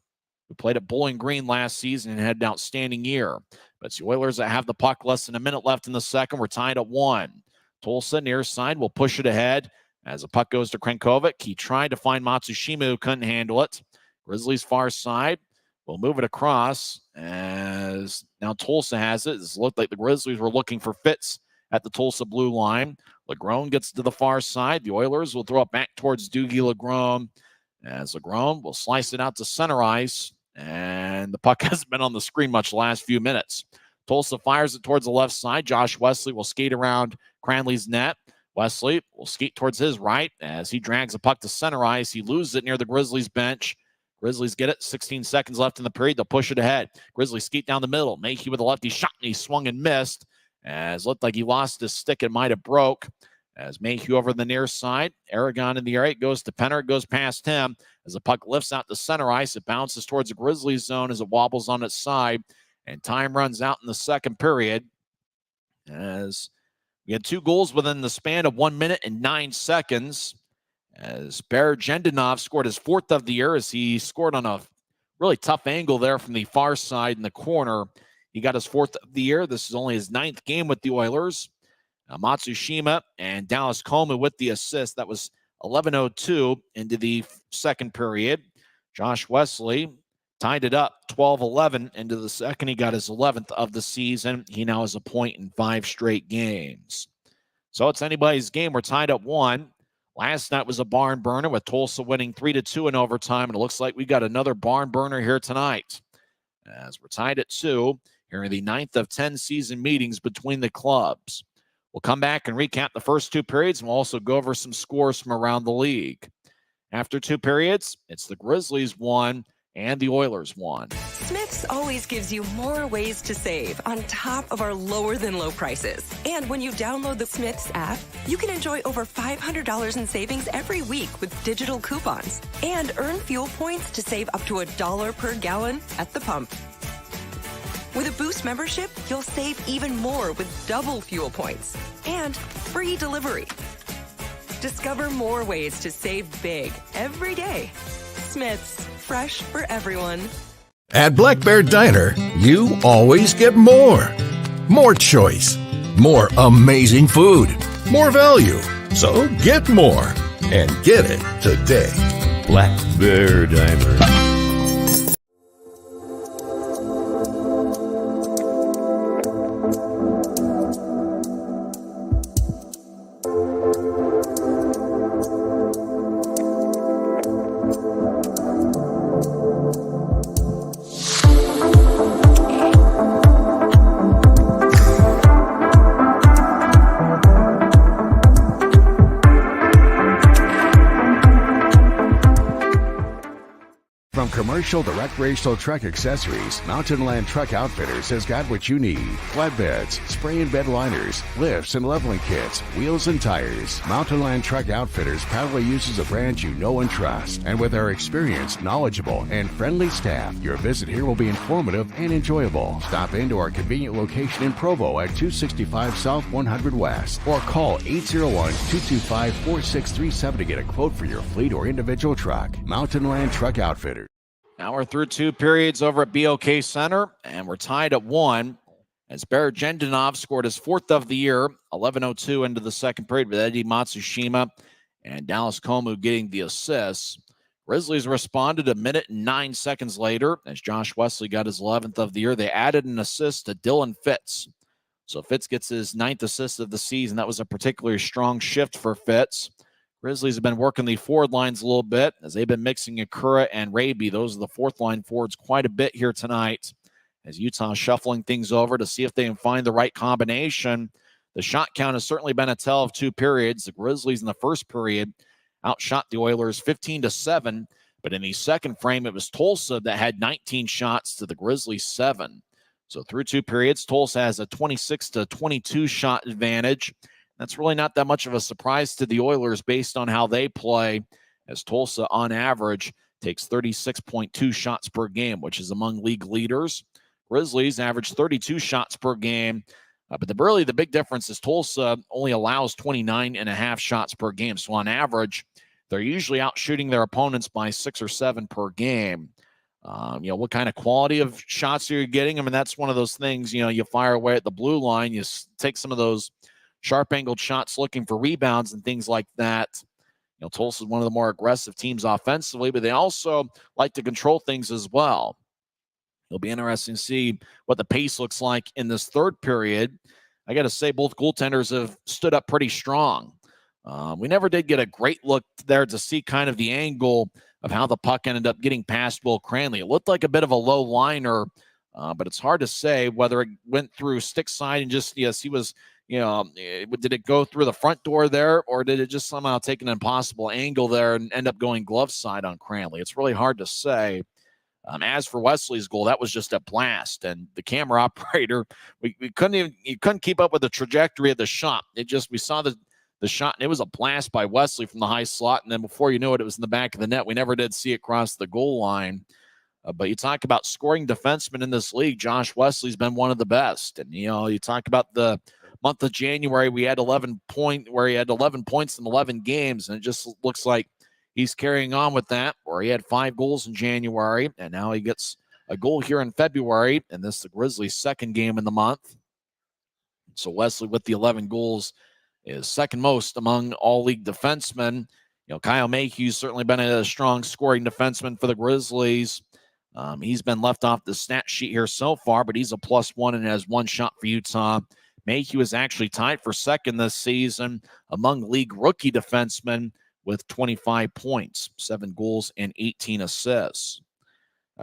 who played at Bowling Green last season and had an outstanding year. But it's the Oilers that have the puck. Less than a minute left in the second. We're tied at 1. Tulsa near side will push it ahead as the puck goes to Krenkovic. He tried to find Matsushima, who couldn't handle it. Grizzlies far side will move it across as now Tulsa has it. It looked like the Grizzlies were looking for Fitz at the Tulsa blue line. Legrone gets to the far side. The Oilers will throw it back towards Doogie Legrone as Legrone will slice it out to center ice. And the puck hasn't been on the screen much the last few minutes. Tulsa fires it towards the left side. Josh Wesley will skate around Cranley's net. Wesley will skate towards his right as he drags the puck to center ice. He loses it near the Grizzlies bench. Grizzlies get it. 16 seconds left in the period. They'll push it ahead. Grizzlies skate down the middle. Mayhew with a lefty shot, and he swung and missed. As looked like he lost his stick and might have broke. As Mayhew over the near side. Aragon in the area. It goes to Penner. It goes past him. As the puck lifts out to center ice, it bounces towards the Grizzlies zone as it wobbles on its side. And time runs out in the second period. As we had 2 goals within the span of 1 minute and 9 seconds. as Bergendanov scored his 4th of the year as he scored on a really tough angle there from the far side in the corner. He got his 4th of the year. This is only his 9th game with the Oilers. Matsushima and Dallas Coleman with the assist. That was 11:02 into the second period. Josh Wesley tied it up 12-11 into the second. He got his 11th of the season. He now has a point in 5 straight games. So it's anybody's game. We're tied at 1. Last night was a barn burner with Tulsa winning 3-2 in overtime, and it looks like we got another barn burner here tonight. As we're tied at 2 here in the 9th of 10 season meetings between the clubs. We'll come back and recap the first 2 periods, and we'll also go over some scores from around the league. After 2 periods, it's the Grizzlies 1 and the Oilers 1. Smith's always gives you more ways to save on top of our lower than low prices. And when you download the Smith's app, you can enjoy over $500 in savings every week with digital coupons and earn fuel points to save up to $1 per gallon at the pump. With a Boost membership, you'll save even more with double fuel points and free delivery. Discover more ways to save big every day. Smith's, fresh for everyone. At Black Bear Diner, you always get more. More choice. More amazing food. More value. So get more. And get it today. Black Bear Diner. Commercial to recreational truck accessories, Mountain Land Truck Outfitters has got what you need. Flatbeds, spray and bed liners, lifts and leveling kits, wheels and tires. Mountain Land Truck Outfitters proudly uses a brand you know and trust. And with our experienced, knowledgeable, and friendly staff, your visit here will be informative and enjoyable. Stop into our convenient location in Provo at 265 South 100 West or call 801-225-4637 to get a quote for your fleet or individual truck. Mountain Land Truck Outfitters. Now we're through 2 periods over at BOK Center, and we're tied at 1 as Bergendanov scored his 4th of the year, 11:02 into the second period with Eddie Matsushima and Dallas Coleman getting the assists. Grizzlies responded a minute and 9 seconds later as Josh Wesley got his 11th of the year. They added an assist to Dylan Fitz. So Fitz gets his 9th assist of the season. That was a particularly strong shift for Fitz. Grizzlies have been working the forward lines a little bit as they've been mixing Akura and Raby. Those are the 4th line forwards quite a bit here tonight as Utah shuffling things over to see if they can find the right combination. The shot count has certainly been a tell of 2 periods. The Grizzlies in the first period outshot the Oilers 15-7, but in the second frame, it was Tulsa that had 19 shots to the Grizzlies 7. So through 2 periods, Tulsa has a 26-22 shot advantage. That's really not that much of a surprise to the Oilers based on how they play, as Tulsa, on average, takes 36.2 shots per game, which is among league leaders. Grizzlies average 32 shots per game, but the big difference is Tulsa only allows 29.5 shots per game. So on average, they're usually out shooting their opponents by 6 or 7 per game. What kind of quality of shots are you getting? I mean, that's one of those things, you fire away at the blue line, you take some of those sharp-angled shots looking for rebounds and things like that. Tulsa is one of the more aggressive teams offensively, but they also like to control things as well. It'll be interesting to see what the pace looks like in this third period. I got to say, both goaltenders have stood up pretty strong. We never did get a great look there to see kind of the angle of how the puck ended up getting past Will Cranley. It looked like a bit of a low liner, but it's hard to say whether it went through stick side and just, yes, he was, did it go through the front door there, or did it just somehow take an impossible angle there and end up going glove side on Cranley? It's really hard to say. As for Wesley's goal, that was just a blast, and the camera operator, we couldn't keep up with the trajectory of the shot. We saw the shot, and it was a blast by Wesley from the high slot, and then before you knew it, it was in the back of the net. We never did see it cross the goal line. But you talk about scoring defensemen in this league, Josh Wesley's been one of the best. And, you talk about the month of January, he had 11 points in 11 games, and it just looks like he's carrying on with that, where he had 5 goals in January, and now he gets a goal here in February, and this is the Grizzlies' second game in the month. So Wesley with the 11 goals is second most among all league defensemen. Kyle Mayhew's certainly been a strong scoring defenseman for the Grizzlies. He's been left off the stat sheet here so far, but he's a +1 and has 1 shot for Utah. Mayhew is actually tied for second this season among league rookie defensemen with 25 points, 7 goals, and 18 assists.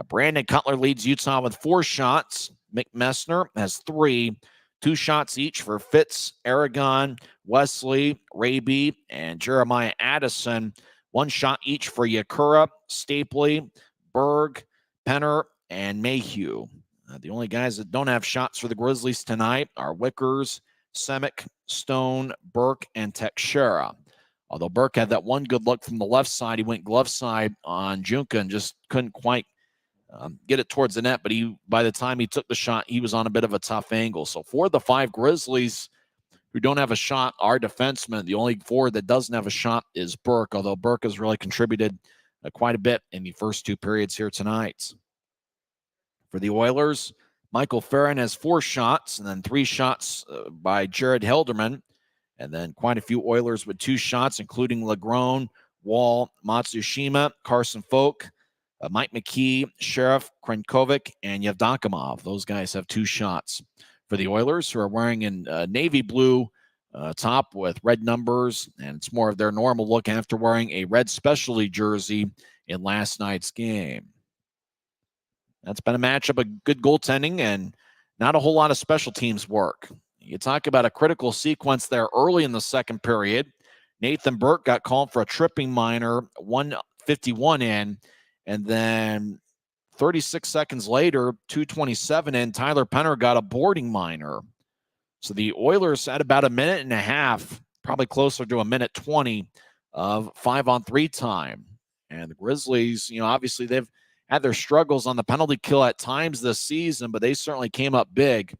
Brandon Cutler leads Utah with 4 shots. Mick Messner has 3, 2 shots each for Fitz, Aragon, Wesley, Raby, and Jeremiah Addison. 1 shot each for Yakura, Stapley, Berg, Penner, and Mayhew. The only guys that don't have shots for the Grizzlies tonight are Wickers, Semick, Stone, Burke, and Teixeira. Although Burke had that one good look from the left side, he went glove side on Junka and just couldn't quite get it towards the net. But by the time he took the shot, he was on a bit of a tough angle. So for the 5 Grizzlies who don't have a shot are defensemen. The only forward that doesn't have a shot is Burke, although Burke has really contributed quite a bit in the first 2 periods here tonight. For the Oilers, Michael Farron has 4 shots, and then 3 shots by Jared Hilderman, and then quite a few Oilers with 2 shots, including Legrone, Wall, Matsushima, Carson Folk, Mike McKee, Sheriff, Krenkovic, and Yevdokimov. Those guys have 2 shots. For the Oilers, who are wearing a navy blue top with red numbers, and it's more of their normal look after wearing a red specialty jersey in last night's game. That's been a matchup of good goaltending and not a whole lot of special teams work. You talk about a critical sequence there early in the second period. Nathan Burke got called for a tripping minor, 1:51 in, and then 36 seconds later, 2:27 in, Tyler Penner got a boarding minor. So the Oilers had about a minute and a half, probably closer to a minute 20 of 5-on-3 time. And the Grizzlies, obviously they've had their struggles on the penalty kill at times this season, but they certainly came up big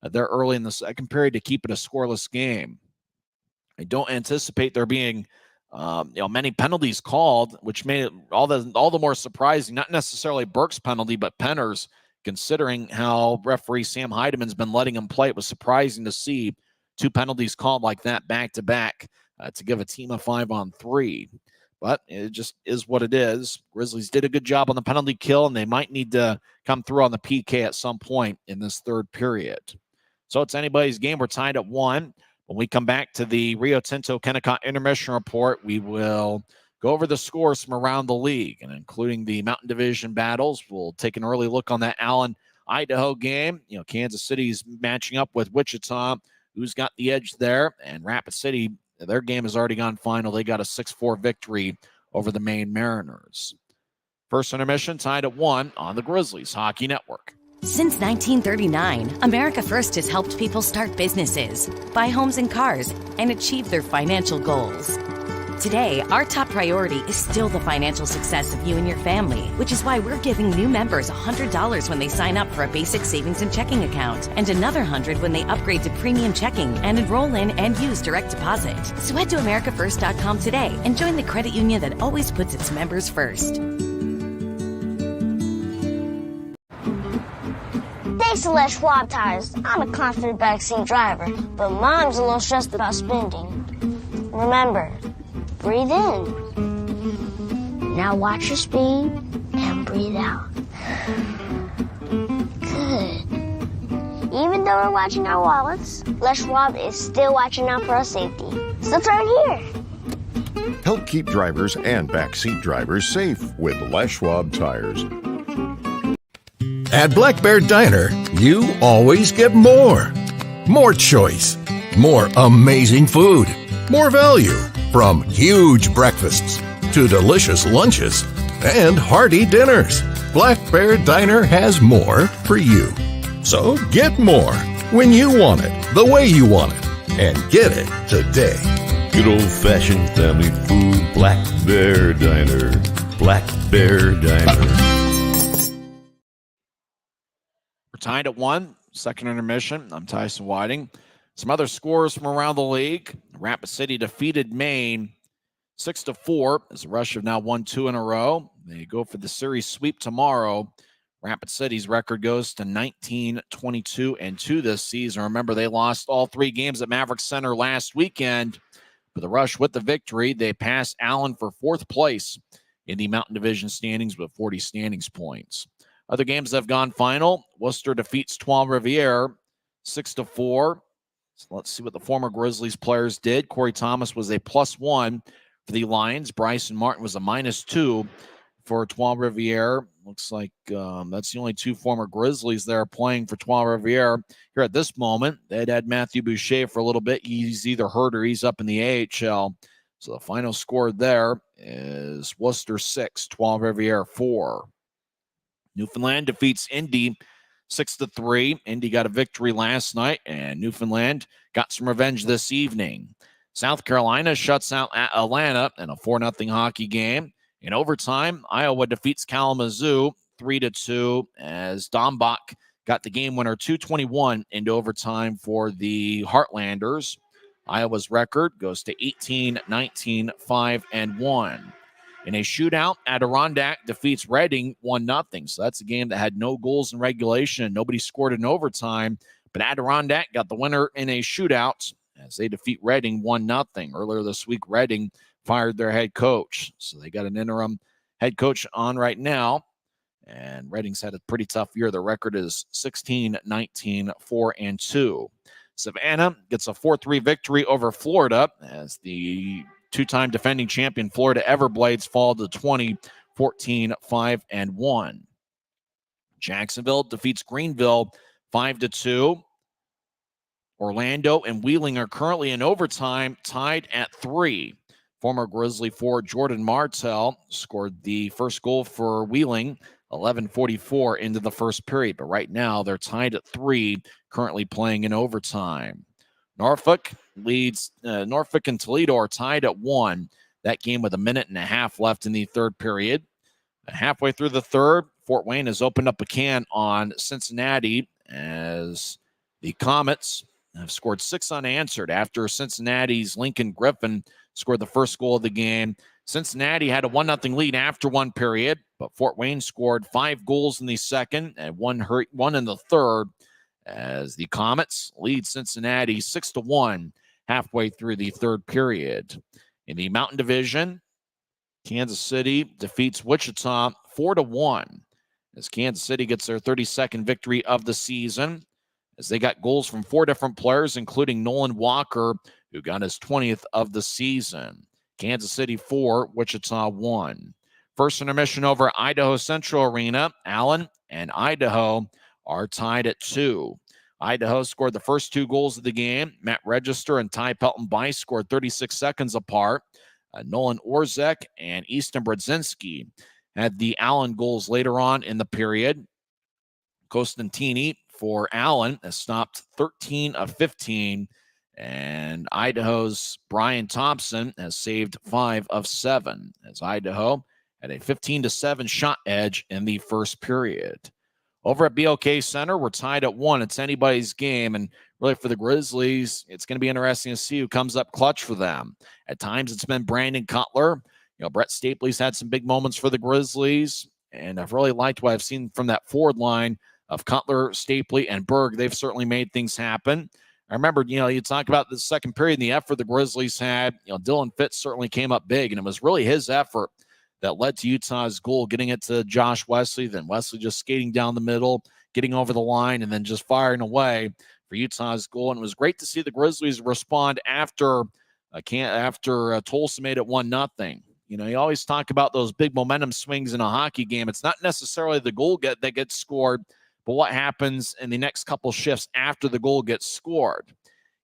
there early in the second period to keep it a scoreless game. I don't anticipate there being many penalties called, which made it all the more surprising. Not necessarily Burke's penalty, but Penner's, considering how referee Sam Heideman's been letting him play. It was surprising to see 2 penalties called like that back-to-back to give a team a 5-on-3. But it just is what it is. Grizzlies did a good job on the penalty kill, and they might need to come through on the PK at some point in this third period. So it's anybody's game. We're tied at 1. When we come back to the Rio Tinto Kennecott intermission report, we will go over the scores from around the league, and including the Mountain Division battles. We'll take an early look on that Allen, Idaho game. Kansas City's matching up with Wichita, who's got the edge there, and Rapid City, their game has already gone final. They got a 6-4 victory over the Maine Mariners. First intermission tied at 1 on the Grizzlies Hockey Network. Since 1939, America First has helped people start businesses, buy homes and cars, and achieve their financial goals. Today, our top priority is still the financial success of you and your family, which is why we're giving new members $100 when they sign up for a basic savings and checking account, and another $100 when they upgrade to premium checking and enroll in and use direct deposit. So head to americafirst.com today and join the credit union that always puts its members first. Thanks to Les Schwab Tires, I'm a confident backseat driver, but Mom's a little stressed about spending. Remember, breathe in. Now watch your speed and breathe out. Good. Even though we're watching our wallets, Les Schwab is still watching out for our safety. So turn here. Help keep drivers and backseat drivers safe with Les Schwab tires. At Black Bear Diner, you always get more. More choice. More amazing food. More value. From huge breakfasts to delicious lunches and hearty dinners, Black Bear Diner has more for you. So get more when you want it, the way you want it, and get it today. Good old-fashioned family food, Black Bear Diner. Black Bear Diner. We're tied at 1, second intermission. I'm Tyson Whiting. Some other scores from around the league. Rapid City defeated Maine 6-4 as the Rush have now won 2 in a row. They go for the series sweep tomorrow. Rapid City's record goes to 19-22-2 this season. Remember, they lost all 3 games at Maverick Center last weekend. But the Rush, with the victory, they pass Allen for 4th place in the Mountain Division standings with 40 standings points. Other games that have gone final. Worcester defeats Trois-Rivières 6-4. So let's see what the former Grizzlies players did. Corey Thomas was a +1 for the Lions. Bryson Martin was a -2 for Trois-Rivières. Looks like that's the only 2 former Grizzlies there playing for Trois-Rivières here at this moment. They'd had Matthew Boucher for a little bit. He's either hurt or he's up in the AHL. So the final score there is Worcester 6, Trois-Rivières 4. Newfoundland defeats Indy 6-3. Indy got a victory last night, and Newfoundland got some revenge this evening. South Carolina shuts out Atlanta in a 4-0 hockey game. In overtime, Iowa defeats Kalamazoo 3-2 as Dombach got the game winner 2:21 into overtime for the Heartlanders. Iowa's record goes to 18-19-5-1. In a shootout, Adirondack defeats Reading 1-0. So that's a game that had no goals in regulation and nobody scored in overtime. But Adirondack got the winner in a shootout as they defeat Reading 1-0. Earlier this week, Reading fired their head coach. So they got an interim head coach on right now. And Reading's had a pretty tough year. Their record is 16-19-4-2. Savannah gets a 4-3 victory over Florida as the 2-time defending champion Florida Everblades fall to 20-14-5-1. Jacksonville defeats Greenville 5-2. Orlando and Wheeling are currently in overtime, tied at 3. Former Grizzly forward Jordan Martell scored the first goal for Wheeling, 11:44 into the first period. But right now, they're tied at 3, currently playing in overtime. Norfolk and Toledo are tied at 1. That game with 1.5 minutes left in the third period. Halfway through the third, Fort Wayne has opened up a can on Cincinnati as the Comets have scored 6 unanswered after Cincinnati's Lincoln Griffin scored the first goal of the game. Cincinnati had a 1-0 lead after one period, but Fort Wayne scored 5 goals in the second and one in the third as the Comets lead Cincinnati 6-1 halfway through the third period. In the Mountain Division, Kansas City defeats Wichita 4-1 as Kansas City gets their 32nd victory of the season as they got goals from 4 different players, including Nolan Walker, who got his 20th of the season. Kansas City 4, Wichita 1. First intermission over Idaho Central Arena. Allen and Idaho are tied at 2. Idaho scored the first 2 goals of the game. Matt Register and Ty Pelton-Bice scored 36 seconds apart. Nolan Orzek and Easton Brodzinski had the Allen goals later on in the period. Costantini for Allen has stopped 13 of 15, and Idaho's Brian Thompson has saved 5 of 7 as Idaho had a 15-7 shot edge in the first period. Over at BOK Center, we're tied at 1. It's anybody's game, and really for the Grizzlies, it's going to be interesting to see who comes up clutch for them. At times, it's been Brandon Cutler. Brett Stapley's had some big moments for the Grizzlies, and I've really liked what I've seen from that forward line of Cutler, Stapley, and Berg. They've certainly made things happen. I remember, you talk about the second period and the effort the Grizzlies had. Dylan Fitz certainly came up big, and it was really his effort that led to Utah's goal, getting it to Josh Wesley, then Wesley just skating down the middle, getting over the line, and then just firing away for Utah's goal. And it was great to see the Grizzlies respond after Tulsa made it 1-0. You always talk about those big momentum swings in a hockey game. It's not necessarily the goal that gets scored, but what happens in the next couple shifts after the goal gets scored.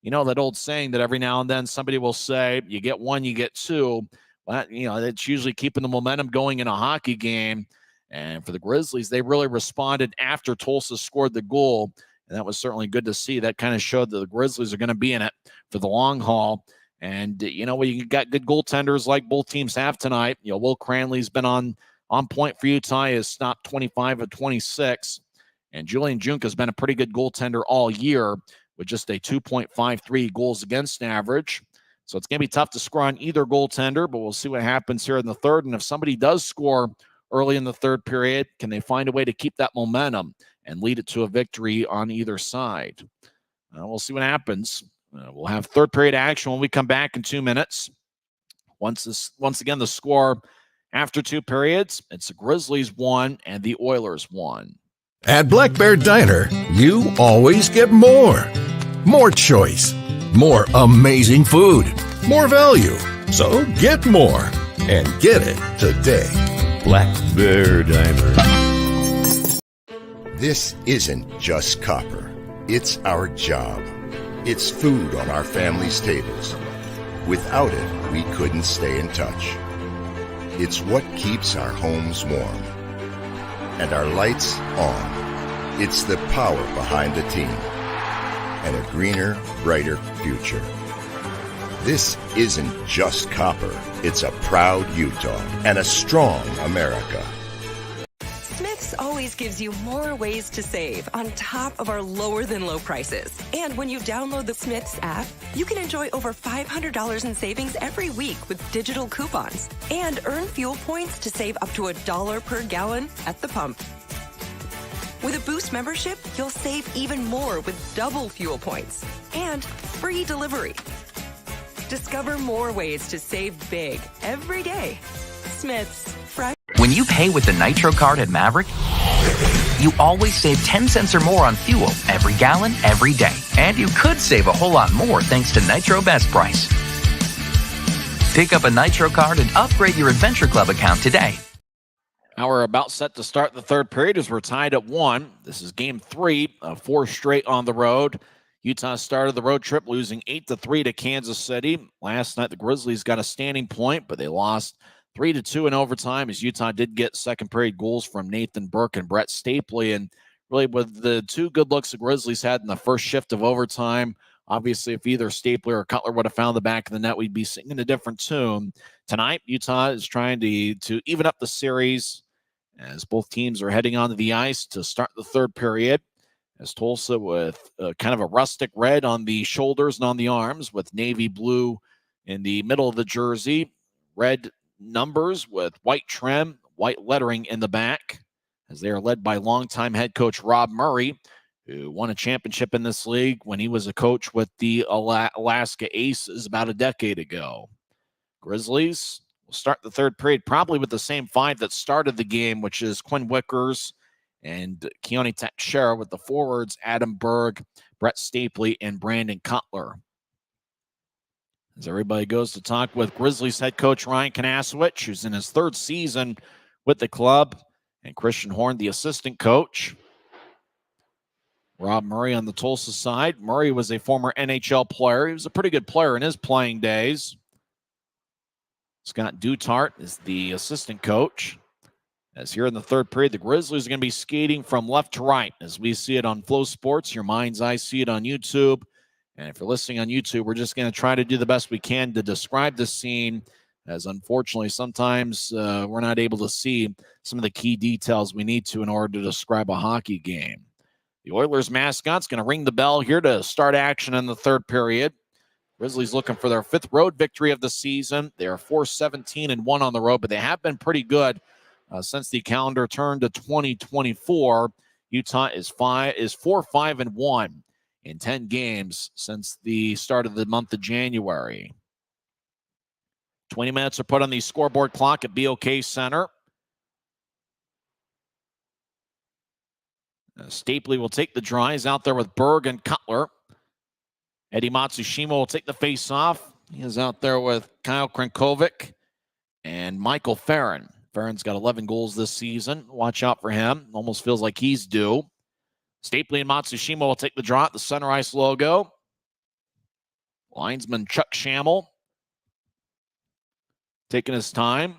That old saying that every now and then somebody will say, you get 1, you get 2. Well, that's usually keeping the momentum going in a hockey game. And for the Grizzlies, they really responded after Tulsa scored the goal. And that was certainly good to see. That kind of showed that the Grizzlies are going to be in it for the long haul. And, when you got good goaltenders like both teams have tonight, Will Cranley's been on point for Utah. He has stopped 25 of 26. And Julian Junk has been a pretty good goaltender all year. with just a 2.53 goals against average. So it's going to be tough to score on either goaltender, but we'll see what happens here in the third. And if somebody does score early in the third period, can they find a way to keep that momentum and lead it to a victory on either side? We'll see what happens. We'll have third period action when we come back in 2 minutes. Once again, the score after 2 periods, it's the Grizzlies 1 and the Oilers 1. At Black Bear Diner, you always get more. More choice. More amazing food. More value. So get more. And get it today. Black Bear Diner. This isn't just copper. It's our job. It's food on our family's tables. Without it, we couldn't stay in touch. It's what keeps our homes warm. And our lights on. It's the power behind the team. And a greener, brighter future. This isn't just copper. It's a proud Utah and a strong America. Smith's always gives you more ways to save on top of our lower than low prices. And when you download the Smith's app, you can enjoy over $500 in savings every week with digital coupons and earn fuel points to save up to $1 per gallon at the pump. With a Boost membership, you'll save even more with double fuel points and free delivery. Discover more ways to save big every day. Smith's. Fresh. When you pay with the Nitro card at Maverick, you always save 10 cents or more on fuel every gallon, every day. And you could save a whole lot more thanks to Nitro Best Price. Pick up a Nitro card and upgrade your Adventure Club account today. Now we're about set to start the third period as we're tied at 1. This is game 3 of 4 straight on the road. Utah started the road trip losing 8-3 to Kansas City. Last night, the Grizzlies got a standing point, but they lost 3-2 in overtime as Utah did get second period goals from Nathan Burke and Brett Stapley. And really with the 2 good looks the Grizzlies had in the first shift of overtime, obviously if either Stapley or Cutler would have found the back of the net, we'd be singing a different tune. Tonight, Utah is trying to even up the series as both teams are heading onto the ice to start the third period. As Tulsa with kind of a rustic red on the shoulders and on the arms with navy blue in the middle of the jersey, red numbers with white trim, white lettering in the back, as they are led by longtime head coach Rob Murray, who won a championship in this league when he was a coach with the Alaska Aces about a decade ago. Grizzlies will start the third period probably with the same 5 that started the game, which is Quinn Wickers and Keone Teixeira, with the forwards Adam Berg, Brett Stapley, and Brandon Cutler. As everybody goes to talk with Grizzlies head coach Ryan Kanasowicz, who's in his 3rd season with the club, and Christian Horn, the assistant coach. Rob Murray on the Tulsa side. Murray was a former NHL player. He was a pretty good player in his playing days. Scott Dutart is the assistant coach. As here in the third period, the Grizzlies are going to be skating from left to right. As we see it on Flow Sports, your mind's eye see it on YouTube. And if you're listening on YouTube, we're just going to try to do the best we can to describe the scene, as unfortunately sometimes we're not able to see some of the key details we need to in order to describe a hockey game. The Oilers mascot's going to ring the bell here to start action in the third period. Grizzlies looking for their 5th road victory of the season. They are 4-17-1 on the road, but they have been pretty good since the calendar turned to 2024. Utah is 4-5-1 in 10 games since the start of the month of January. 20 minutes are put on the scoreboard clock at BOK Center. Stapley will take the draw. He's out there with Berg and Cutler. Eddie Matsushima will take the face-off. He is out there with Kyle Krankovic and Michael Farron. Farron's got 11 goals this season. Watch out for him. Almost feels like he's due. Stapley and Matsushima will take the draw at the center ice logo. Linesman Chuck Schammel taking his time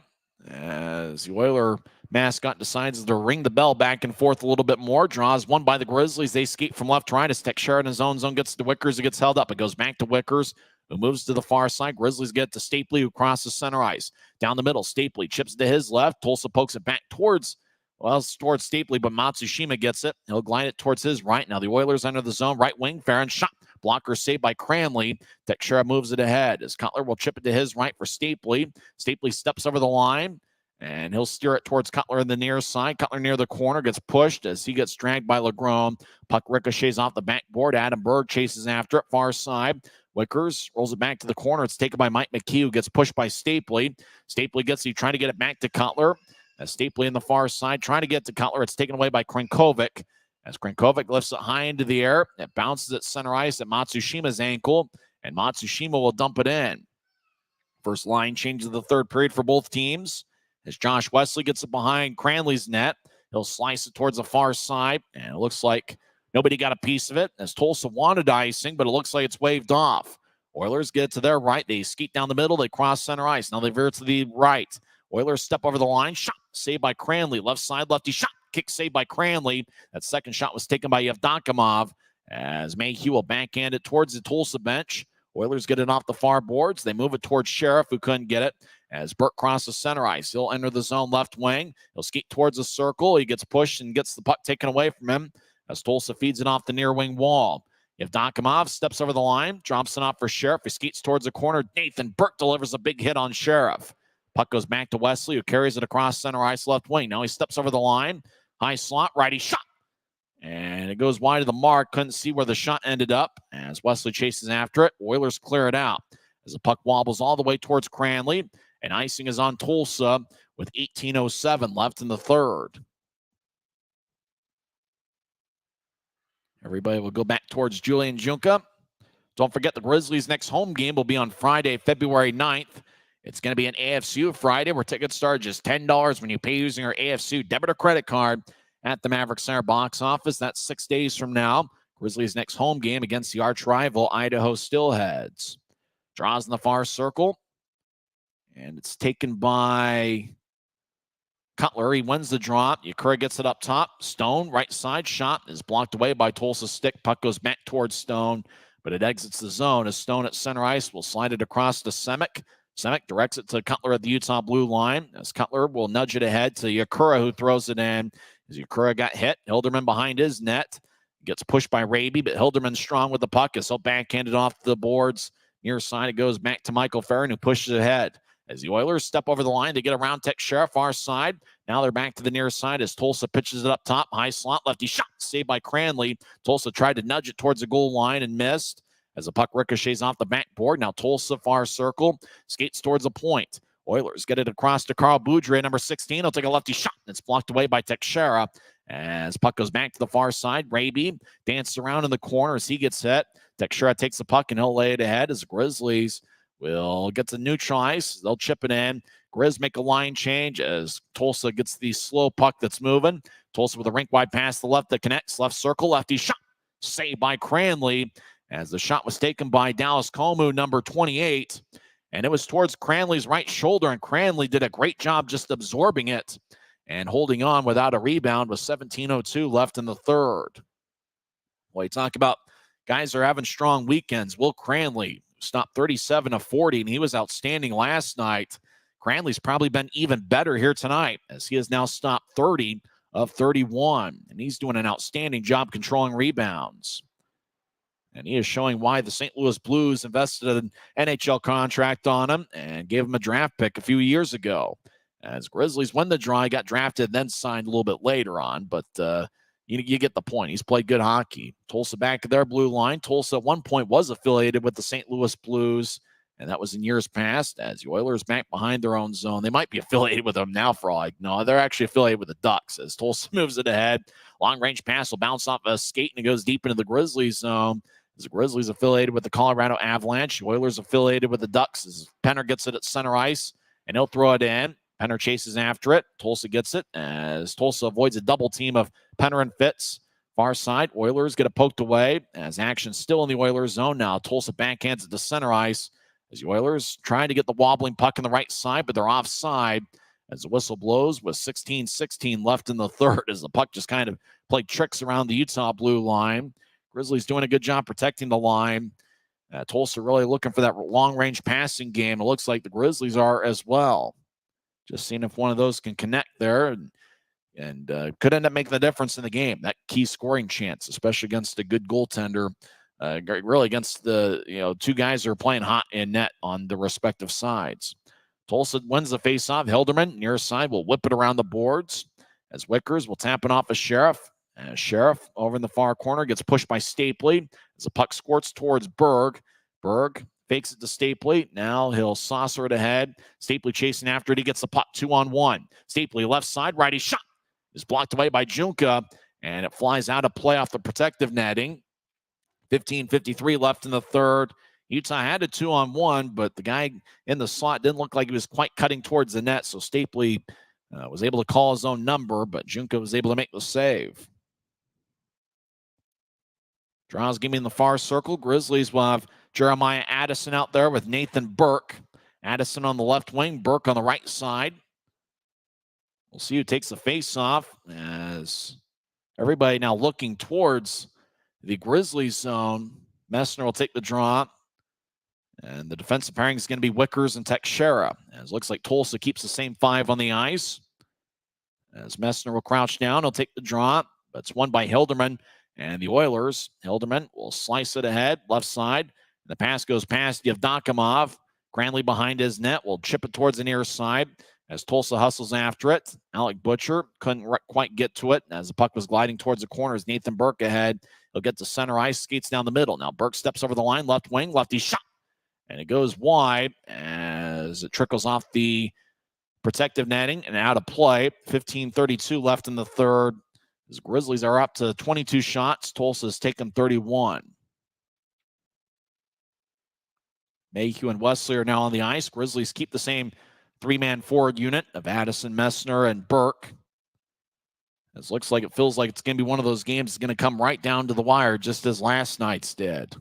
as the Oiler mascot decides to ring the bell back and forth a little bit more. Draws one by the Grizzlies. They skate from left to right as Teixeira in his own zone gets to Wickers. It gets held up. It goes back to Wickers, who moves to the far side. Grizzlies get to Stapley, who crosses center ice. Down the middle, Stapley chips to his left. Tulsa pokes it back towards Stapley, but Matsushima gets it. He'll glide it towards his right. Now the Oilers enter the zone. Right wing, Farron shot blocker saved by Cranley. Teixeira moves it ahead as Cutler will chip it to his right for Stapley. Stapley steps over the line, and he'll steer it towards Cutler in the near side. Cutler near the corner gets pushed as he gets dragged by Legron. Puck ricochets off the backboard. Adam Berg chases after it, far side. Wickers rolls it back to the corner. It's taken by Mike McKee, who gets pushed by Stapley. Stapley trying to get it back to Cutler. As Stapley in the far side, trying to get to Cutler. It's taken away by Krenkovic. As Krenkovic lifts it high into the air, it bounces at center ice at Matsushima's ankle, and Matsushima will dump it in. First line change of the third period for both teams. As Josh Wesley gets it behind Cranley's net, he'll slice it towards the far side, and it looks like nobody got a piece of it, as Tulsa wanted icing, but it looks like it's waved off. Oilers get to their right. They skeet down the middle. They cross center ice. Now they veer to the right. Oilers step over the line. Shot saved by Cranley. Left side, lefty shot. Kick saved by Cranley. That second shot was taken by Yevdokimov as Mayhew will backhand it towards the Tulsa bench. Oilers get it off the far boards. They move it towards Sheriff, who couldn't get it. As Burke crosses center ice, he'll enter the zone left wing. He'll skate towards the circle. He gets pushed and gets the puck taken away from him as Tulsa feeds it off the near wing wall. Yevdokimov steps over the line, drops it off for Sheriff. He skates towards the corner. Nathan Burke delivers a big hit on Sheriff. Puck goes back to Wesley, who carries it across center ice left wing. Now he steps over the line. High slot, righty shot. And it goes wide of the mark. Couldn't see where the shot ended up as Wesley chases after it. Oilers clear it out as the puck wobbles all the way towards Cranley. And icing is on Tulsa with 18:07 left in the third. Everybody will go back towards Julian Junca. Don't forget the Grizzlies' next home game will be on Friday, February 9th. It's going to be an AFCU Friday where tickets start just $10 when you pay using your AFCU debit or credit card at the Maverick Center box office. That's 6 days from now. Grizzlies' next home game against the arch rival Idaho Steelheads. Draws in the far circle. And it's taken by Cutler. He wins the drop. Yakura gets it up top. Stone, right side shot, is blocked away by Tulsa stick. Puck goes back towards Stone, but it exits the zone as Stone at center ice will slide it across to Semick. Semick directs it to Cutler at the Utah blue line as Cutler will nudge it ahead to Yakura, who throws it in. As Yakura got hit, Hilderman behind his net. Gets pushed by Raby, but Hilderman's strong with the puck as he'll backhand it off the boards. Near side, it goes back to Michael Farron, who pushes it ahead. As the Oilers step over the line, they get around Teixeira, far side. Now they're back to the near side as Tulsa pitches it up top. High slot, lefty shot, saved by Cranley. Tulsa tried to nudge it towards the goal line and missed as the puck ricochets off the backboard. Now Tulsa, far circle, skates towards the point. Oilers get it across to Carl Boudreau, number 16. He'll take a lefty shot, and it's blocked away by Teixeira. As puck goes back to the far side, Raby dances around in the corner as he gets hit. Teixeira takes the puck, and he'll lay it ahead as the Grizzlies will get to neutralize. They'll chip it in. Grizz make a line change as Tulsa gets the slow puck that's moving. Tulsa with a rink-wide pass to the left that connects. Left circle, lefty shot. Saved by Cranley as the shot was taken by Dallas Comu, number 28. And it was towards Cranley's right shoulder, and Cranley did a great job just absorbing it and holding on without a rebound with 17:02 left in the third. Well, you talk about guys are having strong weekends. Will Cranley stopped 37 of 40, and he was outstanding last night. Cranley's probably been even better here tonight as he has now stopped 30 of 31, and he's doing an outstanding job controlling rebounds. And he is showing why the St. Louis Blues invested an NHL contract on him and gave him a draft pick a few years ago. As Grizzlies win the draw, he got drafted and then signed a little bit later on, but you get the point. He's played good hockey. Tulsa back at their blue line. Tulsa at one point was affiliated with the St. Louis Blues, and that was in years past. As the Oilers back behind their own zone. They might be affiliated with them now for all I know. They're actually affiliated with the Ducks. As Tulsa moves it ahead, long-range pass will bounce off a skate, and it goes deep into the Grizzlies zone. As the Grizzlies affiliated with the Colorado Avalanche. The Oilers affiliated with the Ducks. As Penner gets it at center ice, and he'll throw it in. Penner chases after it. Tulsa gets it as Tulsa avoids a double team of Penner and Fitz. Far side, Oilers get it poked away as action still in the Oilers zone now. Tulsa backhands it to center ice as the Oilers trying to get the wobbling puck on the right side, but they're offside as the whistle blows with 16:16 left in the third as the puck just kind of played tricks around the Utah blue line. Grizzlies doing a good job protecting the line. Tulsa really looking for that long-range passing game. It looks like the Grizzlies are as well. Just seeing if one of those can connect there and could end up making the difference in the game. That key scoring chance, especially against a good goaltender really against the two guys who are playing hot in net on the respective sides. Tulsa wins the faceoff. Hilderman, near side, will whip it around the boards as Wickers will tap it off of Sheriff. Sheriff over in the far corner gets pushed by Stapley as the puck squirts towards Berg. Berg fakes it to Stapley. Now he'll saucer it ahead. Stapley chasing after it. He gets the puck 2-on-1. Stapley left side. Righty shot is blocked away by Junka, and it flies out of play off the protective netting. 15:53 left in the third. Utah had a 2-on-1, but the guy in the slot didn't look like he was quite cutting towards the net, so Stapley was able to call his own number, but Junka was able to make the save. Draws game in the far circle. Grizzlies will have Jeremiah Addison out there with Nathan Burke. Addison on the left wing, Burke on the right side. We'll see who takes the face-off as everybody now looking towards the Grizzlies zone. Messner will take the draw. And the defensive pairing is going to be Wickers and Teixeira. As it looks like Tulsa keeps the same five on the ice. As Messner will crouch down, he'll take the draw. But it's won by Hilderman and the Oilers. Hilderman will slice it ahead, left side. The pass goes past Yevdokimov. Cranley behind his net will chip it towards the near side as Tulsa hustles after it. Alec Butcher couldn't quite get to it as the puck was gliding towards the corners. Nathan Burke ahead. He'll get to center ice, skates down the middle. Now Burke steps over the line, left wing, lefty shot. And it goes wide as it trickles off the protective netting and out of play. 15:32 left in the third. The Grizzlies are up to 22 shots. Tulsa's taken 31. Mayhew and Wesley are now on the ice. Grizzlies keep the same three-man forward unit of Addison, Messner, and Burke. It looks like it feels like it's going to be one of those games that's going to come right down to the wire, just as last night's did.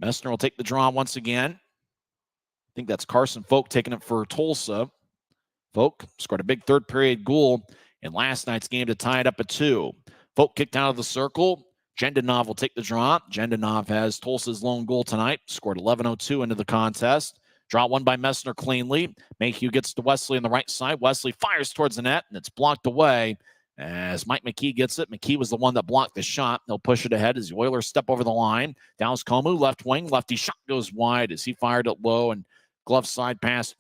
Messner will take the draw once again. I think that's Carson Folk taking it for Tulsa. Folk scored a big third-period goal in last night's game to tie it up at 2. Folk kicked out of the circle. Jendanov will take the draw. Jendanov has Tulsa's lone goal tonight. Scored 11:02 into the contest. Draw won by Messner cleanly. Mayhew gets to Wesley on the right side. Wesley fires towards the net, and it's blocked away as Mike McKee gets it. McKee was the one that blocked the shot. They'll push it ahead as the Oilers step over the line. Dallas Comu, left wing. Lefty shot goes wide as he fired it low, and glove side pass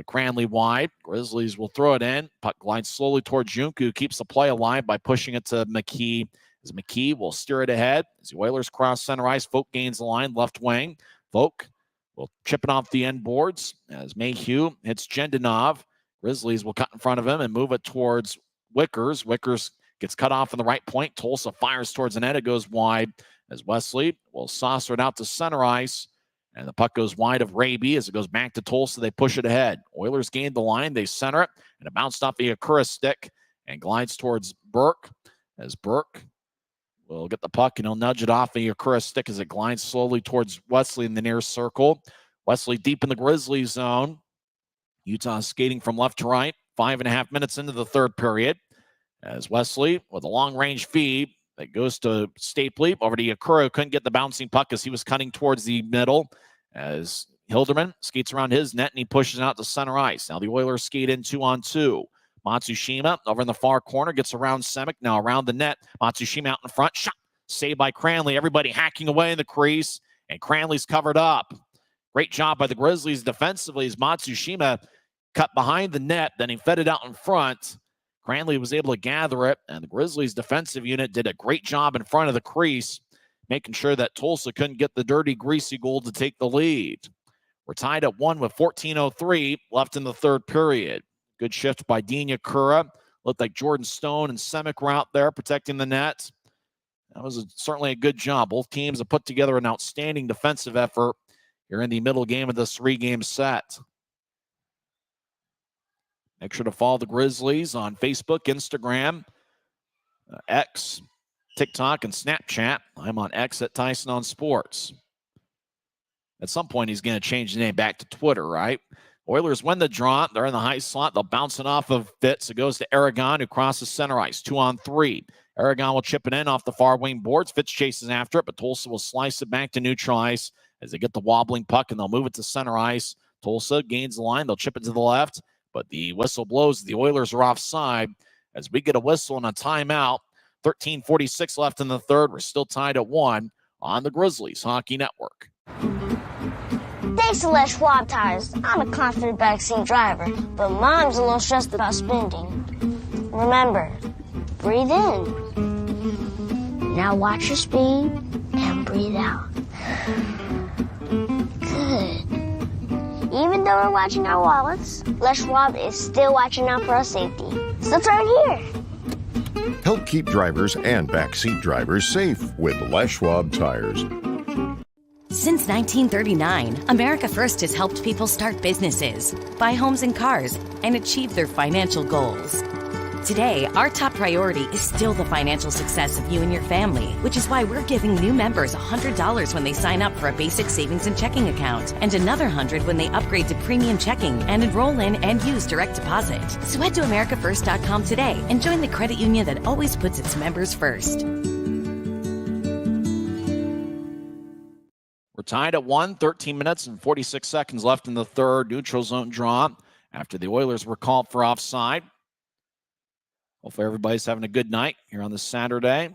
Cranley wide. Grizzlies will throw it in. Puck glides slowly towards Junku, who keeps the play alive by pushing it to McKee. As McKee will steer it ahead. As the Oilers cross center ice, Folk gains the line, left wing. Folk will chip it off the end boards as Mayhew hits Jendanov. Grizzlies will cut in front of him and move it towards Wickers. Wickers gets cut off on the right point. Tulsa fires towards the net. It goes wide as Wesley will saucer it out to center ice. And the puck goes wide of Raby as it goes back to Tulsa. They push it ahead. Oilers gained the line. They center it. And it bounced off the Akura stick and glides towards Burke. As Burke will get the puck and he'll nudge it off the Akura stick as it glides slowly towards Wesley in the near circle. Wesley deep in the Grizzlies zone. Utah skating from left to right. 5.5 minutes into the third period. As Wesley with a long-range feed that goes to Stapley over to Akura. Couldn't get the bouncing puck as he was cutting towards the middle. As Hilderman skates around his net and he pushes out to center ice. Now the Oilers skate in 2-on-2. Matsushima over in the far corner gets around Semick. Now around the net. Matsushima out in front. Shot. Saved by Cranley. Everybody hacking away in the crease. And Cranley's covered up. Great job by the Grizzlies defensively as Matsushima cut behind the net. Then he fed it out in front. Cranley was able to gather it. And the Grizzlies defensive unit did a great job in front of the crease, making sure that Tulsa couldn't get the dirty, greasy goal to take the lead. We're tied at 1 with 14:03 left in the third period. Good shift by Dean Akura. Looked like Jordan Stone and Semick were out there protecting the net. That was certainly a good job. Both teams have put together an outstanding defensive effort here in the middle game of this 3-game set. Make sure to follow the Grizzlies on Facebook, Instagram, X, TikTok, and Snapchat. I'm on X at Tyson on Sports. At some point, he's going to change the name back to Twitter, right? Oilers win the draw. They're in the high slot. They'll bounce it off of Fitz. It goes to Aragon, who crosses center ice. 2-on-3. Aragon will chip it in off the far wing boards. Fitz chases after it, but Tulsa will slice it back to neutral ice as they get the wobbling puck, and they'll move it to center ice. Tulsa gains the line. They'll chip it to the left, but the whistle blows. The Oilers are offside as we get a whistle and a timeout. 13:46 left in the third. We're still tied at 1 on the Grizzlies Hockey Network. Thanks to Les Schwab Tires, I'm a confident backseat driver, but Mom's a little stressed about spending. Remember, breathe in. Now watch your speed and breathe out. Good. Even though we're watching our wallets, Les Schwab is still watching out for our safety. So turn here. Help keep drivers and backseat drivers safe with Les Schwab tires. Since 1939, America First has helped people start businesses, buy homes and cars, and achieve their financial goals. Today, our top priority is still the financial success of you and your family, which is why we're giving new members $100 when they sign up for a basic savings and checking account, and another $100 when they upgrade to premium checking and enroll in and use direct deposit. So head to americafirst.com today and join the credit union that always puts its members first. We're tied at 1, 13 minutes and 46 seconds left in the third. Neutral zone draw after the Oilers were called for offside. Hopefully everybody's having a good night here on this Saturday.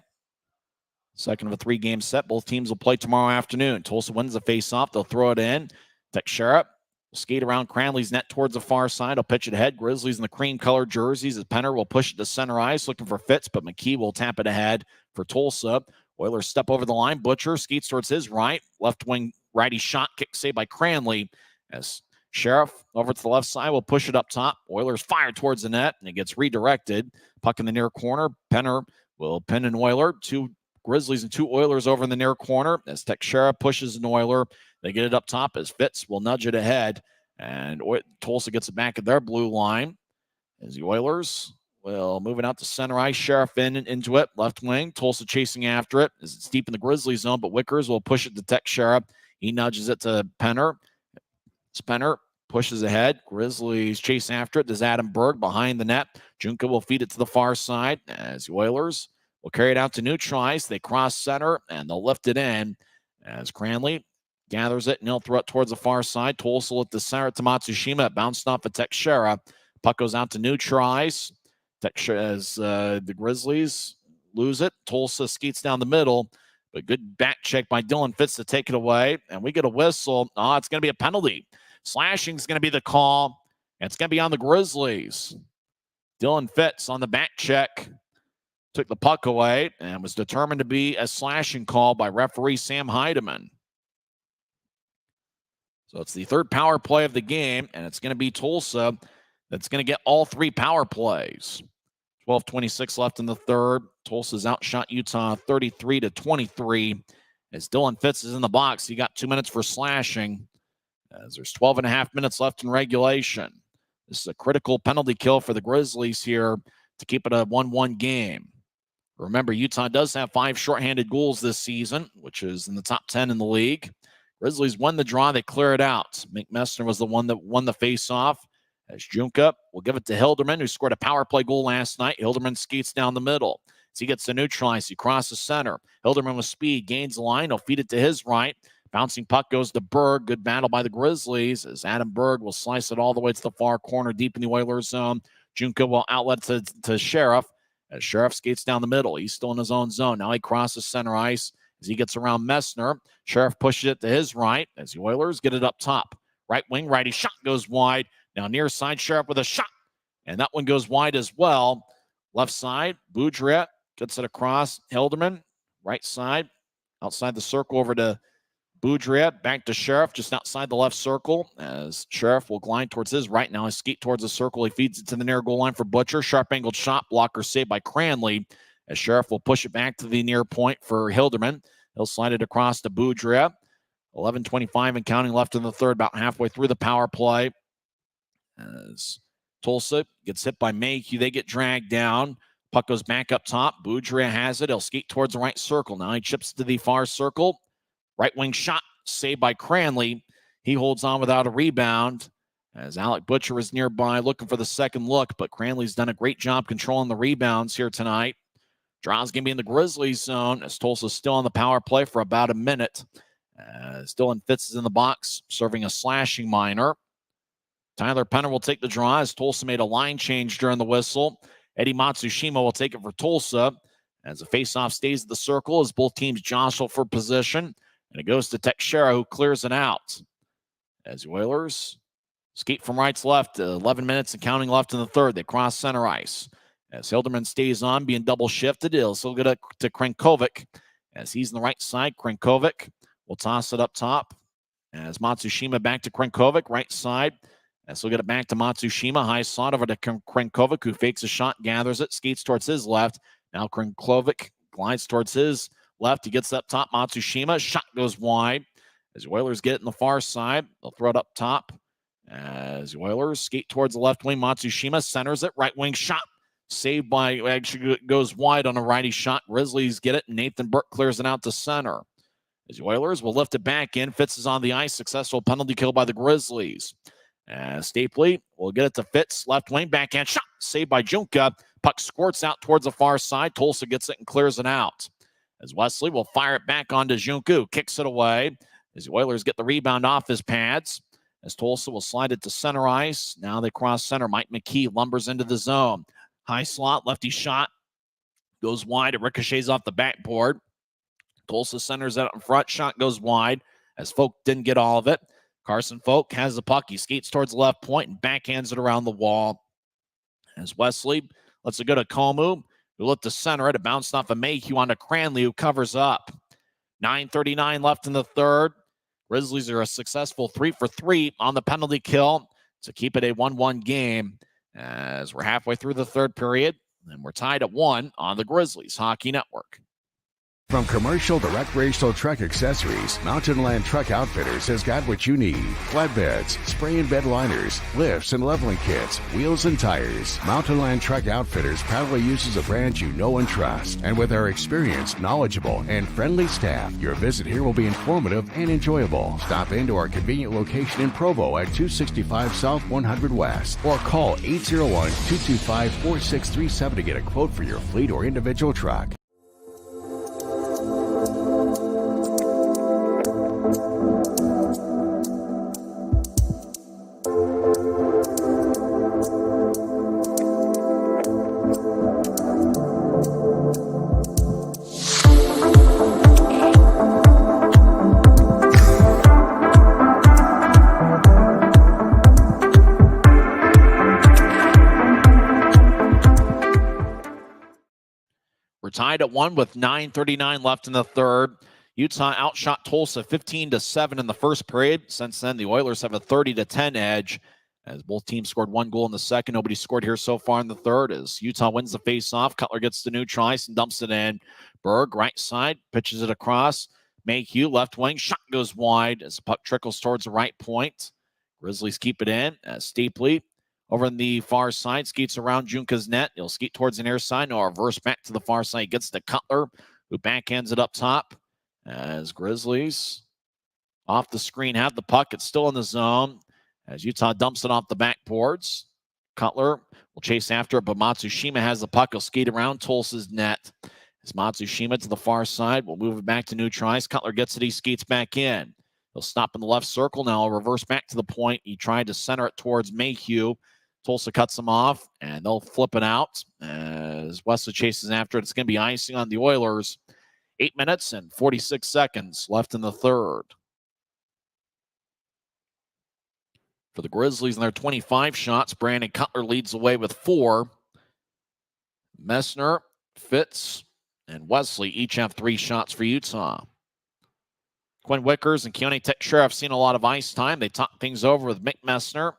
Second of a 3-game set. Both teams will play tomorrow afternoon. Tulsa wins the face-off. They'll throw it in. Teixeira will skate around Cranley's net towards the far side. He'll pitch it ahead. Grizzlies in the cream-colored jerseys. As Penner will push it to center ice, looking for Fitz, but McKee will tap it ahead for Tulsa. Oilers step over the line. Butcher skates towards his right. Left wing righty shot kick saved by Cranley. As Sheriff over to the left side will push it up top. Oilers fire towards the net, and it gets redirected. Puck in the near corner. Penner will pin an Oiler. 2 Grizzlies and 2 Oilers over in the near corner. As Teixeira pushes an Oiler, they get it up top as Fitz will nudge it ahead. And Tulsa gets it back at their blue line. As the Oilers will move it out to center ice. Sheriff into it. Left wing. Tulsa chasing after it as it's deep in the Grizzly zone, but Wickers will push it to Teixeira. He nudges it to Penner. Penner pushes ahead. Grizzlies chase after it. There's Adam Berg behind the net. Junka will feed it to the far side as the Oilers will carry it out to neutral ice. They cross center, and they'll lift it in as Cranley gathers it, and he'll throw it towards the far side. Tulsa at the center to Matsushima. It bounced off of Teixeira. Puck goes out to neutral ice. Teixeira as the Grizzlies lose it. Tulsa skates down the middle, but good back check by Dylan Fitz to take it away, and we get a whistle. It's going to be a penalty. Slashing is going to be the call. It's going to be on the Grizzlies. Dylan Fitz on the back check took the puck away and was determined to be a slashing call by referee Sam Heidemann. So it's the third power play of the game, and it's going to be Tulsa that's going to get all 3 power plays. 12:26 left in the third. Tulsa's outshot Utah 33-23. As Dylan Fitz is in the box, he got 2 minutes for slashing. As there's 12 and a half minutes left in regulation. This is a critical penalty kill for the Grizzlies here to keep it a 1-1 game. Remember, Utah does have 5 shorthanded goals this season, which is in the top 10 in the league. Grizzlies won the draw. They clear it out. Mink Messner was the one that won the face-off. As Junka will give it to Hilderman, who scored a power play goal last night. Hilderman skates down the middle. As he gets to neutralize, he crosses center. Hilderman with speed, gains the line. He'll feed it to his right. Bouncing puck goes to Berg. Good battle by the Grizzlies as Adam Berg will slice it all the way to the far corner deep in the Oilers zone. Junka will outlet to Sheriff as Sheriff skates down the middle. He's still in his own zone. Now he crosses center ice as he gets around Messner. Sheriff pushes it to his right as the Oilers get it up top. Right wing, righty shot goes wide. Now near side, Sheriff with a shot. And that one goes wide as well. Left side, Boudreau gets it across. Hilderman, right side, outside the circle over to Boudreau, back to Sheriff, just outside the left circle, as Sheriff will glide towards his right now. He skate towards the circle. He feeds it to the near goal line for Butcher. Sharp angled shot blocker saved by Cranley, as Sheriff will push it back to the near point for Hilderman. He'll slide it across to Boudreau. 11:25 and counting left in the third, about halfway through the power play. As Tulsa gets hit by Mayhew, they get dragged down. Puck goes back up top. Boudreau has it. He'll skate towards the right circle. Now he chips to the far circle. Right wing shot saved by Cranley. He holds on without a rebound as Alec Butcher is nearby looking for the second look, but Cranley's done a great job controlling the rebounds here tonight. Draw's going to be in the Grizzlies zone as Tulsa's still on the power play for about a minute. As Dylan Fitz is in the box, serving a slashing minor. Tyler Penner will take the draw as Tulsa made a line change during the whistle. Eddie Matsushima will take it for Tulsa As the faceoff stays at the circle as both teams jostle for position. And it goes to Teixeira, who clears it out. As the Oilers skate from right to left, 11 minutes and counting left in the third. They cross center ice. As Hilderman stays on, being double shifted, he'll still get it to Krenkovic. As he's on the right side, Krenkovic will toss it up top. As Matsushima back to Krenkovic, right side. As he'll get it back to Matsushima. High slot over to Krenkovic, who fakes a shot, gathers it, skates towards his left. Now Krenkovic glides towards his left. He gets up top. Matsushima. Shot goes wide. As the Oilers get it in the far side, they'll throw it up top. As the Oilers skate towards the left wing, Matsushima centers it. Right wing shot. Saved by, actually goes wide on a righty shot. Grizzlies get it. Nathan Burke clears it out to center. As the Oilers will lift it back in. Fitz is on the ice. Successful penalty kill by the Grizzlies. Stapley will get it to Fitz. Left wing, backhand shot. Saved by Junka. Puck squirts out towards the far side. Tulsa gets it and clears it out. As Wesley will fire it back onto Junka, kicks it away. As the Oilers get the rebound off his pads. As Tulsa will slide it to center ice. Now they cross center. Mike McKee lumbers into the zone. High slot, lefty shot. Goes wide. It ricochets off the backboard. Tulsa centers out in front. Shot goes wide. As Folk didn't get all of it. Carson Folk has the puck. He skates towards the left point and backhands it around the wall. As Wesley lets it go to Komu, who looked to center it. It bounced off of Mayhew onto Cranley, who covers up. 9:39 left in the third. Grizzlies are a successful 3 for 3 on the penalty kill to keep it a 1-1 game as we're halfway through the third period, and we're tied at 1 on the Grizzlies Hockey Network. From commercial to recreational truck accessories, Mountain Land Truck Outfitters has got what you need. Flatbeds, spray and bed liners, lifts and leveling kits, wheels and tires. Mountain Land Truck Outfitters proudly uses a brand you know and trust. And with our experienced, knowledgeable, and friendly staff, your visit here will be informative and enjoyable. Stop into our convenient location in Provo at 265 South 100 West or call 801-225-4637 to get a quote for your fleet or individual truck. Tied at 1 with 9:39 left in the third. Utah outshot Tulsa 15-7 in the first period. Since then, the Oilers have a 30-10 edge as both teams scored 1 goal in the second. Nobody scored here so far in the third as Utah wins the faceoff. Cutler gets the neutral ice and dumps it in. Berg, right side, pitches it across. Mayhew, left wing, shot goes wide as the puck trickles towards the right point. Grizzlies keep it in as Stapley over on the far side, skates around Junka's net. He'll skate towards the near side. No, reverse back to the far side. Gets to Cutler, who backhands it up top. As Grizzlies off the screen have the puck. It's still in the zone. As Utah dumps it off the backboards. Cutler will chase after it, but Matsushima has the puck. He'll skate around Tulsa's net. As Matsushima to the far side, we'll move it back to neutral ice. Cutler gets it. He skates back in. He'll stop in the left circle now. He'll reverse back to the point. He tried to center it towards Mayhew. Tulsa cuts them off, and they'll flip it out as Wesley chases after it. It's going to be icing on the Oilers. 8 minutes and 46 seconds left in the third. For the Grizzlies in their 25 shots, Brandon Cutler leads the way with 4. Messner, Fitz, and Wesley each have 3 shots for Utah. Quinn Wickers and Keone Teixeira have seen a lot of ice time. They talk things over with Mick Messner.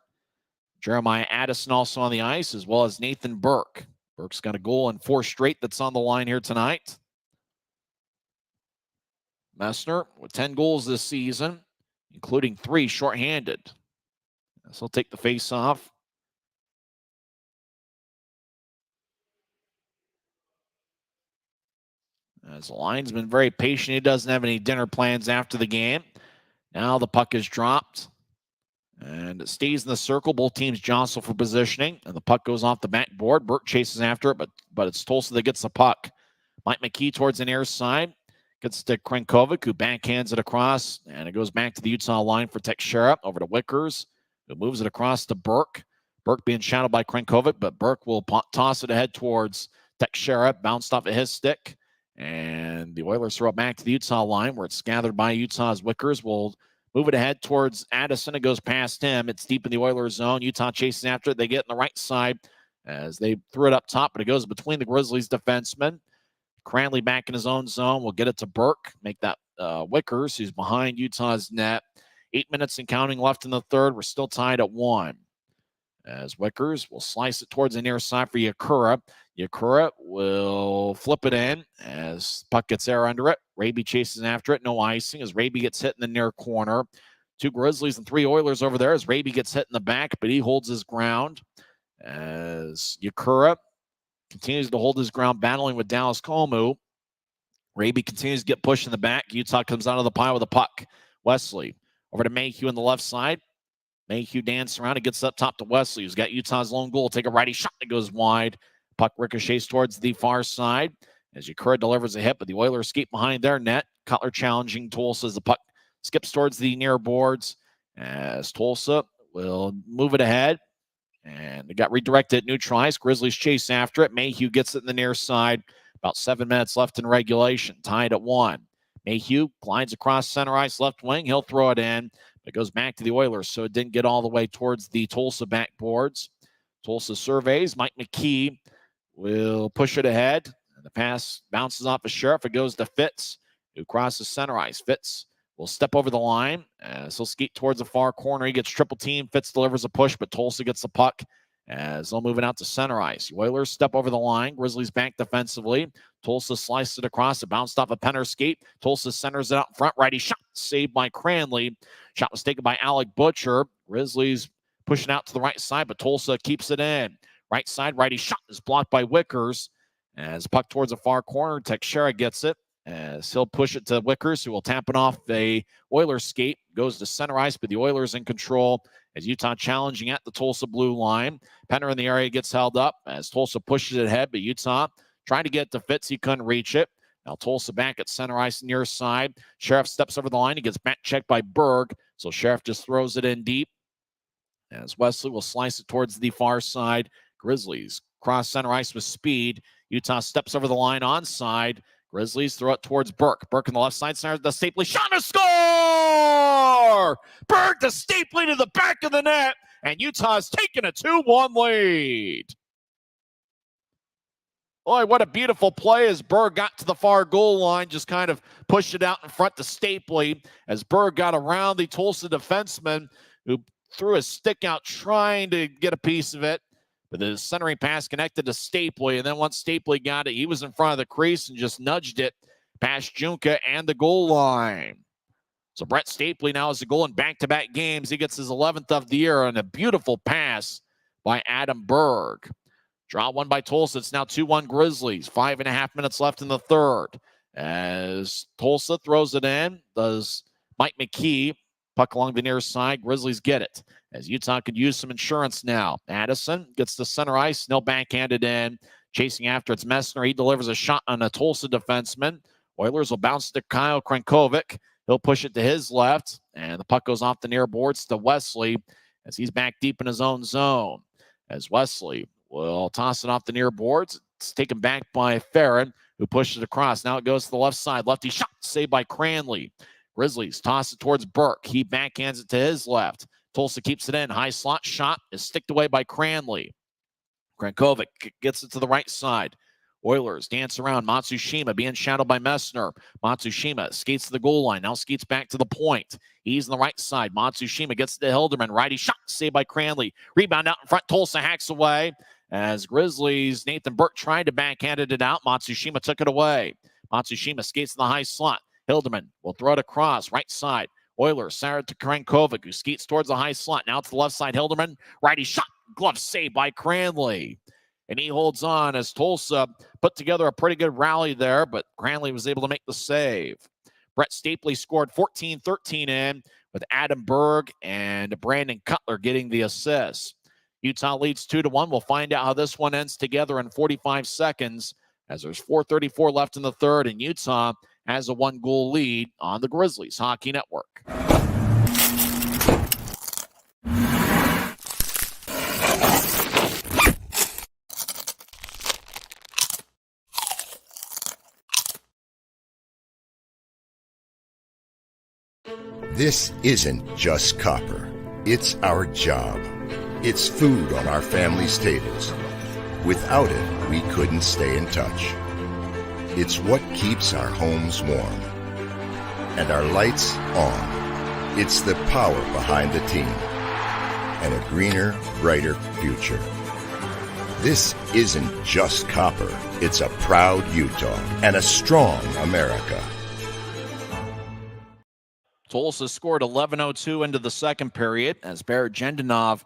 Jeremiah Addison also on the ice, as well as Nathan Burke. Burke's got a goal in 4 straight that's on the line here tonight. Messner with 10 goals this season, including 3 shorthanded. So he'll take the face-off. As the line's been very patient. He doesn't have any dinner plans after the game. Now the puck is dropped. And it stays in the circle. Both teams jostle for positioning. And the puck goes off the backboard. Burke chases after it, but it's Tulsa that gets the puck. Mike McKee towards the near side. Gets to Krenkovic, who backhands it across. And it goes back to the Utah line for Teixeira. Over to Wickers, who moves it across to Burke. Burke being shadowed by Krenkovic, but Burke will toss it ahead towards Teixeira bounced off of his stick, and the Oilers throw it back to the Utah line where it's gathered by Utah's Wickers. Will move it ahead towards Addison. It goes past him. It's deep in the Oilers zone. Utah chases after it. They get in the right side as they threw it up top, but it goes between the Grizzlies defensemen. Cranley back in his own zone. Will get it to Burke. Make that Wickers, who's behind Utah's net. 8 minutes and counting left in the third. We're still tied at 1. As Wickers will slice it towards the near side for Yakura. Yakura will flip it in as puck gets air under it. Raby chases after it. No icing as Raby gets hit in the near corner. 2 Grizzlies and 3 Oilers over there as Raby gets hit in the back, but he holds his ground. As Yakura continues to hold his ground, battling with Dallas Comu. Raby continues to get pushed in the back. Utah comes out of the pile with a puck. Wesley over to Mayhew on the left side. Mayhew dances around and gets up top to Wesley, who's got Utah's lone goal. Take a righty shot that goes wide. Puck ricochets towards the far side as Yakura delivers a hit, but the Oilers escape behind their net. Cutler challenging Tulsa as the puck skips towards the near boards as Tulsa will move it ahead. And it got redirected, neutralized. Grizzlies chase after it. Mayhew gets it in the near side. About 7 minutes left in regulation. Tied at 1. Mayhew glides across center ice left wing. He'll throw it in. It goes back to the Oilers, so it didn't get all the way towards the Tulsa backboards. Tulsa surveys. Mike McKee will push it ahead. And the pass bounces off of Sheriff. It goes to Fitz, who crosses center ice. Fitz will step over the line. So he'll skate towards the far corner. He gets triple team. Fitz delivers a push, but Tulsa gets the puck as they'll move it out to center ice. The Oilers step over the line. Grizzlies back defensively. Tulsa sliced it across. It bounced off a Penner skate. Tulsa centers it out in front. Righty shot saved by Cranley. Shot was taken by Alec Butcher. Grizzlies pushing out to the right side, but Tulsa keeps it in. Right side, righty shot is blocked by Wickers. As puck towards the far corner, Teixeira gets it. As he'll push it to Wickers, who will tap it off the Oilers skate. Goes to center ice, but the Oilers in control as Utah challenging at the Tulsa blue line. Penner in the area gets held up as Tulsa pushes it ahead, but Utah trying to get to Fitz. He couldn't reach it. Now Tulsa back at center ice near side. Sheriff steps over the line. He gets back checked by Berg. So Sheriff just throws it in deep as Wesley will slice it towards the far side. Grizzlies cross center ice with speed. Utah steps over the line onside. Grizzlies throw it towards Burke. Burke on the left side, center the Stapley shot and a score! Burke to Stapley to the back of the net, and Utah's taken a 2-1 lead. Boy, what a beautiful play as Berg got to the far goal line, just kind of pushed it out in front to Stapley as Berg got around the Tulsa defenseman who threw his stick out trying to get a piece of it. But the centering pass connected to Stapley, and then once Stapley got it, he was in front of the crease and just nudged it past Junka and the goal line. So Brett Stapley now has a goal in back-to-back games. He gets his 11th of the year on a beautiful pass by Adam Berg. Draw one by Tulsa. It's now 2-1 Grizzlies. 5.5 minutes left in the third. As Tulsa throws it in, does Mike McKee. Puck along the near side. Grizzlies get it. As Utah could use some insurance now. Addison gets to center ice. No backhanded in. Chasing after it's Messner. He delivers a shot on a Tulsa defenseman. Oilers will bounce to Kyle Krankovic. He'll push it to his left. And the puck goes off the near boards to Wesley as he's back deep in his own zone. As Wesley will toss it off the near boards. It's taken back by Farron, who pushed it across. Now it goes to the left side. Lefty shot saved by Cranley. Grizzlies toss it towards Burke. He backhands it to his left. Tulsa keeps it in. High slot shot is sticked away by Cranley. Krankovic gets it to the right side. Oilers dance around. Matsushima being shadowed by Messner. Matsushima skates to the goal line. Now skates back to the point. He's on the right side. Matsushima gets to Hilderman. Righty shot saved by Cranley. Rebound out in front. Tulsa hacks away. As Grizzlies, Nathan Burke tried to backhand it out. Matsushima took it away. Matsushima skates to the high slot. Hilderman will throw it across. Right side. Oilers center to Krankovic, who skates towards the high slot. Now to the left side. Hilderman. Righty shot. Glove saved by Cranley. And he holds on as Tulsa put together a pretty good rally there, but Cranley was able to make the save. Brett Stapley scored 14-13 in with Adam Berg and Brandon Cutler getting the assists. Utah leads 2-1. We'll find out how this one ends together in 45 seconds as there's 4:34 left in the third, and Utah has a 1-goal lead on the Grizzlies Hockey Network. This isn't just copper. It's our job. It's food on our families' tables. Without it, we couldn't stay in touch. It's what keeps our homes warm and our lights on. It's the power behind the team and a greener, brighter future. This isn't just copper. It's a proud Utah and a strong America. Tulsa scored 11:02 into the second period as Barrett Jendenov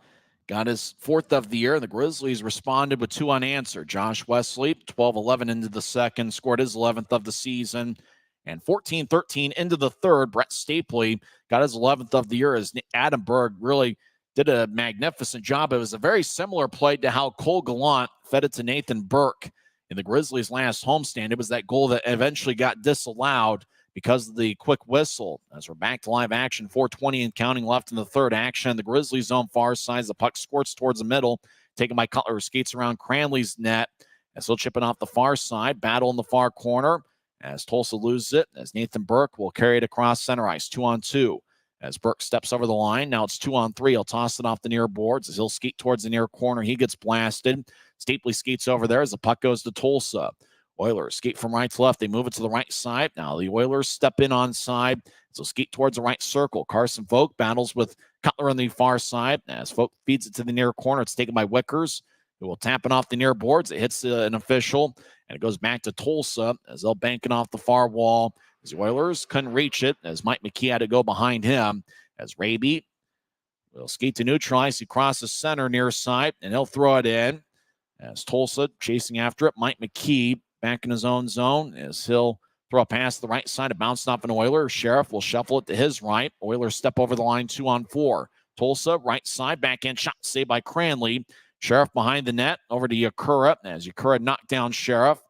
got his fourth of the year. The Grizzlies responded with two unanswered. Josh Wesley, 12-11 into the second, scored his 11th of the season. And 14-13 into the third, Brett Stapley got his 11th of the year as Adam Berg really did a magnificent job. It was a very similar play to how Cole Gallant fed it to Nathan Burke in the Grizzlies' last homestand. It was that goal that eventually got disallowed because of the quick whistle. As we're back to live action, 4:20 and counting left in the third action. The Grizzlies zone far side, the puck squirts towards the middle, taken by Cutler, who skates around Cranley's net. As he'll chip it off the far side, battle in the far corner as Tulsa loses it, as Nathan Burke will carry it across center ice, 2-on-2. As Burke steps over the line, now it's 2-on-3. He'll toss it off the near boards as he'll skate towards the near corner. He gets blasted. Stapley skates over there as the puck goes to Tulsa. Oilers skate from right to left. They move it to the right side. Now the Oilers step in on side. So skate towards the right circle. Carson Folk battles with Cutler on the far side. As Folk feeds it to the near corner, it's taken by Wickers, who will tap it off the near boards. It hits an official, and it goes back to Tulsa as they'll bank it off the far wall. As the Oilers couldn't reach it, as Mike McKee had to go behind him. As Raby will skate to neutralize. He crosses center near side, and he'll throw it in. As Tulsa chasing after it, Mike McKee back in his own zone as he'll throw a pass to the right side. It bounced off an Oiler. Sheriff will shuffle it to his right. Oilers step over the line, 2-on-4. Tulsa, right side, backhand shot saved by Cranley. Sheriff behind the net, over to Yakura. As Yakura knocked down Sheriff.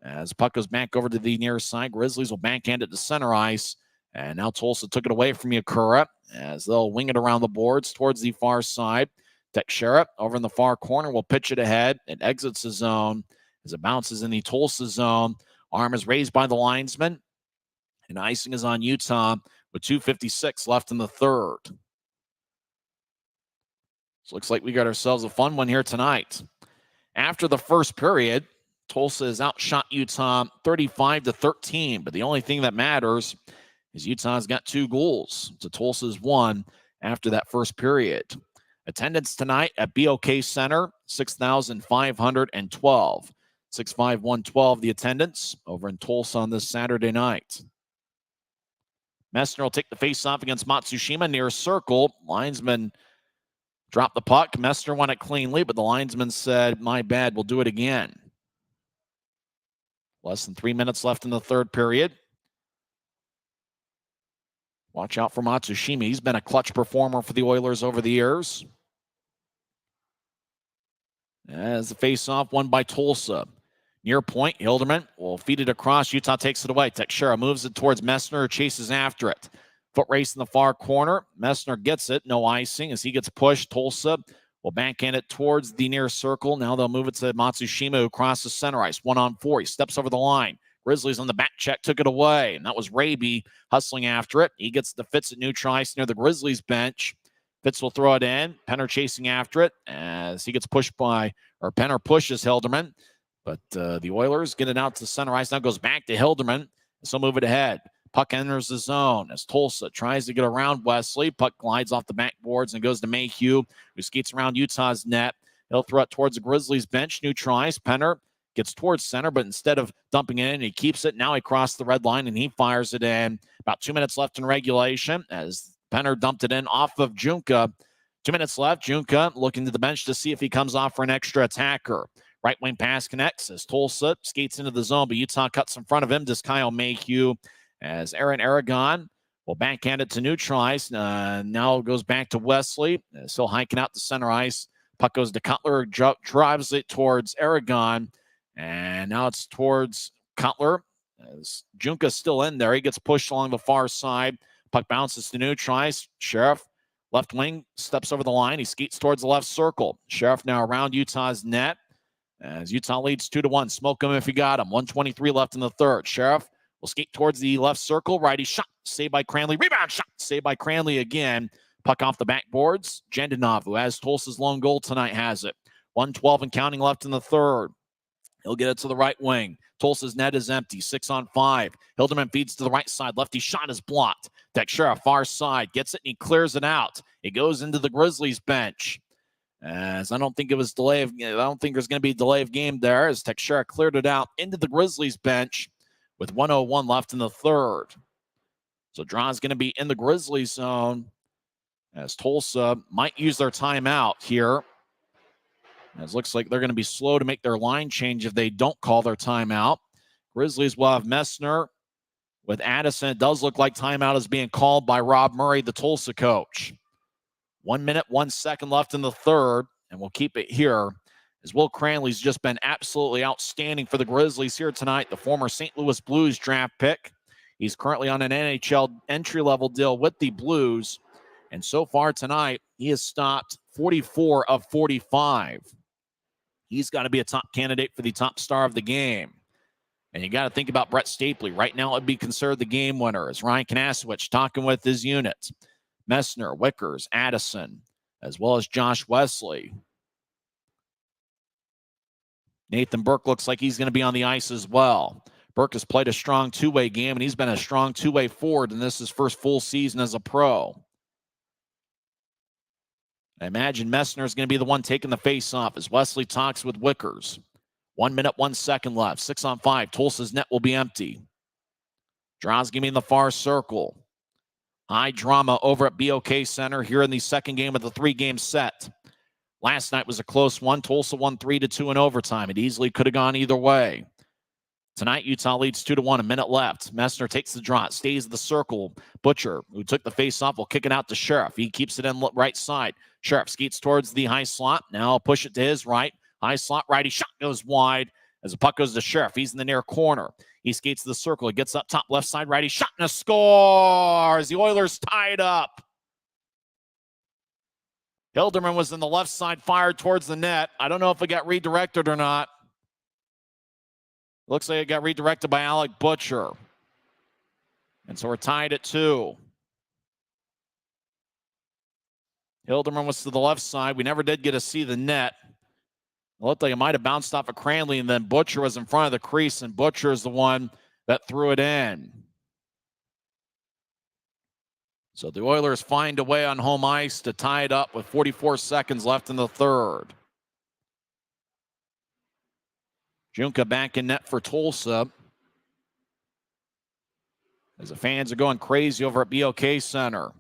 As the puck goes back over to the near side, Grizzlies will backhand it to center ice. And now Tulsa took it away from Yakura as they'll wing it around the boards towards the far side. Tech Sheriff over in the far corner will pitch it ahead. It exits the zone as it bounces in the Tulsa zone. Arm is raised by the linesman. And icing is on Utah with 2:56 left in the third. So looks like we got ourselves a fun one here tonight. After the first period, Tulsa has outshot Utah 35-13. But the only thing that matters is Utah's got 2 goals to Tulsa's 1 after that first period. Attendance tonight at BOK Center, 6,512. 65112 the attendance over in Tulsa on this Saturday night. Messner will take the face-off against Matsushima near circle. Linesman dropped the puck. Messner won it cleanly, but the linesman said, "My bad, we'll do it again." Less than 3 minutes left in the third period. Watch out for Matsushima. He's been a clutch performer for the Oilers over the years. As the face-off won by Tulsa. Near point, Hilderman will feed it across. Utah takes it away. Teixeira moves it towards Messner, chases after it. Foot race in the far corner. Messner gets it. No icing as he gets pushed. Tulsa will backhand it towards the near circle. Now they'll move it to Matsushima, who crosses center ice. 1-on-4. He steps over the line. Grizzlies on the back check took it away. And that was Raby hustling after it. He gets the Fitz at neutral ice near the Grizzlies bench. Fitz will throw it in. Penner chasing after it as he gets pushed by, or Penner pushes Hilderman. But the Oilers get it out to center ice. Now goes back to Hilderman. So move it ahead. Puck enters the zone as Tulsa tries to get around Wesley. Puck glides off the backboards and goes to Mayhew, who skates around Utah's net. He'll throw it towards the Grizzlies bench. Neutralize. Penner gets towards center, but instead of dumping it in, he keeps it. Now he crossed the red line and he fires it in. About 2 minutes left in regulation as Penner dumped it in off of Junka. 2 minutes left. Junka looking to the bench to see if he comes off for an extra attacker. Right wing pass connects as Tulsa skates into the zone, but Utah cuts in front of him. Does Kyle Mayhew as Aaron Aragon will backhand it to neutralize. Now goes back to Wesley. Still hiking out to center ice. Puck goes to Cutler, drives it towards Aragon, and now it's towards Cutler. As Junka's still in there, he gets pushed along the far side. Puck bounces to neutralize. Sheriff, left wing, steps over the line. He skates towards the left circle. Sheriff now around Utah's net. As Utah leads 2-1. Smoke him if you got him. 1:23 left in the third. Sheriff will skate towards the left circle. Righty shot, saved by Cranley. Rebound shot, saved by Cranley again. Puck off the backboards. Jendenov, who has Tulsa's lone goal tonight, has it. 1:12 and counting left in the third. He'll get it to the right wing. Tulsa's net is empty. 6-on-5. Hilderman feeds to the right side. Lefty shot is blocked. Teixeira, far side, gets it and he clears it out. It goes into the Grizzlies bench. As I don't think there's going to be a delay of game there, as Teixeira cleared it out into the Grizzlies bench with 1:01 left in the third. So draw's going to be in the Grizzlies zone as Tulsa might use their timeout here. As it looks like they're going to be slow to make their line change if they don't call their timeout. Grizzlies will have Messner with Addison. It does look like timeout is being called by Rob Murray, the Tulsa coach. 1 minute, 1 second left in the third, and we'll keep it here as Will Cranley's just been absolutely outstanding for the Grizzlies here tonight. The former St. Louis Blues draft pick. He's currently on an NHL entry-level deal with the Blues, and so far tonight, he has stopped 44 of 45. He's got to be a top candidate for the top star of the game. And you got to think about Brett Stapley. Right now, it would be considered the game winner as Ryan Kanasowicz talking with his units. Messner, Wickers, Addison, as well as Josh Wesley. Nathan Burke looks like he's going to be on the ice as well. Burke has played a strong two-way game, and he's been a strong two-way forward, and this is his first full season as a pro. I imagine Messner is going to be the one taking the face-off as Wesley talks with Wickers. 1 minute, 1 second left. 6-on-5. Tulsa's net will be empty. Draws give me in the far circle. High drama over at BOK Center here in the second game of the three-game set. Last night was a close one. Tulsa won 3-2 in overtime. It easily could have gone either way. Tonight, Utah leads 2-1, a minute left. Messner takes the draw, stays in the circle. Butcher, who took the face-off, will kick it out to Sheriff. He keeps it in right side. Sheriff skates towards the high slot. Now push it to his right. High slot, righty shot goes wide as the puck goes to Sheriff. He's in the near corner. He skates to the circle. He gets up top left side, righty shot, and a score as the Oilers tie it up. Hilderman was in the left side, fired towards the net. I don't know if it got redirected or not. Looks like it got redirected by Alec Butcher. And so we're tied at 2. Hilderman was to the left side. We never did get to see the net. It looked like it might have bounced off of Cranley, and then Butcher was in front of the crease, and Butcher is the one that threw it in. So the Oilers find a way on home ice to tie it up with 44 seconds left in the third. Junka back in net for Tulsa. As the fans are going crazy over at BOK Center.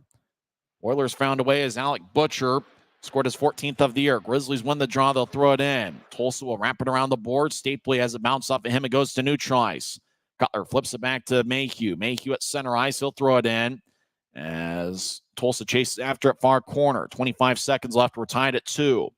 Oilers found a way as Alec Butcher scored his 14th of the year. Grizzlies win the draw. They'll throw it in. Tulsa will wrap it around the board. Stapley has it bounce off of him. It goes to neutral ice. Cutler flips it back to Mayhew. Mayhew at center ice. He'll throw it in as Tulsa chases after it far corner. 25 seconds left. We're tied at 2.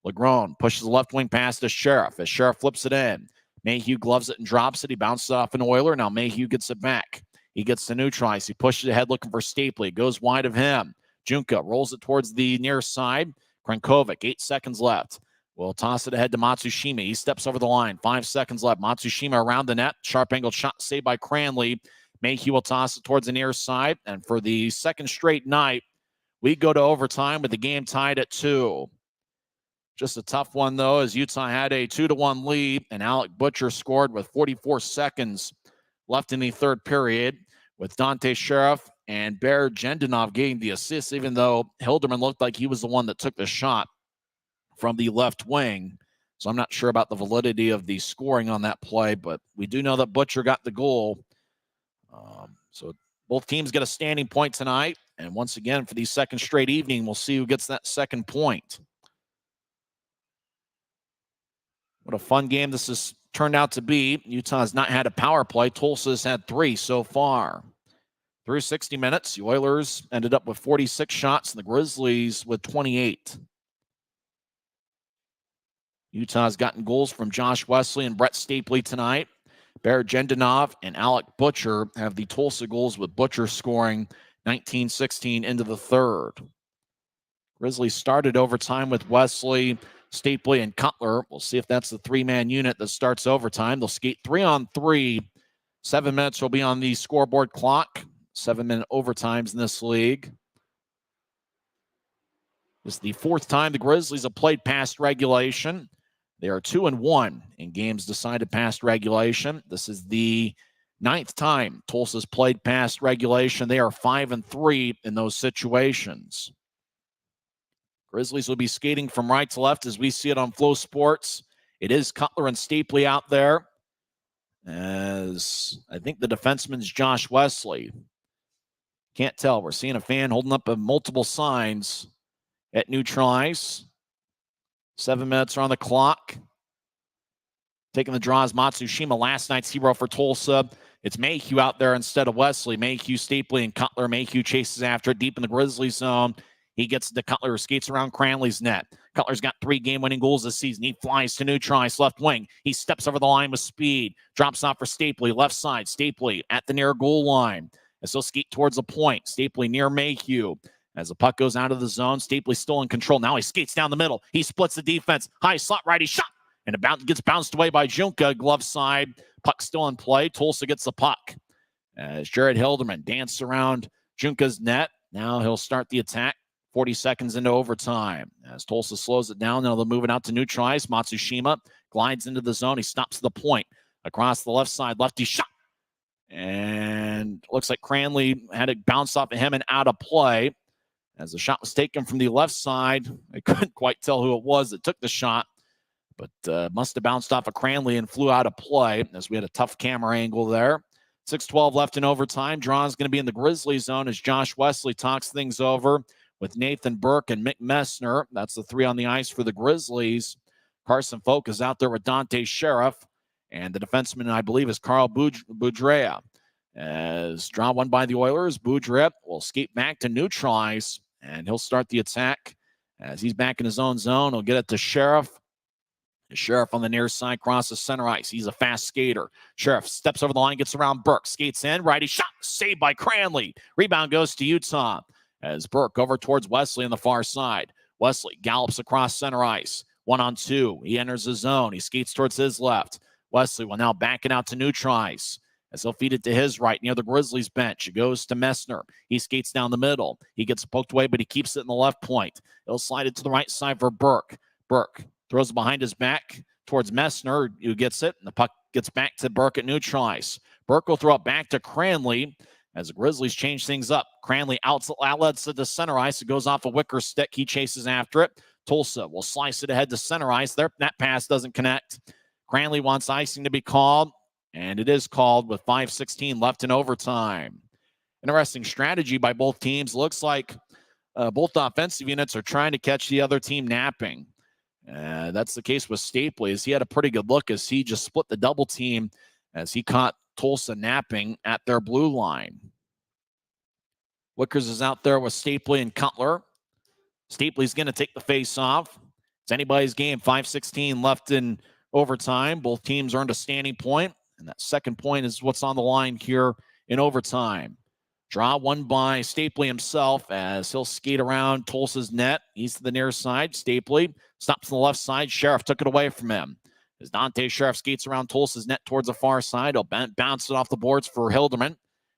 Legrone pushes the left wing pass to Sheriff as Sheriff flips it in. Mayhew gloves it and drops it. He bounces off an Oiler. Now Mayhew gets it back. He gets to neutral ice. He pushes ahead looking for Stapley. Goes wide of him. Junka rolls it towards the near side. Krankovic, 8 seconds left. Will toss it ahead to Matsushima. He steps over the line. 5 seconds left. Matsushima around the net. Sharp angled shot saved by Cranley. Mayhew will toss it towards the near side. And for the second straight night, we go to overtime with the game tied at 2. Just a tough one, though, as Utah had a 2-1 lead, and Alec Butcher scored with 44 seconds left in the third period, with Dante Sheriff and Bear Jendenov getting the assist, even though Hilderman looked like he was the one that took the shot from the left wing. So I'm not sure about the validity of the scoring on that play, but we do know that Butcher got the goal. So both teams get a standing point tonight, and once again, for the second straight evening, we'll see who gets that second point. What a fun game this has turned out to be. Utah has not had a power play. Tulsa has had 3 so far. Through 60 minutes, the Oilers ended up with 46 shots and the Grizzlies with 28. Utah's gotten goals from Josh Wesley and Brett Stapley tonight. Bear Jendenov and Alec Butcher have the Tulsa goals, with Butcher scoring 19-16 into the third. Grizzlies started overtime with Wesley, Stapley, and Cutler. We'll see if that's the 3-man unit that starts overtime. They'll skate 3-on-3 7 minutes will be on the scoreboard clock. 7-minute overtimes in this league. This is the 4th time the Grizzlies have played past regulation. They are 2-1 in games decided past regulation. This is the 9th time Tulsa's played past regulation. They are 5-3 in those situations. Grizzlies will be skating from right to left as we see it on Flow Sports. It is Cutler and Stapley out there, as I think the defenseman's Josh Wesley. Can't tell. We're seeing a fan holding up multiple signs at neutral ice. 7 minutes are on the clock. Taking the draw is Matsushima, last night's hero for Tulsa. It's Mayhew out there instead of Wesley. Mayhew, Stapley, and Cutler. Mayhew chases after it deep in the Grizzlies zone. He gets to Cutler, who skates around Cranley's net. Cutler's got 3 game-winning goals this season. He flies to neutral ice, left wing. He steps over the line with speed. Drops off for Stapley, left side. Stapley at the near goal line. As he'll skate towards the point. Stapley near Mayhew. As the puck goes out of the zone, Stapley's still in control. Now he skates down the middle. He splits the defense. High slot righty shot. And it gets bounced away by Junka. Glove side. Puck still in play. Tulsa gets the puck. As Jared Hilderman dances around Junka's net. Now he'll start the attack. 40 seconds into overtime. As Tulsa slows it down, now they'll move it out to neutral ice. Matsushima glides into the zone. He stops the point. Across the left side, lefty shot. And looks like Cranley had it bounce off of him and out of play. As the shot was taken from the left side, I couldn't quite tell who it was that took the shot, but must have bounced off of Cranley and flew out of play, as we had a tough camera angle there. 6:12 left in overtime. Draw is going to be in the Grizzlies zone as Josh Wesley talks things over with Nathan Burke and Mick Messner. That's the 3 on the ice for the Grizzlies. Carson Folk is out there with Dante Sheriff, and the defenseman, I believe, is Carl Boudrea. As draw won by the Oilers, Boudrea will skate back to neutral ice, and he'll start the attack. As he's back in his own zone, he'll get it to Sheriff. Sheriff on the near side crosses center ice. He's a fast skater. Sheriff steps over the line, gets around Burke, skates in, righty shot, saved by Cranley. Rebound goes to Utah. As Burke over towards Wesley on the far side. Wesley gallops across center ice. 1-on-2. He enters the zone. He skates towards his left. Wesley will now back it out to neutral ice. As he'll feed it to his right near the Grizzlies bench. It goes to Messner. He skates down the middle. He gets poked away, but he keeps it in the left point. He'll slide it to the right side for Burke. Burke throws it behind his back towards Messner, who gets it, and the puck gets back to Burke at neutral ice. Burke will throw it back to Cranley as the Grizzlies change things up. Cranley outlets it to center ice. It goes off a Wicker stick. He chases after it. Tulsa will slice it ahead to center ice. That pass doesn't connect. Cranley wants icing to be called, and it is called with 5:16 left in overtime. Interesting strategy by both teams. Looks like both offensive units are trying to catch the other team napping. That's the case with Stapley, as he had a pretty good look as he just split the double team as he caught Tulsa napping at their blue line. Wickers is out there with Stapley and Cutler. Stapley's going to take the face off. It's anybody's game. 5:16 left in overtime. Both teams earned a standing point, and that second point is what's on the line here in overtime. Draw won by Stapley himself as he'll skate around Tulsa's net. He's to the near side. Stapley stops on the left side. Sheriff took it away from him. As Dante Sheriff skates around Tulsa's net towards the far side, he'll bounce it off the boards for Hilderman.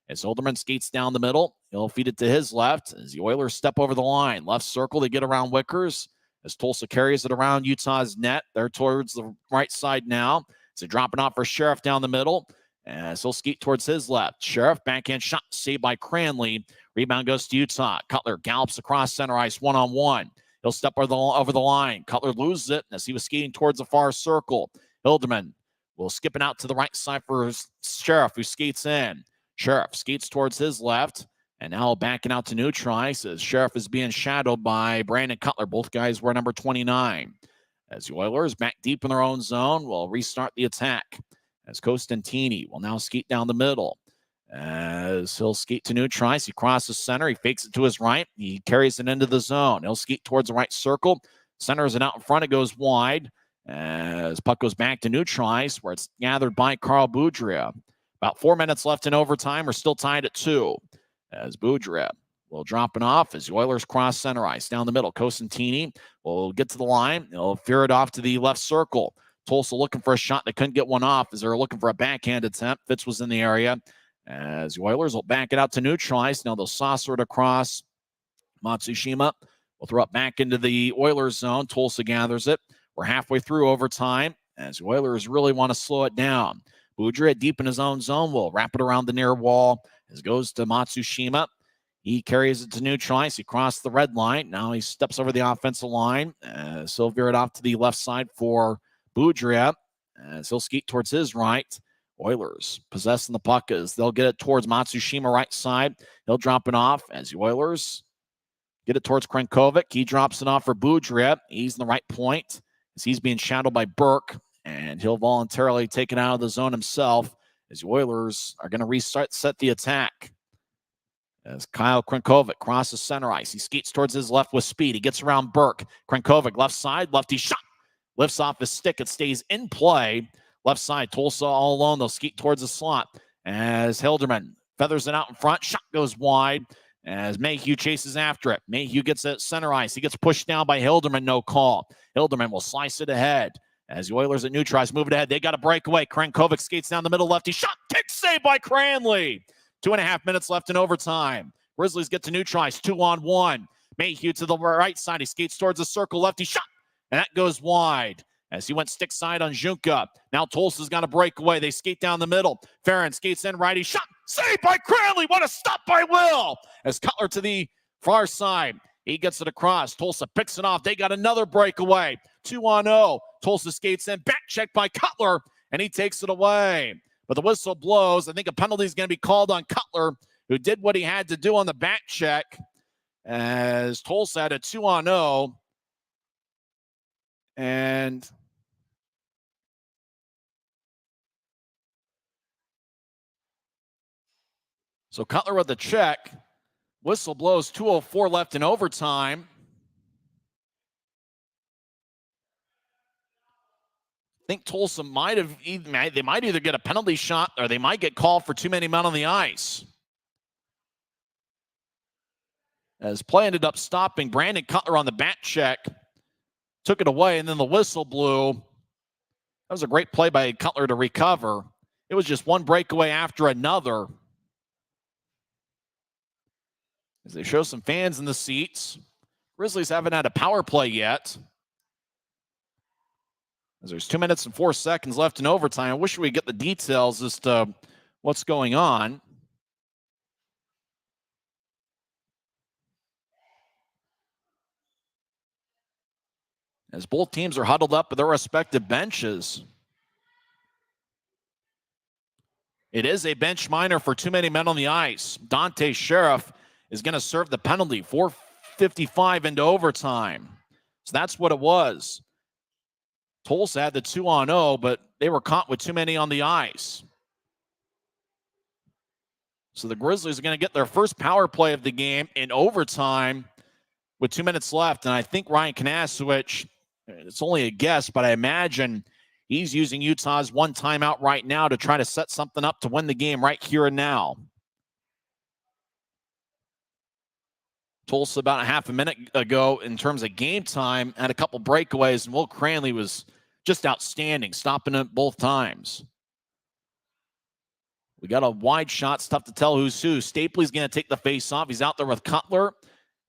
As Hilderman skates down the middle, he'll feed it to his left. As the Oilers step over the line. Left circle, they get around Wickers. As Tulsa carries it around Utah's net. They're towards the right side now. So dropping off for Sheriff down the middle. As he'll skate towards his left. Sheriff, backhand shot, saved by Cranley. Rebound goes to Utah. Cutler gallops across center ice, 1-on-1. He'll step over the line. Cutler loses it as he was skating towards the far circle. Hilderman will skip it out to the right side for Sheriff, who skates in. Sheriff skates towards his left, and now backing out to neutral ice as Sheriff is being shadowed by Brandon Cutler. Both guys wear number 29. As the Oilers back deep in their own zone, will restart the attack. As Costantini will now skate down the middle. As he'll skate to neutral ice, he crosses center. He fakes it to his right. He carries it into the zone. He'll skate towards the right circle. Centers it out in front. It goes wide. As puck goes back to neutral ice, where it's gathered by Carl Boudrea. About 4 minutes left in overtime. We're still tied at 2. As Boudrea will drop it off as the Oilers cross center ice down the middle. Costantini will get to the line. He'll veer it off to the left circle. Tulsa looking for a shot. They couldn't get one off as they were looking for a backhand attempt. Fitz was in the area as the Oilers will back it out to neutralize. Now they'll saucer it across. Matsushima will throw it back into the Oilers zone. Tulsa gathers it. We're halfway through overtime as the Oilers really want to slow it down. Boudreau deep in his own zone will wrap it around the near wall as it goes to Matsushima. He carries it to neutralize. He crossed the red line. Now he steps over the offensive line. He'll veer it off to the left side for Boudreau as he'll skate towards his right. Oilers possessing the puck as they'll get it towards Matsushima right side. He'll drop it off as the Oilers get it towards Krenkovic. He drops it off for Boudreau. He's in the right point as he's being shadowed by Burke, and he'll voluntarily take it out of the zone himself as the Oilers are going to set the attack. As Kyle Krenkovic crosses center ice. He skates towards his left with speed. He gets around Burke. Krenkovic, left side, lefty shot. Lifts off his stick. It stays in play. Left side, Tulsa all alone. They'll skate towards the slot as Hilderman feathers it out in front. Shot goes wide as Mayhew chases after it. Mayhew gets it center ice. He gets pushed down by Hilderman. No call. Hilderman will slice it ahead as the Oilers at neutralize move it ahead. They got a breakaway. Krenkovic skates down the middle. Lefty shot. Kick save by Cranley. 2.5 minutes left in overtime. Grizzlies get to neutralize 2-on-1. Mayhew to the right side. He skates towards the circle. Lefty shot. And that goes wide as he went stick side on Junka. Now Tulsa's got a breakaway. They skate down the middle. Farron skates in righty shot. Saved by Cranley. What a stop by Will. As Cutler to the far side. He gets it across. Tulsa picks it off. They got another breakaway. 2-on-0. Tulsa skates in. Back check by Cutler. And he takes it away. But the whistle blows. I think a penalty is going to be called on Cutler, who did what he had to do on the back check as Tulsa had a 2-on-0. And so Cutler with the check. Whistle blows, 2:04 left in overtime. I think Tulsa they might either get a penalty shot or they might get called for too many men on the ice. As play ended up stopping, Brandon Cutler on the back check took it away, and then the whistle blew. That was a great play by Cutler to recover. It was just one breakaway after another. As they show some fans in the seats. Grizzlies haven't had a power play yet. As there's 2 minutes and 4 seconds left in overtime. I wish we could get the details as to what's going on. As both teams are huddled up at their respective benches. It is a bench minor for too many men on the ice. Dante Sheriff is going to serve the penalty. 4:55 into overtime. So that's what it was. Tulsa had the 2-on-0, but they were caught with too many on the ice. So the Grizzlies are going to get their first power play of the game in overtime with 2 minutes left. And I think Ryan Kanasowicz, it's only a guess, but I imagine he's using Utah's one timeout right now to try to set something up to win the game right here and now. Tulsa about a half a minute ago in terms of game time had a couple breakaways, and Will Cranley was just outstanding, stopping it both times. We got a wide shot. It's tough to tell who's who. Stapley's going to take the face off. He's out there with Cutler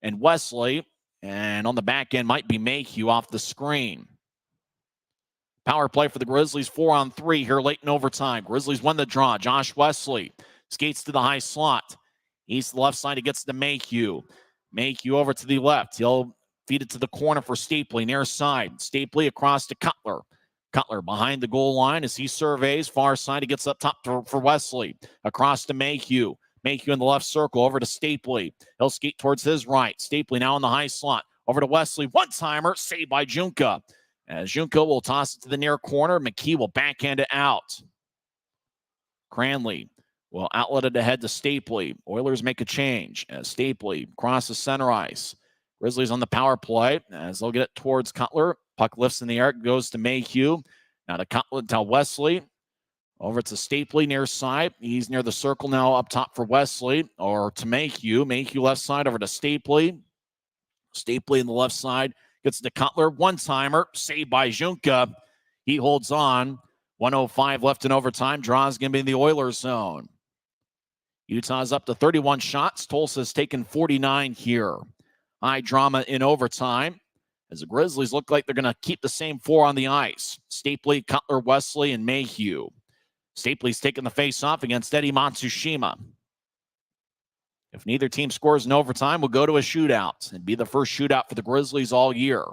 and Wesley, and on the back end might be Mayhew off the screen. Power play for the Grizzlies, 4-on-3 here late in overtime. Grizzlies win the draw. Josh Wesley skates to the high slot. He's to the left side. He gets to Mayhew. Mayhew over to the left. He'll feed it to the corner for Stapley, near side. Stapley across to Cutler. Cutler behind the goal line as he surveys. Far side, he gets up top for Wesley. Across to Mayhew. Mayhew in the left circle, over to Stapley. He'll skate towards his right. Stapley now in the high slot. Over to Wesley. One-timer, saved by Junka. As Junka will toss it to the near corner, McKee will backhand it out. Cranley will outlet it ahead to Stapley. Oilers make a change as Stapley crosses center ice. Grizzlies on the power play as they'll get it towards Cutler. Puck lifts in the air, goes to Mayhew. Now to Cutler, to Wesley. Over to Stapley near side. He's near the circle now up top for Wesley, or to Mayhew. Mayhew left side over to Stapley. Stapley in the left side gets to Cutler. One-timer, saved by Junka. He holds on. 1:05 left in overtime. Draws going to be in the Oilers zone. Utah's up to 31 shots. Tulsa's taken 49 here. High drama in overtime as the Grizzlies look like they're going to keep the same four on the ice. Stapley, Cutler, Wesley, and Mayhew. Stapley's taking the face-off against Eddie Matsushima. If neither team scores in overtime, we'll go to a shootout and be the first shootout for the Grizzlies all year.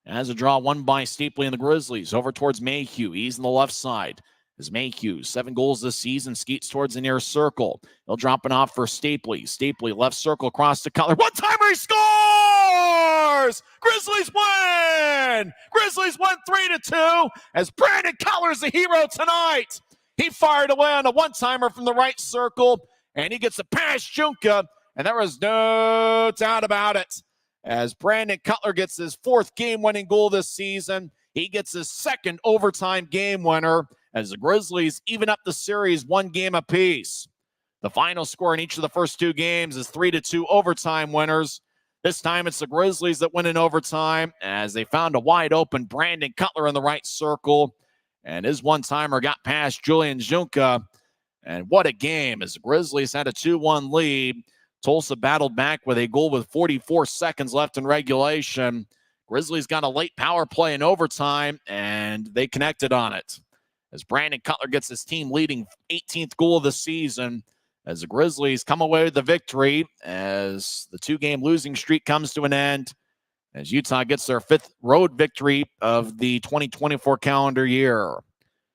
As a draw won by Stapley and the Grizzlies. Over towards Mayhew. He's on the left side. As Mayhew, 7 goals this season, skeets towards the near circle. He'll drop it off for Stapley. Stapley, left circle, across to Cutler. One-timer, he scores! Grizzlies win! Grizzlies win 3-2 as Brandon Cutler's the hero tonight. He fired away on a one-timer from the right circle, and he gets a pass Junka, and there was no doubt about it. As Brandon Cutler gets his 4th game-winning goal this season, he gets his 2nd overtime game winner as the Grizzlies even up the series 1 game apiece. The final score in each of the first 2 games is 3-2 overtime winners. This time it's the Grizzlies that win in overtime as they found a wide-open Brandon Cutler in the right circle, and his one-timer got past Julian Junka. And what a game as the Grizzlies had a 2-1 lead. Tulsa battled back with a goal with 44 seconds left in regulation. Grizzlies got a late power play in overtime, and they connected on it. As Brandon Cutler gets his team leading 18th goal of the season, as the Grizzlies come away with the victory, as the 2-game losing streak comes to an end, as Utah gets their 5th road victory of the 2024 calendar year.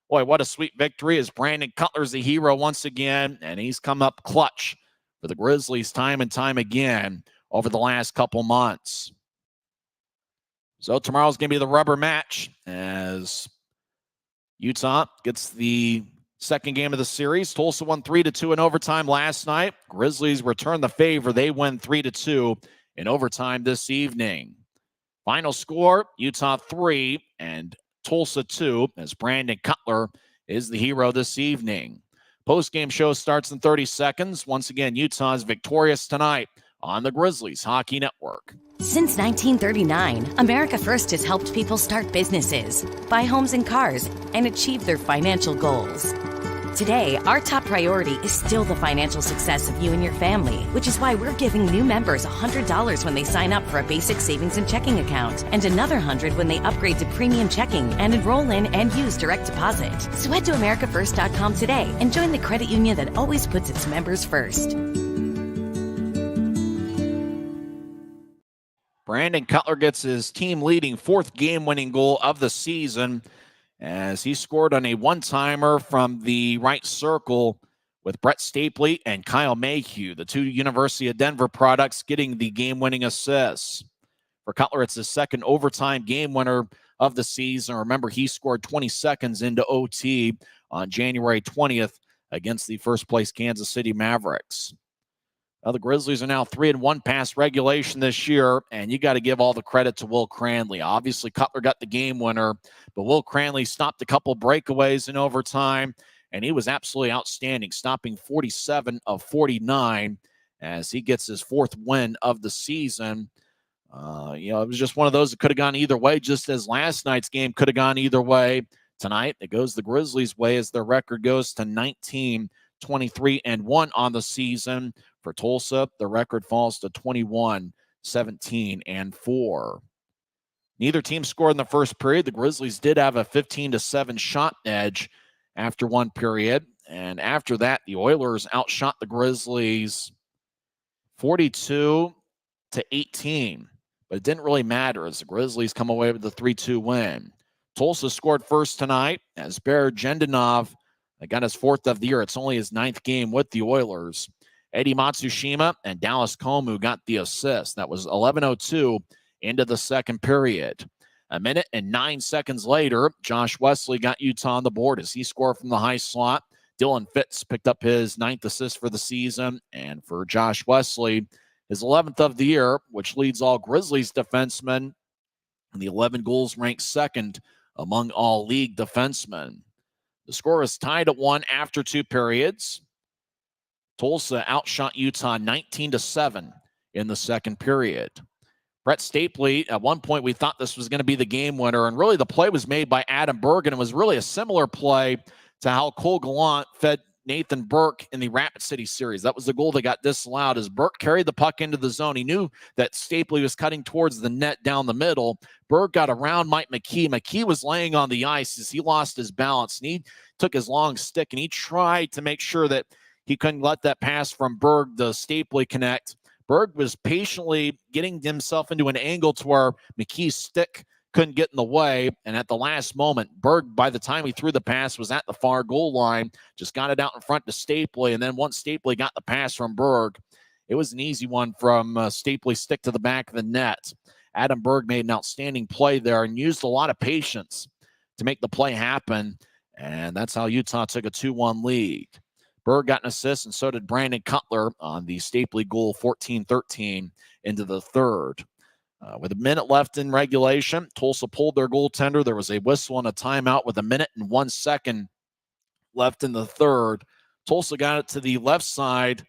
Boy, what a sweet victory as Brandon Cutler's the hero once again, and he's come up clutch for the Grizzlies time and time again over the last couple months. So tomorrow's going to be the rubber match as Utah gets the 2nd game of the series. Tulsa won 3-2 in overtime last night. Grizzlies return the favor. They win 3-2 in overtime this evening. Final score, Utah 3 and Tulsa 2 as Brandon Cutler is the hero this evening. Post-game show starts in 30 seconds. Once again, Utah is victorious tonight on the Grizzlies Hockey Network. Since 1939, America First has helped people start businesses, buy homes and cars, and achieve their financial goals. Today, our top priority is still the financial success of you and your family, which is why we're giving new members $100 when they sign up for a basic savings and checking account, and another $100 when they upgrade to premium checking and enroll in and use direct deposit. So head to americafirst.com today and join the credit union that always puts its members first. Brandon Cutler gets his team leading 4th game-winning goal of the season as he scored on a one-timer from the right circle with Brett Stapley and Kyle Mayhew, the 2 University of Denver products, getting the game-winning assists. For Cutler, it's his 2nd overtime game winner of the season. Remember, he scored 20 seconds into OT on January 20th against the first-place Kansas City Mavericks. Well, the Grizzlies are now 3-1 past regulation this year, and you got to give all the credit to Will Cranley. Obviously, Cutler got the game winner, but Will Cranley stopped a couple breakaways in overtime, and he was absolutely outstanding, stopping 47 of 49 as he gets his 4th win of the season. It was just one of those that could have gone either way, just as last night's game could have gone either way. Tonight, it goes the Grizzlies' way as their record goes to 19-23-1 on the season. For Tulsa, the record falls to 21-17-4. Neither team scored in the first period. The Grizzlies did have a 15-7 shot edge after one period. And after that, the Oilers outshot the Grizzlies 42-18. But it didn't really matter as the Grizzlies come away with the 3-2 win. Tulsa scored first tonight as Bear Jendanov got his 4th of the year. It's only his 9th game with the Oilers. Eddie Matsushima and Dallas Komu got the assist. That was 11:02 into the 2nd period. A minute and 9 seconds later, Josh Wesley got Utah on the board as he scored from the high slot. Dylan Fitz picked up his 9th assist for the season. And for Josh Wesley, his 11th of the year, which leads all Grizzlies defensemen. And the 11 goals ranked 2nd among all league defensemen. The score is tied at 1 after 2 periods. Tulsa outshot Utah 19-7 in the 2nd period. Brett Stapley, at one point we thought this was going to be the game winner, and really the play was made by Adam Berg, and it was really a similar play to how Cole Gallant fed Nathan Burke in the Rapid City series. That was the goal that got disallowed as Burke carried the puck into the zone. He knew that Stapley was cutting towards the net down the middle. Burke got around Mike McKee. McKee was laying on the ice as he lost his balance, and he took his long stick, and he tried to make sure that he couldn't let that pass from Berg to Stapley connect. Berg was patiently getting himself into an angle to where McKee's stick couldn't get in the way. And at the last moment, Berg, by the time he threw the pass, was at the far goal line, just got it out in front to Stapley. And then once Stapley got the pass from Berg, it was an easy one from Stapley's stick to the back of the net. Adam Berg made an outstanding play there and used a lot of patience to make the play happen. And that's how Utah took a 2-1 lead. Berg got an assist, and so did Brandon Cutler on the Stapley goal, 14-13 into the third. With a minute left in regulation, Tulsa pulled their goaltender. There was a whistle and a timeout with a minute and 1 second left in the third. Tulsa got it to the left side.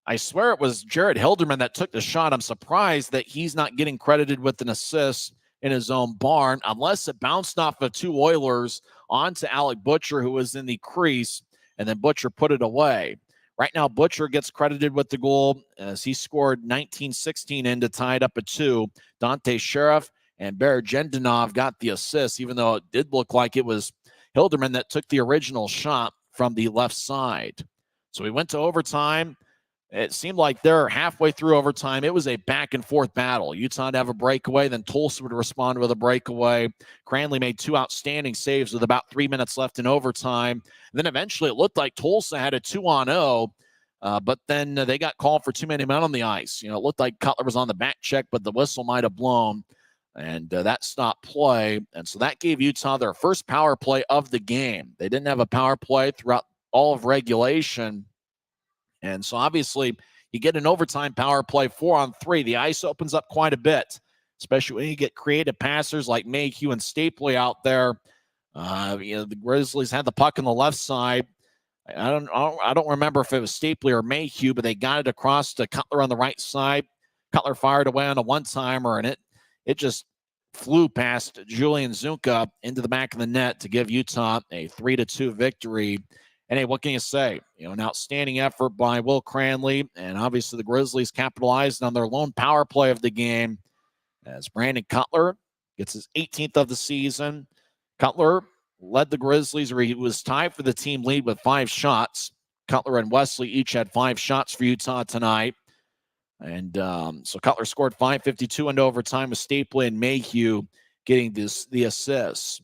I swear it was Jared Hilderman that took the shot. I'm surprised that he's not getting credited with an assist in his own barn, unless it bounced off of two Oilers onto Alec Butcher, who was in the crease, and then Butcher put it away. Right now, Butcher gets credited with the goal as he scored 19-16 in to tie it up at 2. Dante Sheriff and Barajendanov got the assist, even though it did look like it was Hilderman that took the original shot from the left side. So we went to overtime. It seemed like they're halfway through overtime. It was a back-and-forth battle. Utah would have a breakaway, then Tulsa would respond with a breakaway. Cranley made two outstanding saves with about 3 minutes left in overtime. And then eventually it looked like Tulsa had a 2-on-0, but then they got called for too many men on the ice. It looked like Cutler was on the back check, but the whistle might have blown, and that stopped play. And so that gave Utah their first power play of the game. They didn't have a power play throughout all of regulation. And so obviously you get an overtime power play 4-on-3. The ice opens up quite a bit, especially when you get creative passers like Mayhew and Stapley out there. The Grizzlies had the puck on the left side. I don't remember if it was Stapley or Mayhew, but they got it across to Cutler on the right side. Cutler fired away on a one-timer, and it just flew past Julian Zunka into the back of the net to give Utah a 3-2 victory. And hey, what can you say? An outstanding effort by Will Cranley, and obviously the Grizzlies capitalized on their lone power play of the game as Brandon Cutler gets his 18th of the season. Cutler led the Grizzlies, where he was tied for the team lead with 5 shots. Cutler and Wesley each had 5 shots for Utah tonight. And so Cutler scored 5:52 into overtime with Stapley and Mayhew getting the assists.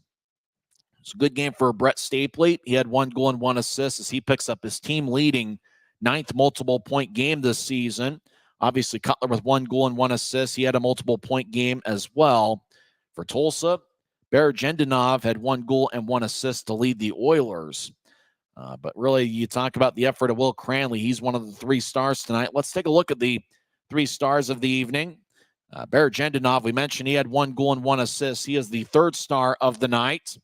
It's a good game for Brett Stapley. He had 1 goal and 1 assist as he picks up his team-leading 9th multiple-point game this season. Obviously, Cutler with 1 goal and 1 assist. He had a multiple-point game as well. For Tulsa, Barajendanov had 1 goal and 1 assist to lead the Oilers. But really, you talk about the effort of Will Cranley. He's one of the 3 stars tonight. Let's take a look at the 3 stars of the evening. Barajendanov, we mentioned he had 1 goal and 1 assist. He is the 3rd star of the night.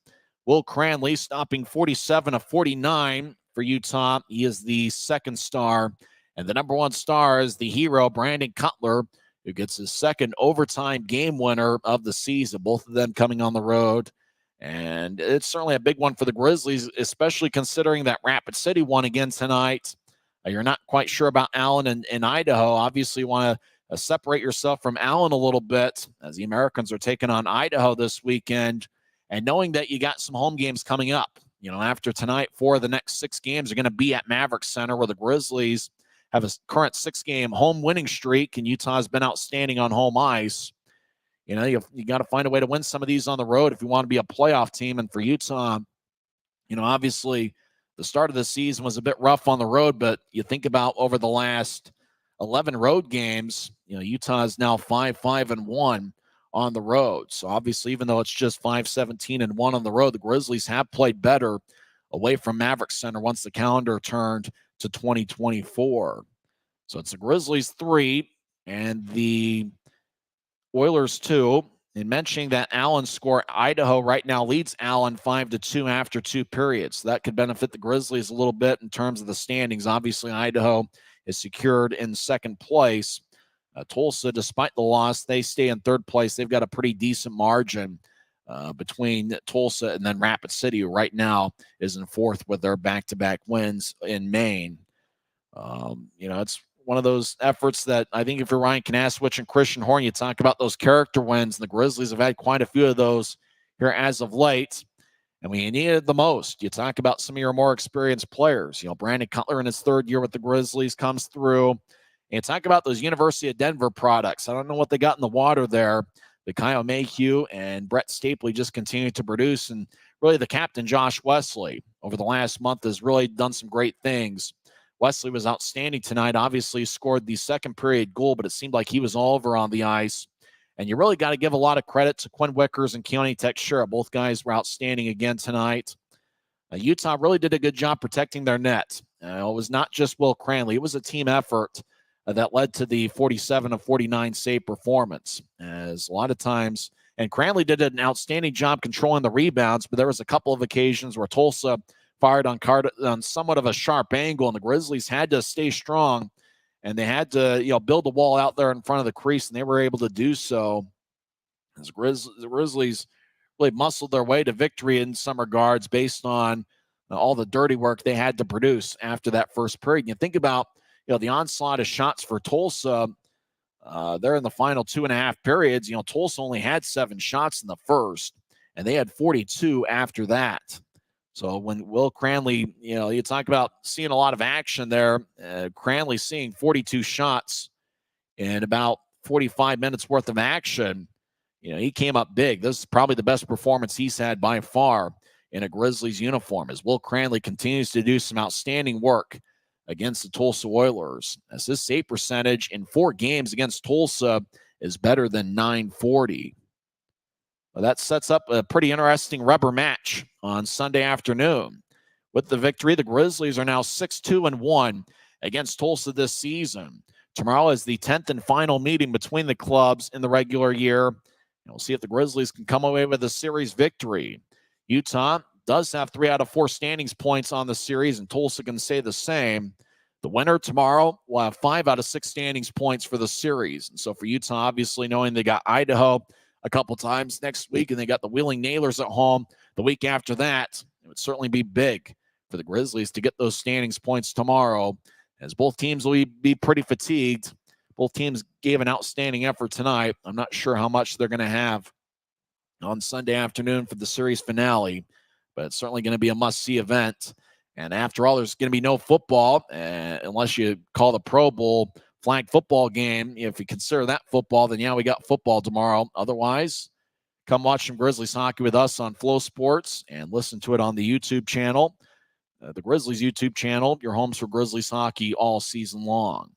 Will Cranley stopping 47 of 49 for Utah. He is the 2nd star. And the number 1 star is the hero, Brandon Cutler, who gets his 2nd overtime game winner of the season, both of them coming on the road. And it's certainly a big one for the Grizzlies, especially considering that Rapid City won again tonight. You're not quite sure about Allen and Idaho. Obviously, you want to separate yourself from Allen a little bit as the Americans are taking on Idaho this weekend. And knowing that you got some home games coming up, after tonight, 4 of the next 6 games are going to be at Maverick Center, where the Grizzlies have a current 6-game home winning streak, and Utah's been outstanding on home ice. You got to find a way to win some of these on the road if you want to be a playoff team. And for Utah, obviously the start of the season was a bit rough on the road, but you think about over the last 11 road games, Utah is now 5-5-1. On the road. So obviously, even though it's just 5-17-1 on the road, the Grizzlies have played better away from Maverick Center once the calendar turned to 2024. So it's the Grizzlies 3 and the Oilers 2. And mentioning that Allen score, Idaho right now leads Allen 5-2 after 2 periods. So that could benefit the Grizzlies a little bit in terms of the standings. Obviously, Idaho is secured in 2nd place. Tulsa, despite the loss, they stay in third place. They've got a pretty decent margin between Tulsa and then Rapid City, who right now is in fourth with their back-to-back wins in Maine. It's one of those efforts that I think if you're Ryan Kanaswich and Christian Horn, you talk about those character wins, and the Grizzlies have had quite a few of those here as of late. And when you need it the most, you talk about some of your more experienced players. Brandon Cutler in his third year with the Grizzlies comes through. And talk about those University of Denver products. I don't know what they got in the water there. The Kyle Mayhew and Brett Stapley just continue to produce. And really the captain, Josh Wesley, over the last month has really done some great things. Wesley was outstanding tonight. Obviously scored the second period goal, but it seemed like he was all over on the ice. And you really got to give a lot of credit to Quinn Wickers and Keone Textura. Both guys were outstanding again tonight. Utah really did a good job protecting their net. It was not just Will Cranley. It was a team effort that led to the 47 of 49 save performance. As a lot of times, and Cranley did an outstanding job controlling the rebounds, but there was a couple of occasions where Tulsa fired on somewhat of a sharp angle, and the Grizzlies had to stay strong, and they had to build the wall out there in front of the crease, and they were able to do so. As the Grizzlies really muscled their way to victory in some regards based on all the dirty work they had to produce after that first period. And you think about the onslaught of shots for Tulsa. They're in the final 2.5 periods. Tulsa only had 7 shots in the first, and they had 42 after that. So when Will Cranley, you talk about seeing a lot of action there, Cranley seeing 42 shots in about 45 minutes worth of action, he came up big. This is probably the best performance he's had by far in a Grizzlies uniform, as Will Cranley continues to do some outstanding work against the Tulsa Oilers, as his save percentage in 4 games against Tulsa is better than .940. Well, that sets up a pretty interesting rubber match on Sunday afternoon. With the victory, the Grizzlies are now 6-2-1 against Tulsa this season. Tomorrow is the 10th and final meeting between the clubs in the regular year. We'll see if the Grizzlies can come away with a series victory. Utah does have 3 out of 4 standings points on the series, and Tulsa can say the same. The winner tomorrow will have 5 out of 6 standings points for the series. And so for Utah, obviously knowing they got Idaho a couple times next week, and they got the Wheeling Nailers at home the week after that, it would certainly be big for the Grizzlies to get those standings points tomorrow, as both teams will be pretty fatigued. Both teams gave an outstanding effort tonight. I'm not sure how much they're going to have on Sunday afternoon for the series finale, but it's certainly going to be a must-see event. And after all, there's going to be no football unless you call the Pro Bowl flag football game. If you consider that football, then we got football tomorrow. Otherwise, come watch some Grizzlies hockey with us on Flow Sports and listen to it on the YouTube channel. The Grizzlies YouTube channel, your homes for Grizzlies hockey all season long.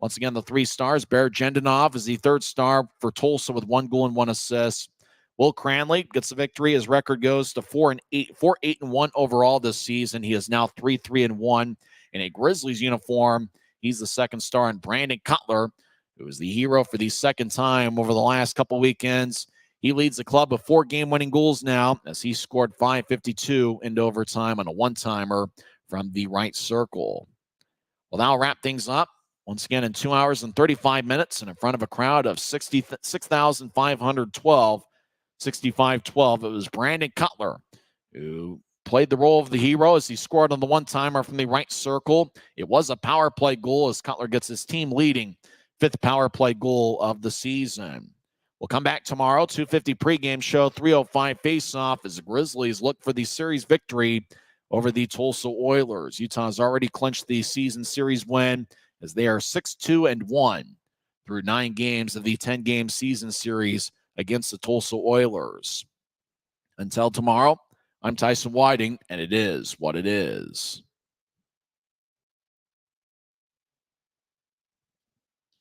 Once again, the 3 stars. Bear Jendenov is the 3rd star for Tulsa with 1 goal and 1 assist. Will Cranley gets the victory. His record goes to 4-8-1 overall this season. He is now 3-3-1 in a Grizzlies uniform. He's the 2nd star. And Brandon Cutler, who is the hero for the 2nd time over the last couple weekends, he leads the club with 4 game-winning goals now, as he scored .552 into overtime on a one-timer from the right circle. Well, that'll wrap things up. Once again, in 2 hours and 35 minutes and in front of a crowd of 6,512, 65-12. It was Brandon Cutler who played the role of the hero as he scored on the one-timer from the right circle. It was a power play goal as Cutler gets his team leading 5th power play goal of the season. We'll come back tomorrow, 2:50 pregame show, 3:05 face-off as the Grizzlies look for the series victory over the Tulsa Oilers. Utah's already clinched the season series win as they are 6-2-1 through 9 games of the 10-game season series against the Tulsa Oilers. Until tomorrow, I'm Tyson Whiting, and it is what it is.